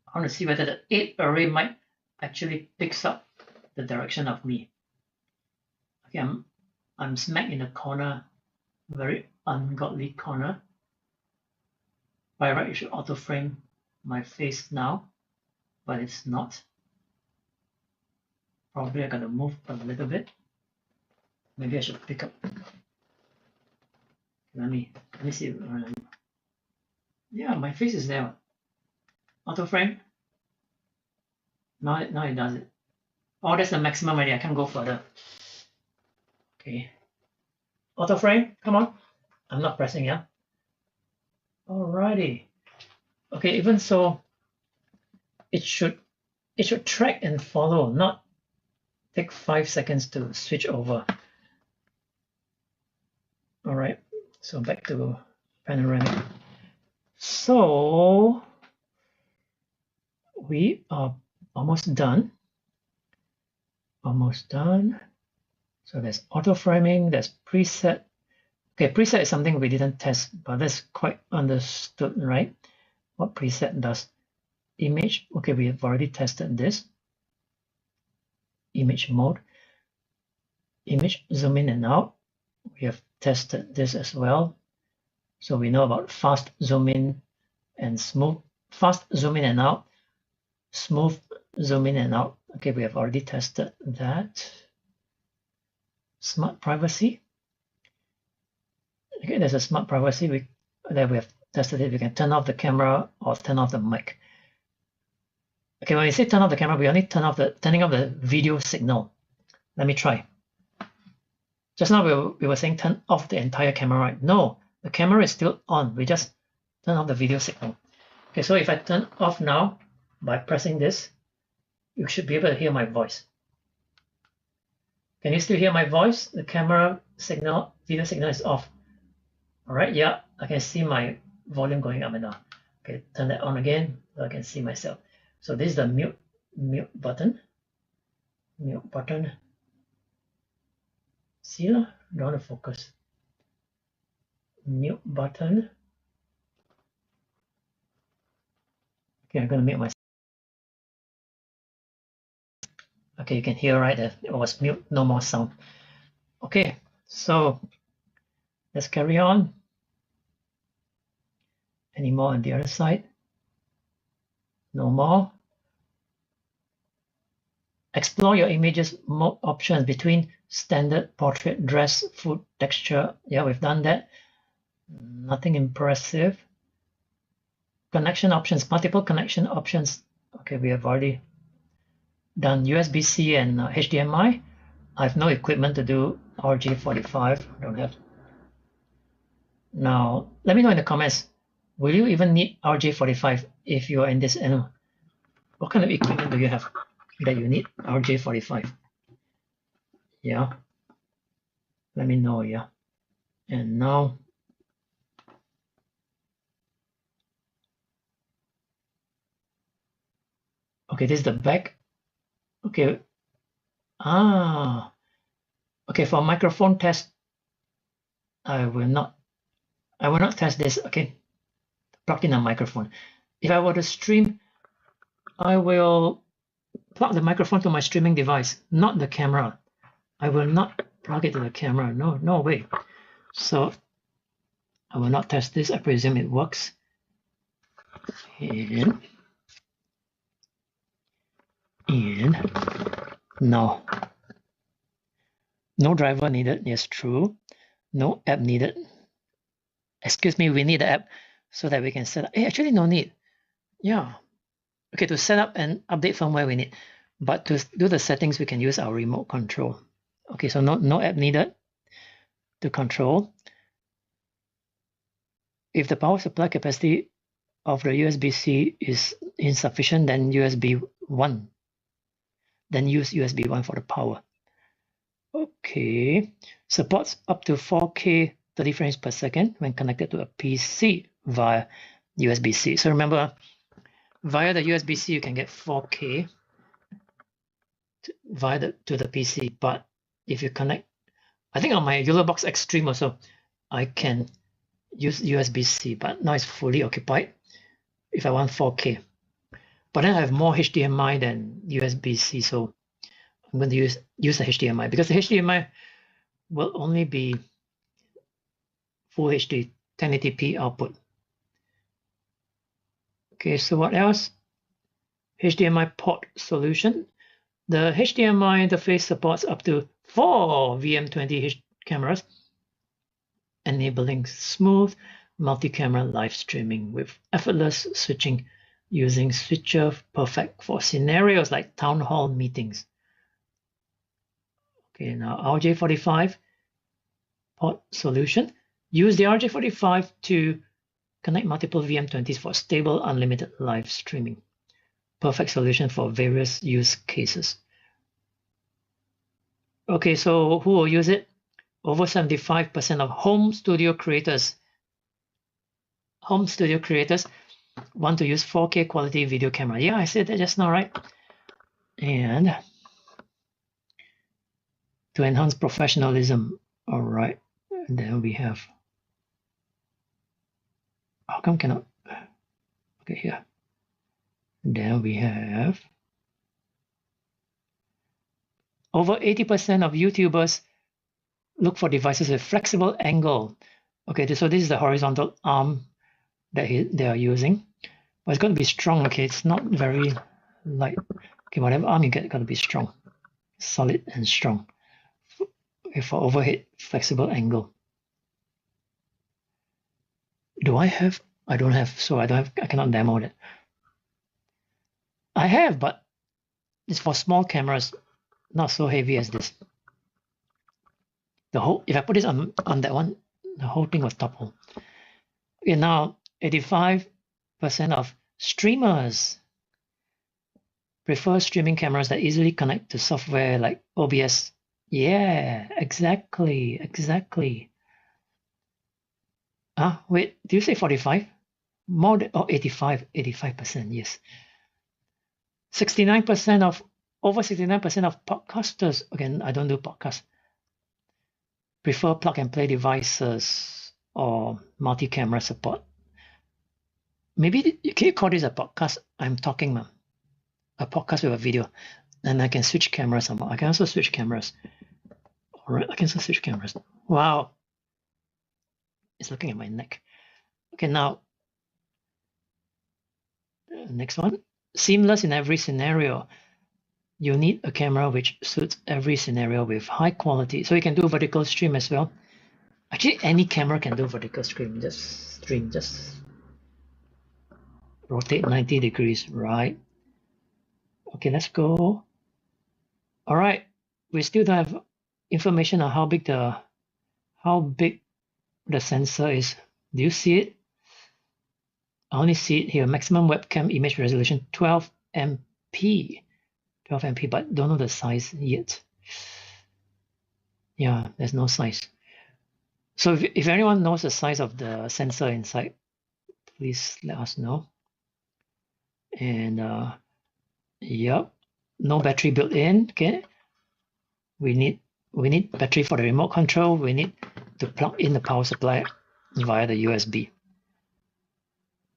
I want to see whether the 8 array mic actually picks up the direction of me. Okay, I'm smack in the corner, very ungodly corner. By right, it should auto frame my face now, but it's not. Probably I gotta move a little bit. Maybe I should pick up. Let me see. Yeah, my face is there. Auto frame. Now it does it. Oh, that's the maximum already. I can't go further. Okay. Auto frame, come on. I'm not pressing, yeah. Alrighty. Okay, even so, it should track and follow, not take 5 seconds to switch over. All right, so back to panoramic. So we are almost done. Almost done. So there's auto framing, there's preset. Okay, preset is something we didn't test, but that's quite understood, right? What preset does. Image, okay, we have already tested this. Image mode. Image zoom in and out. We have tested this as well. So we know about fast zoom in and smooth. Fast zoom in and out. Smooth zoom in and out. Okay, we have already tested that. Smart privacy. Okay, there's a smart privacy. That we have tested it. We can turn off the camera or turn off the mic. Okay, when we say turn off the camera, we only turning off the video signal. Let me try. Just now we were saying turn off the entire camera, right? No, the camera is still on. We just turn off the video signal. Okay, so if I turn off now by pressing this, you should be able to hear my voice. Can you still hear my voice? The camera signal, video signal is off. All right, yeah, I can see my volume going up and down. Okay, turn that on again so I can see myself. So this is the mute button. Mute button. See, don't want to focus. Mute button. Okay, I'm gonna mute myself. Okay, you can hear right that it was mute, no more sound. Okay, so let's carry on. Any more on the other side? No more. Explore your images mode options between standard, portrait, dress, food, texture. Yeah, we've done that. Nothing impressive. Connection options, multiple connection options. Okay, we have already done USB-C and HDMI. I have no equipment to do RJ45. Don't have. Now, let me know in the comments, will you even need RJ45 if you are in this animal? What kind of equipment do you have that you need RJ45? Yeah, let me know, yeah. And now, okay, this is the back. Okay, okay, for microphone test, I will not test this. Okay, plug in a microphone. If I were to stream, I will plug the microphone to my streaming device, not the camera. I will not plug it to the camera. No way. So I will not test this. I presume it works. In. No. No driver needed. Yes, true. No app needed. Excuse me, we need the app so that we can set up. Actually, no need. Yeah. Okay, to set up and update firmware we need. But to do the settings, we can use our remote control. Okay, so no app needed to control. If the power supply capacity of the USB-C is insufficient, then USB 1. Then use USB 1 for the power. Okay, supports up to 4K 30 frames per second when connected to a PC via USB-C. So remember, via the USB-C you can get 4K to the PC. But if you connect, I think on my EulerBox Extreme also, I can use USB-C, but now it's fully occupied if I want 4K. But then I have more HDMI than USB-C, so I'm going to use the HDMI, because the HDMI will only be Full HD 1080p output. Okay, so what else? HDMI port solution. The HDMI interface supports up to 4 VM20 cameras, enabling smooth multi-camera live streaming with effortless switching using Switcher, perfect for scenarios like town hall meetings. Okay, now RJ45 port solution. Use the RJ45 to connect multiple VM20s for stable, unlimited live streaming. Perfect solution for various use cases. Okay, so who will use it? Over 75% of home studio creators want to use 4K quality video camera. Yeah, I said that just now, right? And to enhance professionalism. All right, and then we have, how come cannot? Okay, here. And then we have over 80% of YouTubers look for devices with flexible angle. Okay, so this is the horizontal arm that they are using, but it's going to be strong. Okay, it's not very light. Okay, whatever arm you get, got to be strong, solid and strong. Okay, for overhead flexible angle. Do I have? I don't have, so I cannot demo that. I have, but it's for small cameras, not so heavy as this. If I put this on that one, the whole thing will topple. Okay, now 85% of streamers prefer streaming cameras that easily connect to software like OBS. Yeah, exactly. Wait, do you say 45? More than, 85%, yes. over 69% of podcasters, again, I don't do podcasts, prefer plug and play devices or multi-camera support. Maybe can you call this a podcast? I'm talking, a podcast with a video, and I can switch cameras somehow. I can also switch cameras. All right, I can also switch cameras. Wow, it's looking at my neck. Okay, now next one. Seamless in every scenario. You need a camera which suits every scenario with high quality. So you can do vertical stream as well. Actually, any camera can do vertical stream. Just rotate 90 degrees, right? Okay, let's go. All right, we still don't have information on how big the sensor is. Do you see it? I only see it here. Maximum webcam image resolution 12 MP. 12 MP, but don't know the size yet. Yeah, there's no size. So if anyone knows the size of the sensor inside, please let us know. And yep, no battery built in. Okay, we need battery for the remote control. We need to plug in the power supply via the USB.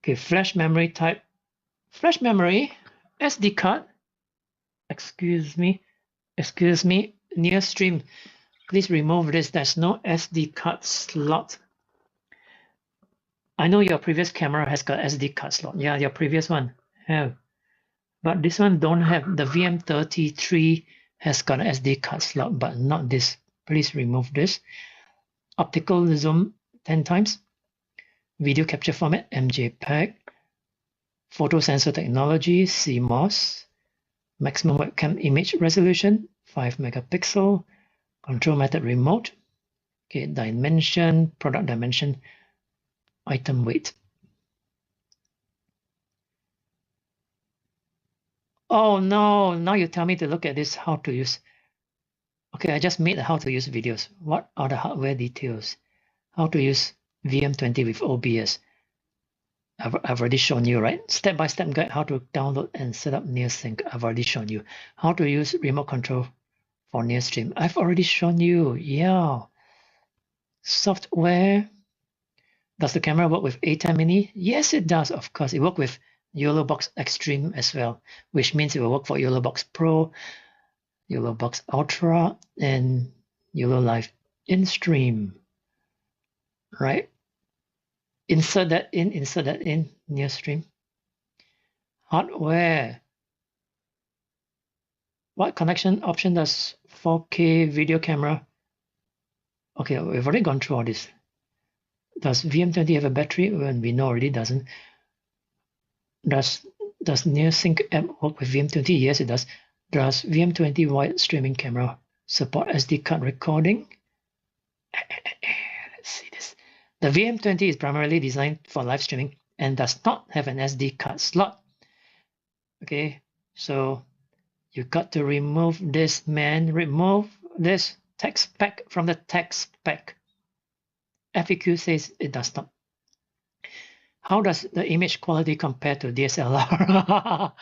Okay, flash memory type. Flash memory, SD card. Excuse me, near stream. Please remove this. There's no SD card slot. I know your previous camera has got SD card slot. Yeah, your previous one have. But this one don't have. The VM33 has got an SD card slot, but not this. Please remove this. Optical zoom 10 times. Video capture format, MJPEG. Photo sensor technology, CMOS. Maximum webcam image resolution, 5 megapixel. Control method remote. Okay, dimension, product dimension, item weight. Oh no, now you tell me to look at this, how to use. Okay, I just made the how to use videos. What are the hardware details? How to use VM20 with OBS. I've already shown you, right? Step-by-step guide how to download and set up NeoSync. I've already shown you how to use remote control for NeoStream. I've already shown you. Yeah. Software. Does the camera work with A10 Mini? Yes, it does. Of course, it works with YOLOBox Extreme as well, which means it will work for YOLOBox Pro, YOLOBox Ultra, and YOLO Live InStream. Right? Insert that in, NeoStream. Hardware. What connection option does 4K video camera? Okay, we've already gone through all this. Does VM20 have a battery? Well, we know already doesn't. Does NeoSync app work with VM20? Yes, it does. Does VM20 wide streaming camera support SD card recording? Let's see this. The VM20 is primarily designed for live streaming and does not have an SD card slot. Okay, so you got to remove this, man. Remove this text pack from the text pack. FAQ says it does not. How does the image quality compare to DSLR?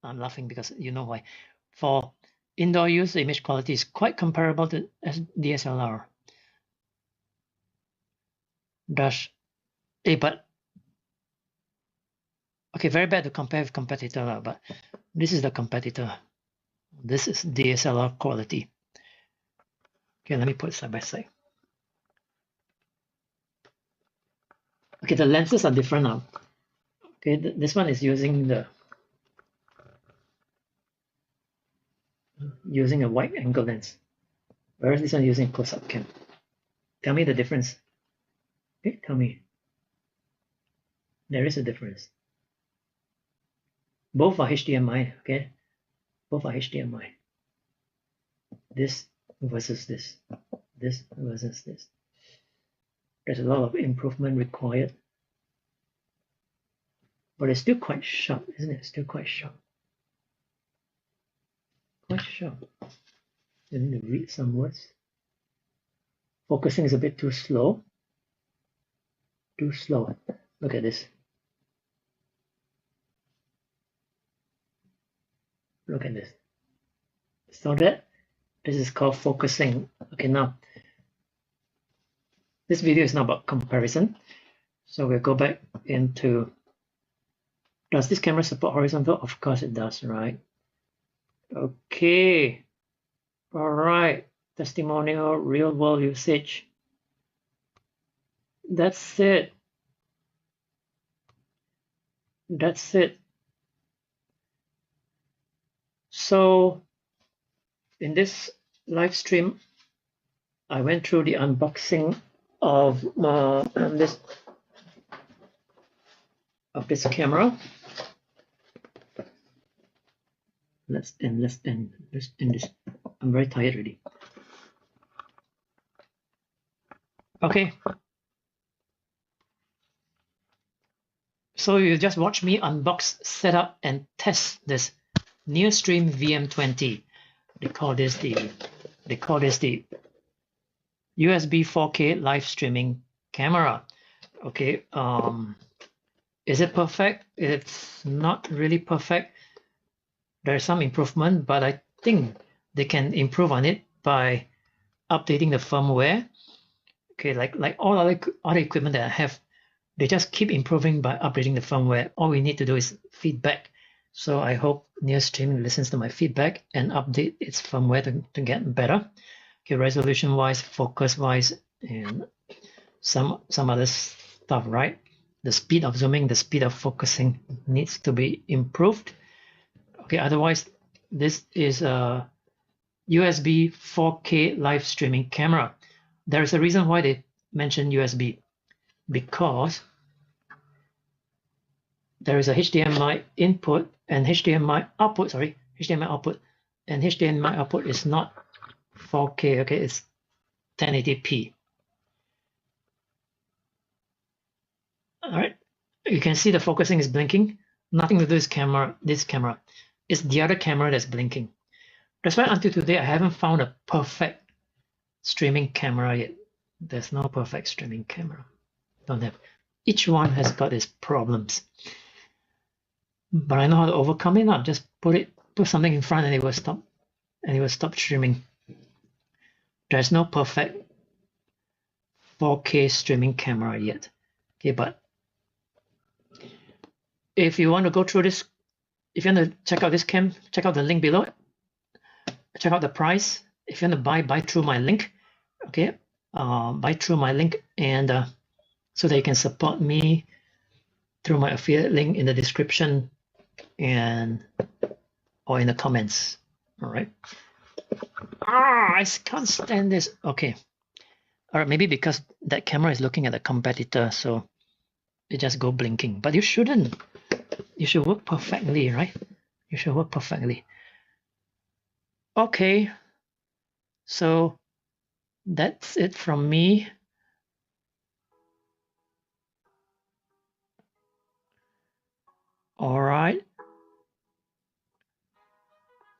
I'm laughing because you know why. For indoor use, the image quality is quite comparable to DSLR. But okay, very bad to compare with competitor, but this is the competitor. This is DSLR quality. Okay, let me put it side by side. Okay, the lenses are different now. Okay, this one is using a wide angle lens, whereas this one using close-up cam. Tell me the difference. Okay, tell me. There is a difference. Both are HDMI, okay? Both are HDMI. This versus this. This versus this. There's a lot of improvement required. But it's still quite sharp, isn't it? Still quite sharp. Quite sharp. I need to read some words. Focusing is a bit too slow. Too slow. Look at this. Look at this. So this is called focusing. Okay, now this video is not about comparison. So we'll go back into, does this camera support horizontal? Of course it does, right? Okay. All right. Testimonial, real world usage. That's it. That's it. So in this live stream, I went through the unboxing of this camera. Let's end this. I'm very tired already. Okay. So you just watch me unbox, set up, and test this NeoStream VM20. They call this the USB 4K live streaming camera. Okay. Is it perfect? It's not really perfect. There's some improvement, but I think they can improve on it by updating the firmware. Okay, like all other equipment that I have, they just keep improving by updating the firmware. All we need to do is feedback. So I hope NeoStream listens to my feedback and update its firmware to get better. Okay, resolution wise, focus wise, and some other stuff, right? The speed of zooming, the speed of focusing needs to be improved. Okay, otherwise, this is a USB 4K live streaming camera. There is a reason why they mention USB, because there is a HDMI input and HDMI output, HDMI output, and HDMI output is not 4K, okay, it's 1080p. All right, you can see the focusing is blinking. Nothing to do with this camera. It's the other camera that's blinking. That's why until today, I haven't found a perfect streaming camera yet. There's no perfect streaming camera. Don't have. each one has got its problems. But I know how to overcome it now. Just put something in front and it will stop. And it will stop streaming. There's no perfect 4K streaming camera yet. Okay, but if you want to go through this, if you want to check out this cam, check out the link below. Check out the price. If you want to buy through my link. Okay, buy through my link, and so that you can support me through my affiliate link in the description and or in the comments. All right. I can't stand this. Okay. All right, maybe because that camera is looking at the competitor, so it just go blinking. But you shouldn't. You should work perfectly, right? You should work perfectly. Okay. So that's it from me. All right.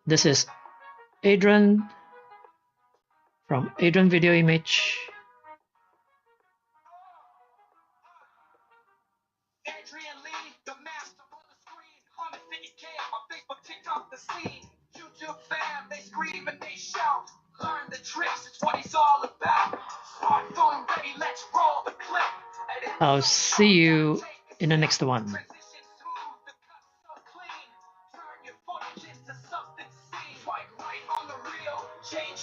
This is Adrian from Adrian Video Image. Adrian Lee, the master on the screen, 150K on Facebook, TikTok, the scene. YouTube fam, they scream and they shout. Learn the tricks, it's what he's all about. Smartphone ready, let's roll the clip. I'll see you in the next one. Transition smooth, the cut so clean. Turn your footage into something seen. Swipe right on the reel, change